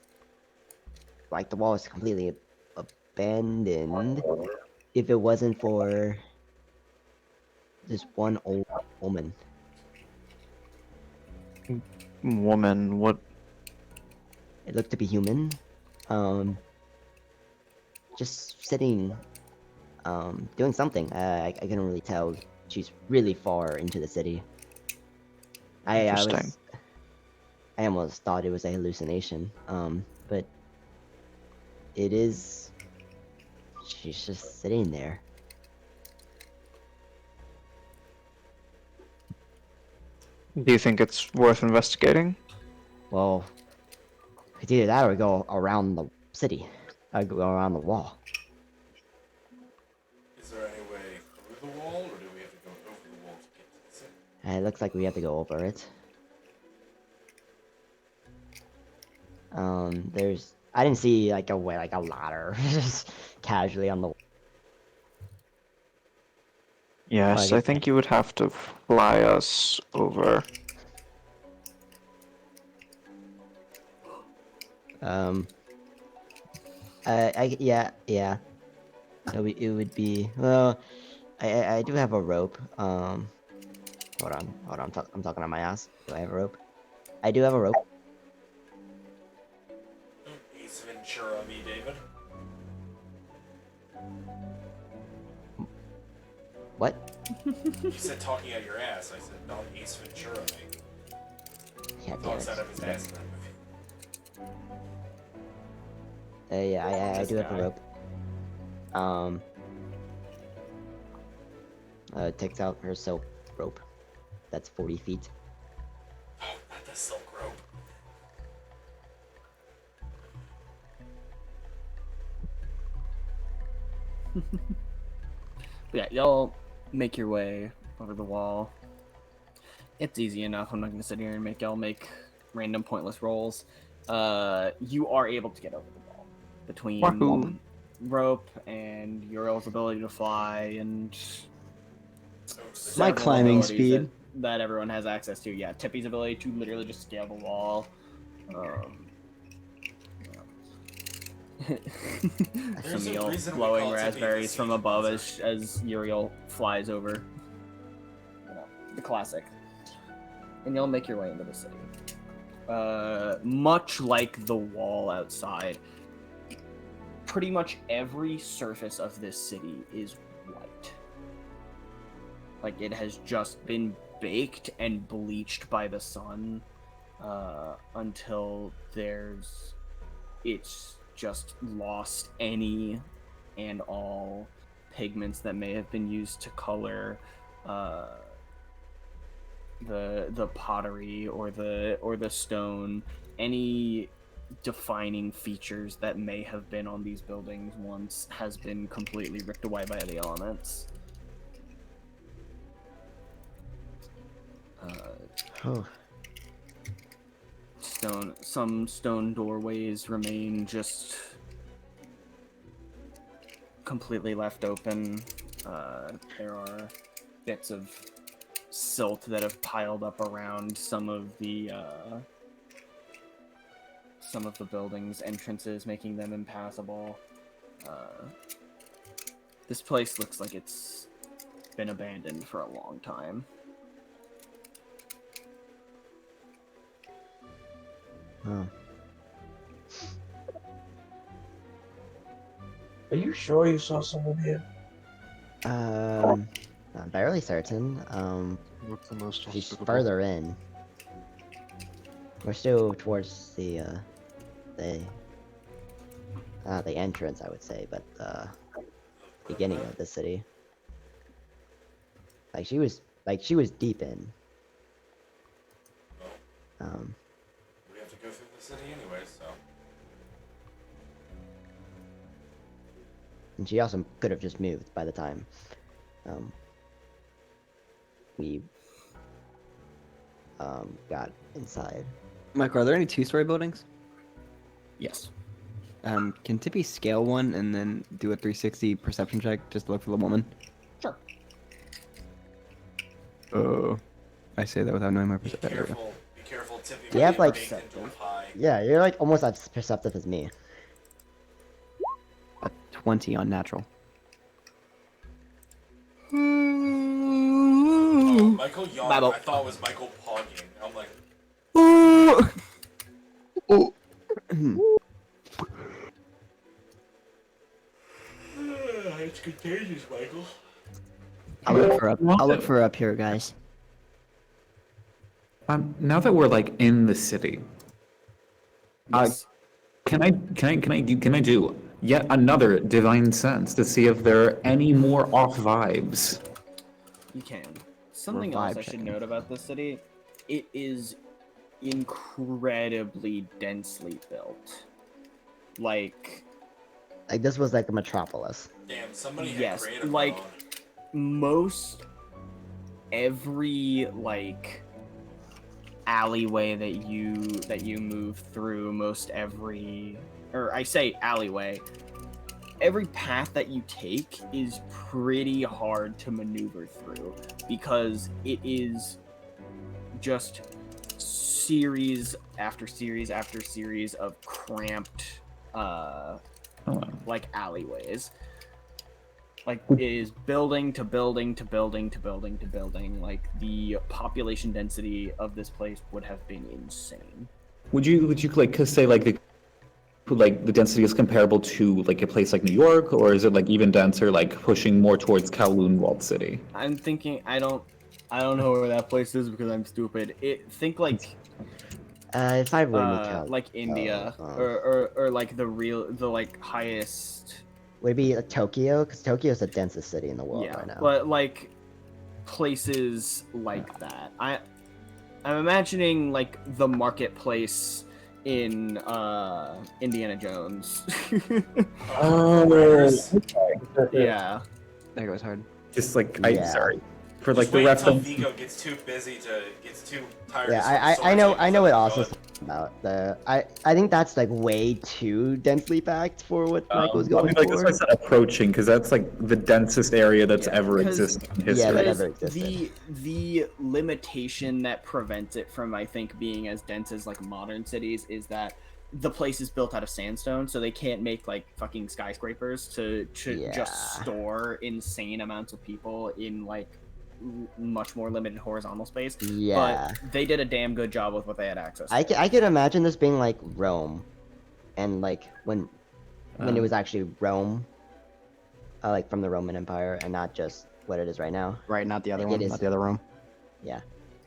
like the wall is completely abandoned if it wasn't for this one old woman. Woman, what? It looked to be human. Just sitting, doing something. I couldn't really tell. She's really far into the city. I Interesting. I almost thought it was a hallucination. But it is. She's just sitting there. Do you think it's worth investigating? Well, it's either that or we go around the city. I go around the wall. Is there any way through the wall, or do we have to go over the wall to get to the city? It looks like we have to go over it. There's. I didn't see like a way, like a ladder, just casually on the. Yes, Well, I think you would have to fly us over. Yeah. It would be. Well, I do have a rope. Hold on. I'm talking on my ass. Do I have a rope? I do have a rope. Ace Ventura, me, David. What? You said talking out your ass. I said not Ace Ventura, me. Yeah, Thought out of his ass in that movie. Yeah, I do have a rope. Takes out her silk rope. That's 40 feet. Oh, not the silk rope. Yeah, y'all make your way over the wall. It's easy enough. I'm not going to sit here and make y'all make random pointless rolls. You are able to get over the wall between Wahoo. rope and Uriel's ability to fly and My several climbing abilities speed. that everyone has access to. Yeah, Tippy's ability to literally just scale the wall. There's a Camille reason we blowing call Tippy the raspberries from seed above wizard. as Uriel flies over. The classic. And you'll make your way into the city. Much like the wall outside, pretty much every surface of this city is white. Like it has just been baked and bleached by the sun until it's just lost any and all pigments that may have been used to color the pottery or the stone, any defining features that may have been on these buildings once has been completely ripped away by the elements. Some stone doorways remain just completely left open. There are bits of silt that have piled up around some of the buildings' entrances, making them impassable. This place looks like it's been abandoned for a long time. Oh. Are you sure you saw someone here? I'm fairly certain. What's the most She's hospitable? further in. We're still towards the entrance, I would say, but beginning of the city. Like she was deep in. We have to go through the city anyway, so. And she also could have just moved by the time we got inside. Michael, are there any two-story buildings? Yes. Can Tippy scale one and then do a 360 perception check just to look for the woman? Sure. Oh, I say that without knowing my Be perception. careful, Tippy. Do you have like into a pie. yeah, you're like almost as perceptive as me. A 20 on natural. Michael yawned. Bible. I thought it was Michael pogging. I'm like, it's contagious, Michael. I'll look for up here, guys. Now that we're like in the city, Yes. can I do yet another divine sense to see if there are any more off vibes? You can. Something else I should note about this city, it is incredibly densely built. Like this was like a metropolis. Damn, somebody had yes, creative like mode. most every like alleyway that you move through, most every, or I say alleyway, every path that you take is pretty hard to maneuver through because it is just series after series after series of cramped like alleyways. Like it is building to building to building to building to building. Like the population density of this place would have been insane. Would you like say like the density is comparable to like a place like New York, or is it like even denser, like pushing more towards Kowloon Walled City? I'm thinking I don't know where that place is because I'm stupid. Think like if I really count, like India or like the like highest. Would it be like Tokyo? Because Tokyo is the densest city in the world right now. But like places like that. I'm imagining like the marketplace in Indiana Jones. Yeah. That goes hard. Just like sorry for like Just the wait rest until of Vico gets too tired. Yeah, I know what Austin's talking about. I think that's like way too densely packed for what Michael's going like, for. that's why I said approaching, because that's like the densest area that's ever existed in history. Yeah, that ever existed. The limitation that prevents it from, I think, being as dense as like modern cities is that the place is built out of sandstone, so they can't make like fucking skyscrapers to just store insane amounts of people in like much more limited horizontal space. Yeah. But they did a damn good job with what they had access to. I could imagine this being like Rome, and like when it was actually Rome, like from the Roman Empire, and not just what it is right now. Right, not the other Like, one, not the other Rome. Yeah,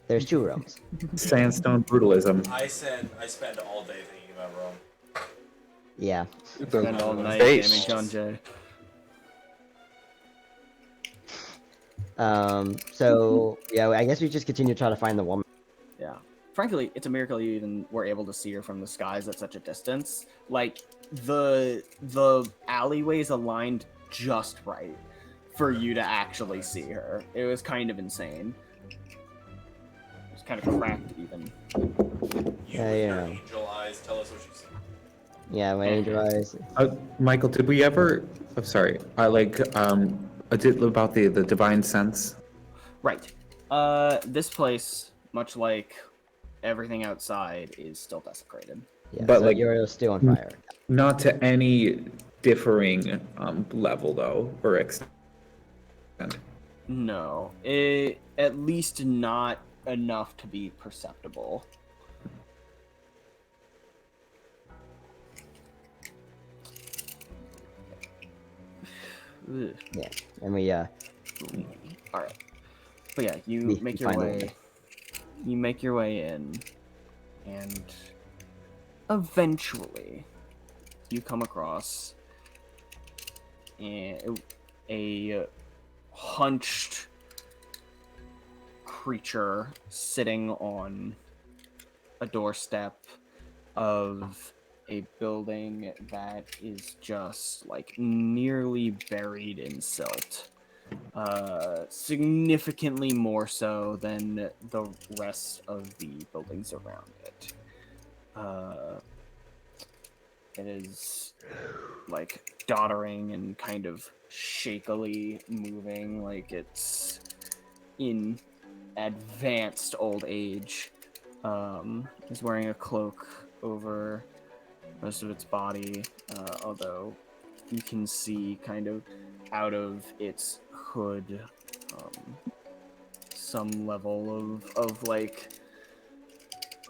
there's two Romes. Sandstone brutalism. I spend all day thinking about Rome. Yeah. Spend all night Based. gaming John Jay. So yeah, I guess we just continue to try to find the woman. Yeah. Frankly, it's a miracle you even were able to see her from the skies at such a distance. Like the alleyways aligned just right for you to actually see her. It was kind of insane. It was kind of cracked even. Yeah, yeah. Angel eyes, tell us what you see. Yeah, my angel eyes. Michael, did we ever? I'm sorry. Did about the divine sense. Right. This place, much like everything outside, is still desecrated. Yeah, But, so like, Uriel's still on fire. Not to any differing level though, or extent. No, at least not enough to be perceptible. Ugh. Yeah, and we All right. But yeah, you We make your find a way. way. You make your way in, and eventually, you come across a hunched creature sitting on a doorstep of a building that is just like nearly buried in silt. Significantly more so than the rest of the buildings around it. It is like doddering and kind of shakily moving, like it's in advanced old age. Is wearing a cloak over most of its body, although you can see kind of out of its hood some level of like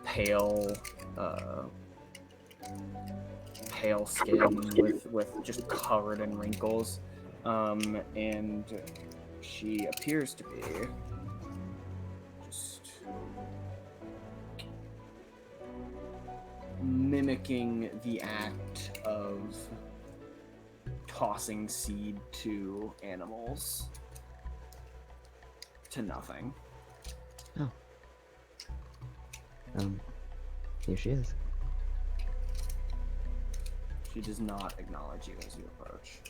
pale skin with just covered in wrinkles, and she appears to be just mimicking the act of tossing seed to animals to nothing. Oh. Here she is. She does not acknowledge you as you approach.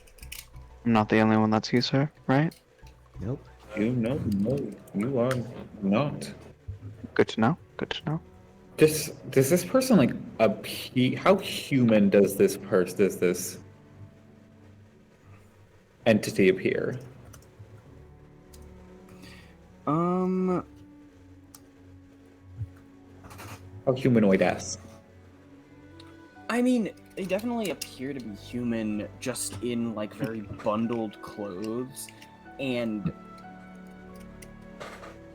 I'm not the only one that sees her, right? Nope. No, you are not. Good to know. Good to know. Does this person like how human does this entity appear? How humanoid-esque? I mean, they definitely appear to be human, just in like very bundled clothes, and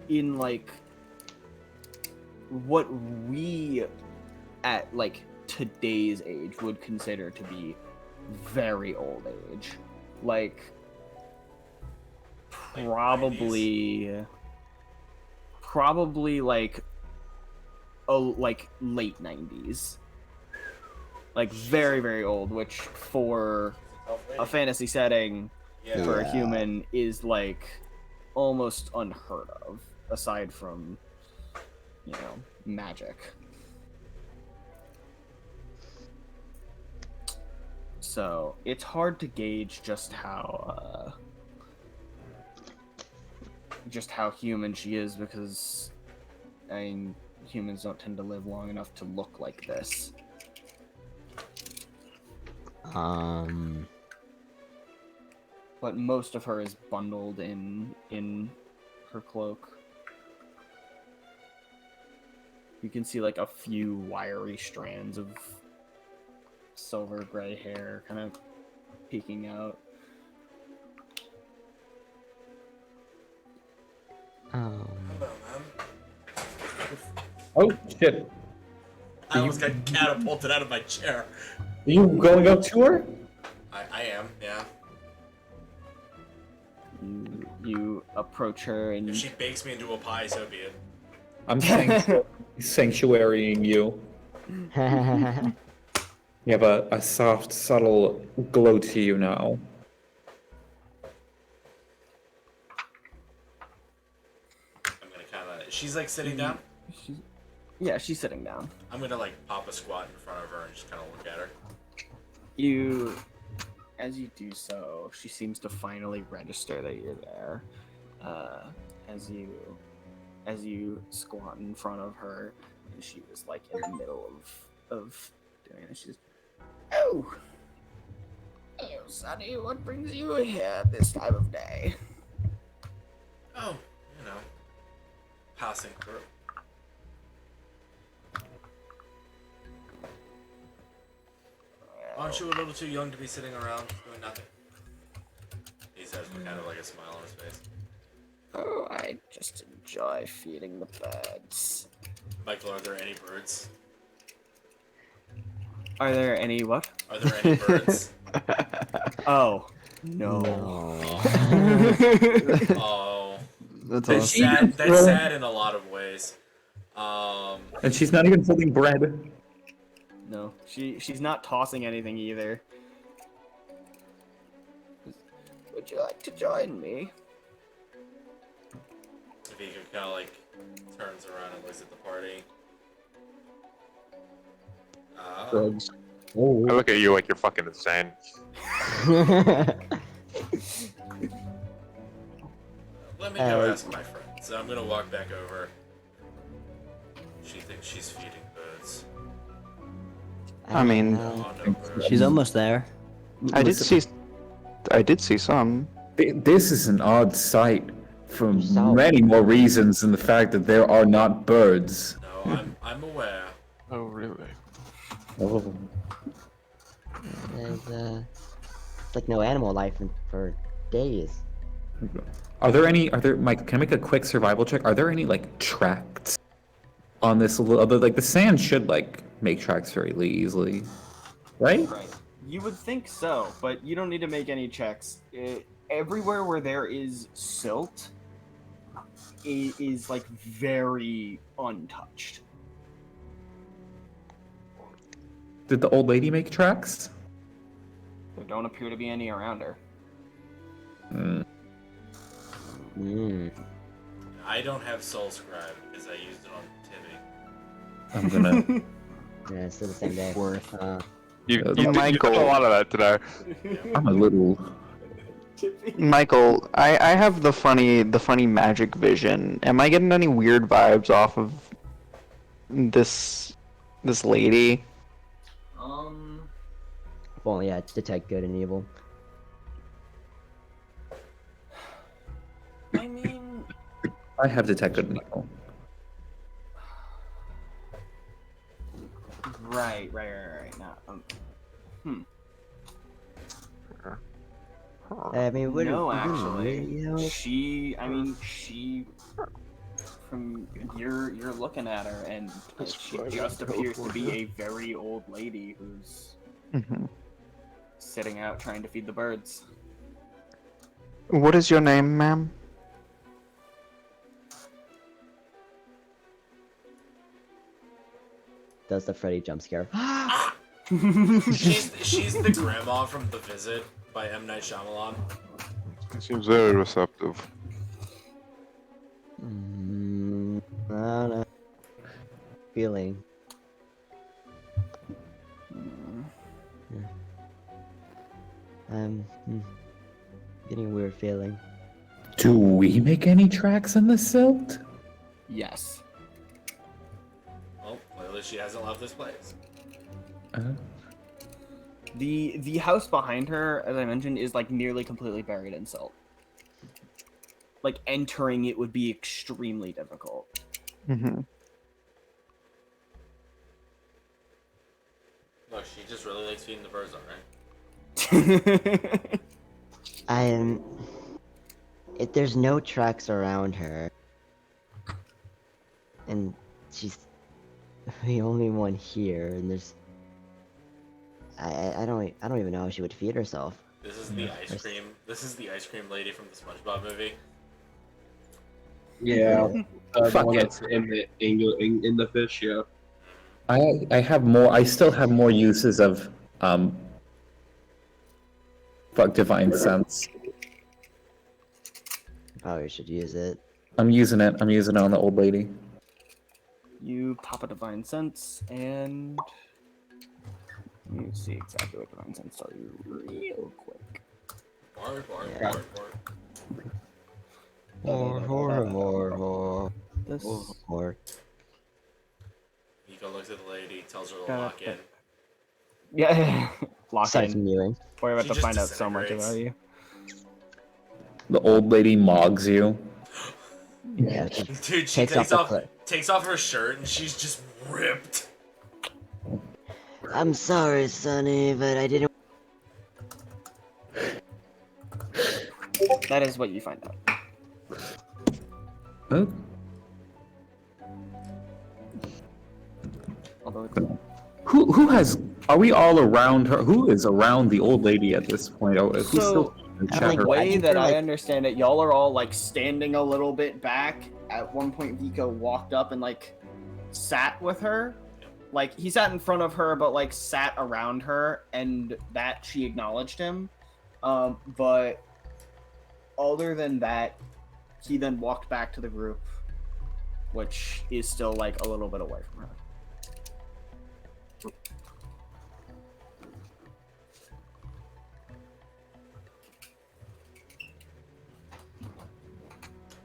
in like what we at like today's age would consider to be very old age, like probably like like late 90s, like very very old, which for a fantasy setting for a human is like almost unheard of, aside from, you know, magic. So it's hard to gauge just how human she is, because I mean, humans don't tend to live long enough to look like this. But most of her is bundled in her cloak. You can see like a few wiry strands of silver gray hair kind of peeking out. Oh shit! I almost got catapulted out of my chair. Are you going up to her? I am, yeah. You approach her and If she bakes me into a pie, so be it. I'm sanctuarying you. You have a soft, subtle glow to you now. I'm gonna kind of. She's like sitting down. Yeah, she's sitting down. I'm gonna like pop a squat in front of her and just kind of look at her. As you do so, she seems to finally register that you're there. As you squat in front of her, and she was like in the middle of doing it. She's, oh, hello, Sonny. What brings you here this time of day? Oh, you know, passing through. Aren't you a little too young to be sitting around doing nothing? He says with kind of like a smile on his face. Oh, I just enjoy feeding the birds. Michael, are there any birds? Are there any what? Are there any birds? Oh, no. Oh. That's That's awesome. sad. That's sad in a lot of ways. And she's not even holding bread. No, she's not tossing anything either. Would you like to join me? Vico kind of like turns around and looks at the party. Drugs. I look at you like you're fucking insane. Let me go ask my friend. So I'm gonna walk back over. She thinks she's feeding birds. I mean, Oh, no birds. She's almost there. I did see some. This is an odd sight for Yourself. many more reasons than the fact that there are not birds. No, I'm aware. Oh, really? Oh. There's like no animal life for days. Are there, Mike, can I make a quick survival check? Are there any, like, tracks on this other, like, the sand should, like, make tracks very easily, right? Right. You would think so, but you don't need to make any checks. Everywhere where there is silt, it is, like, very untouched. Did the old lady make tracks? There don't appear to be any around her. I don't have Soul Scribe because I used it on Tippy. I'm gonna... Yeah, it's still the same day. You Michael. did a lot of that today. I'm a little... Michael, I have the funny magic vision. Am I getting any weird vibes off of this lady? Well, yeah, detect good and evil. I mean, I have detected an evil. right. Now, I mean, what? no, actually, you know, she. From you're looking at her, and she just appears to be a very old lady who's sitting out trying to feed the birds. What is your name, ma'am? does the Freddy jump scare? she's the grandma from The Visit by M. Night Shyamalan. He seems very receptive. I don't know. Feeling. Getting a weird feeling. Do we make any tracks in the silt? Yes. Well, clearly she hasn't left this place. The house behind her, as I mentioned, is like nearly completely buried in silt. Like entering it would be extremely difficult. Look, she just really likes feeding the birds, alright? If there's no tracks around her, and she's the only one here, and there's, I don't even know how she would feed herself. This is the ice cream. This is the ice cream lady from the SpongeBob movie. Yeah, the Fuck one it. that's in the fish. Yeah. I have more. I still have more uses of divine sense. Probably should use it. I'm using it. I'm using it on the old lady. You pop a divine sense, and let me see exactly what divine sense tell you real quick. Bark. This Vico looks at the lady, tells her to lock in. yeah, lock Starts in. mewing. We're about She to just find out so much disintegrates. about you. The old lady mogs you. Yeah, Dude, she takes off the clip. takes off her shirt and she's just ripped. I'm sorry, Sonny, but I didn't. That is what you find out. Huh? Although it's Who has? Are we all around her? Who is around the old lady at this point? Oh, who's still the her? way that I like- understand it, y'all are all like standing a little bit back. At one point, Vico walked up and like sat with her. Like he sat in front of her, but like sat around her, and that she acknowledged him. But other than that, he then walked back to the group, which is still like a little bit away from her.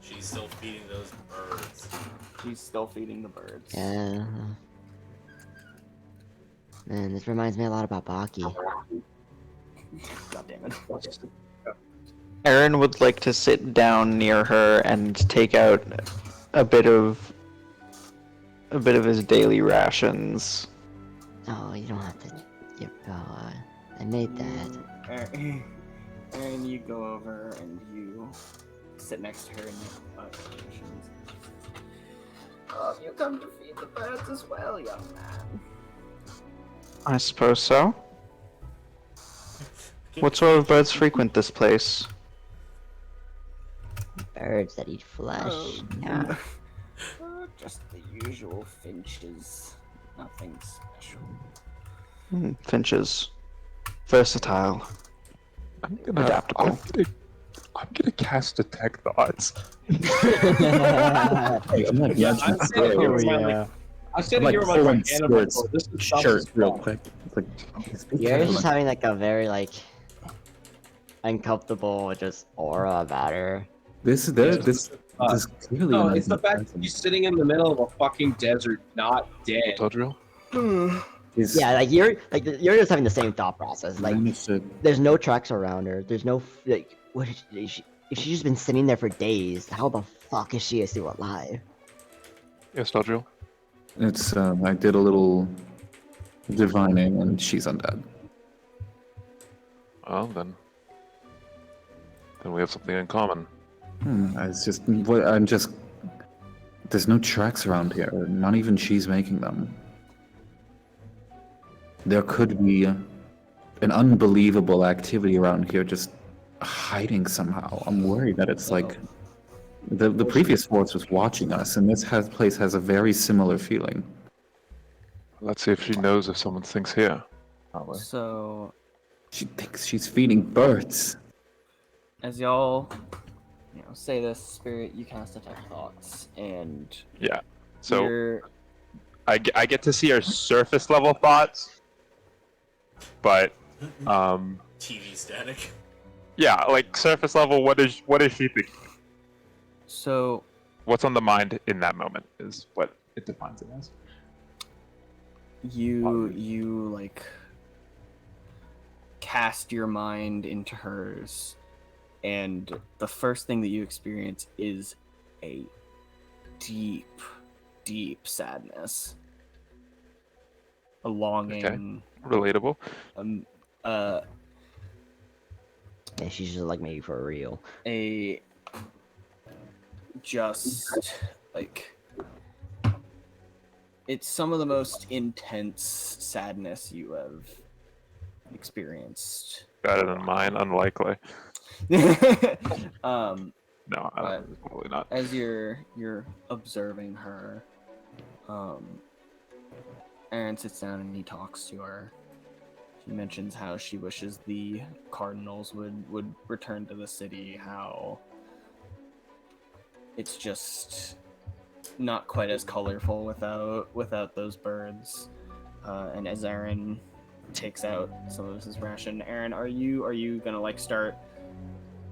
She's still feeding those birds. She's still feeding the birds. Yeah. Man, this reminds me a lot about Baki. God damn it. Erin would like to sit down near her and take out a bit of his daily rations. Oh, you don't have to. I made that. And you go over and you sit next to her and you conversations. You come to feed the birds as well, young man. I suppose so. What sort of birds frequent this place? Birds that eat flesh. Yeah. Just the usual finches. Nothing special. Finches. Versatile. Adaptable. I'm gonna cast Detect Thoughts. I'm like, yeah, I'm sitting here with my, like, I'm sitting here with my hand on my sword. This is shirt real quick. It's like, You're just having like a very like uncomfortable just aura about her. This clearly. No, an it's the fact that he's sitting in the middle of a fucking desert, not dead. Tadriel? Yeah, like you're just having the same thought process. Like, there's no tracks around her. There's no like, what is she? If she's just been sitting there for days, how the fuck is she still alive? Yes, Tadriel? It's I did a little divining, and she's undead. Well, then we have something in common. It's just I'm just. There's no tracks around here. Not even she's making them. There could be an unbelievable activity around here, just hiding somehow. I'm worried that it's like the previous force was watching us, and this place has a very similar feeling. Let's see if she knows if someone thinks here. So, She thinks she's feeding birds. as y'all, say this, Spirit, you cast Detect Thoughts, and Yeah. So you're... I get to see her surface level thoughts, but TV static. yeah, like surface level. What is she thinking? So, What's on the mind in that moment is what it defines it as. you like cast your mind into hers, and the first thing that you experience is a deep sadness, a longing. Relatable. And she's just like maybe for real. A just like it's some of the most intense sadness you have experienced. Better than mine, unlikely. um No, probably not. As you're observing her, Erin sits down and he talks to her. She mentions how she wishes the Cardinals would return to the city, how it's just not quite as colorful without those birds. And as Erin takes out some of his ration, Erin, are you gonna like start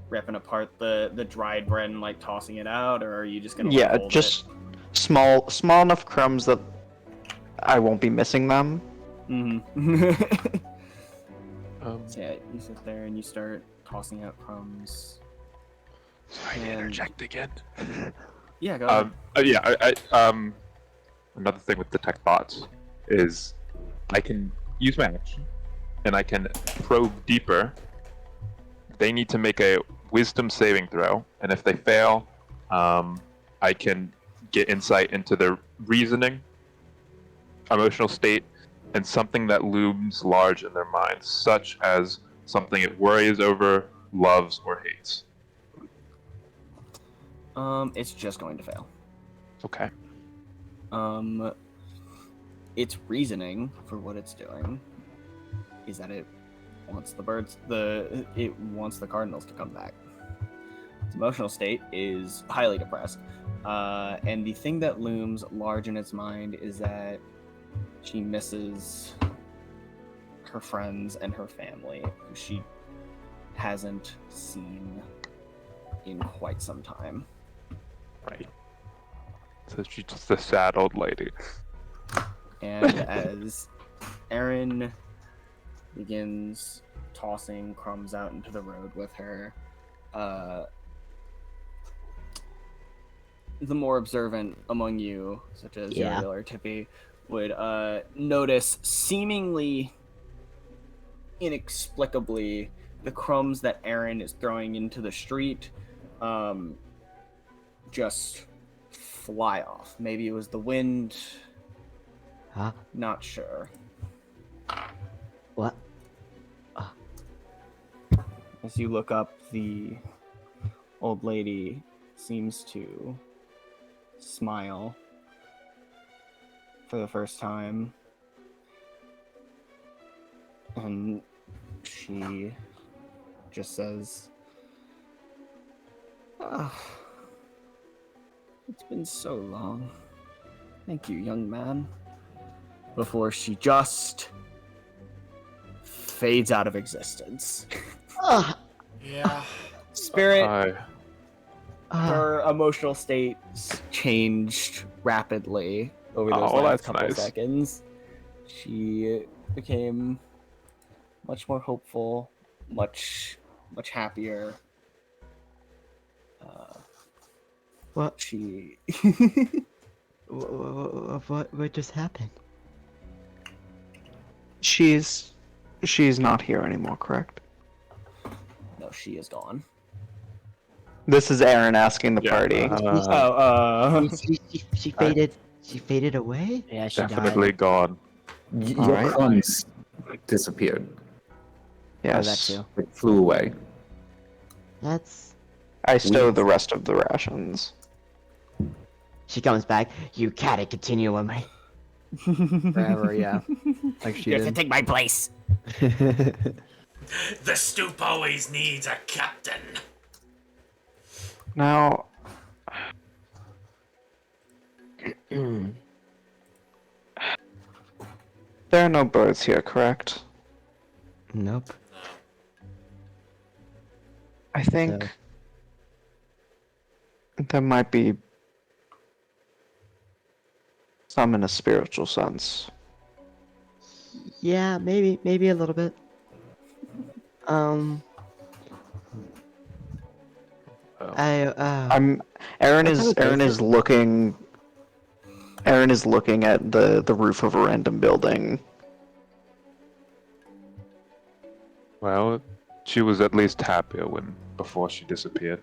ripping apart the dried bread and like tossing it out, or are you just gonna Yeah, hold just small enough crumbs that I won't be missing them. Mm-hmm. So yeah, you sit there and you start tossing out crumbs. Sorry to interject again. Yeah, go ahead. Another thing with Detect Thoughts is I can use my action and I can probe deeper. They need to make a wisdom saving throw, and if they fail, I can get insight into their reasoning, emotional state, and something that looms large in their minds, such as something it worries over, loves, or hates. It's just going to fail. Okay. Its reasoning for what it's doing is that it wants it wants the Cardinals to come back. Its emotional state is highly depressed, and the thing that looms large in its mind is that she misses her friends and her family, who she hasn't seen in quite some time. Right. So she's just a sad old lady. And as Erin begins tossing crumbs out into the road with her, the more observant among you, such as Uriel or Tippy, would notice seemingly inexplicably the crumbs that Erin is throwing into the street just fly off. Maybe it was the wind. Huh? Not sure. What? As you look up, the old lady seems to smile for the first time. And she just says, it's been so long. Thank you, young man. Before she just fades out of existence. Yeah. Spirit, her emotional state changed rapidly over those last that's couple nice. seconds. She became much more hopeful, much happier. What? She What just happened? She's not here anymore, correct? no, she is gone. This is Erin asking the party. She faded. She faded away. Yeah, she Definitely died. gone. Your Alright. crumbs disappeared. Yes. too. It flew away. That's. I stow the rest of the rations. She comes back. You can't continue with me. Forever, yeah. Like she You have to did. take my place. The stoop always needs a captain. Now, there are no birds here, correct? Nope. I think there might be some in a spiritual sense. Yeah, maybe a little bit. Erin What time is looking at the roof of a random building. Well, she was at least happier before she disappeared.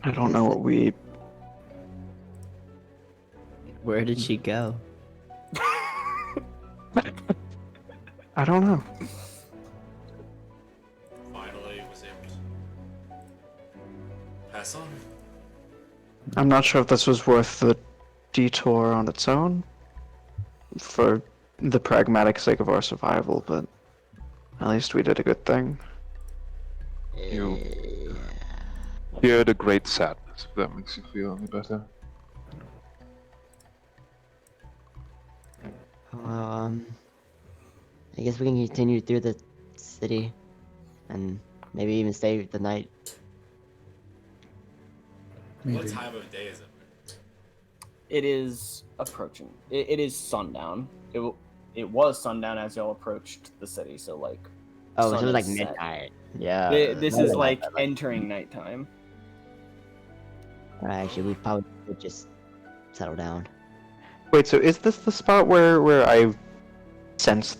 I don't know what we. Where did she go? I don't know. Finally was able to pass on. I'm not sure if this was worth the detour on its own for the pragmatic sake of our survival, but at least we did a good thing. You heard a great sadness, if that makes you feel any better. I guess we can continue through the city, and maybe even stay the night. What time of day is it? It is approaching. It is sundown. It was sundown as y'all approached the city, so like. Oh, so it sun was like is set. midnight. Yeah. This is like entering nighttime. Actually, we probably should just settle down. Wait, so is this the spot where I sense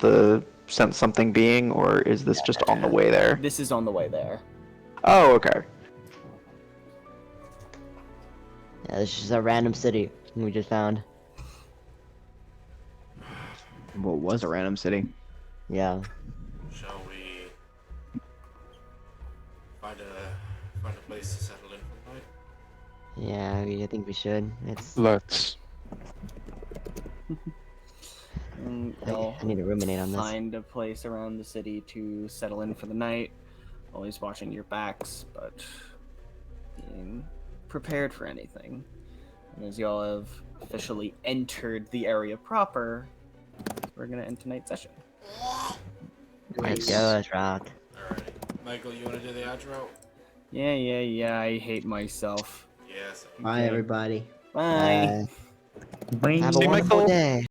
something being, or is this just on the way there? This is on the way there. Oh, okay. Yeah, this is just a random city we just found. What was a random city? Yeah. Shall we find a place to settle in for the night? Yeah, I think we should. It's. Let's. Y'all I need to ruminate on this. find a place around the city to settle in for the night. Always watching your backs, but being prepared for anything. And as y'all have officially entered the area proper, we're gonna end tonight's session. Let's go, Trahant. Alright. Michael, you want to do the outro? Yeah, I hate myself. Yes. Bye, everybody. Bye. Have a wonderful day.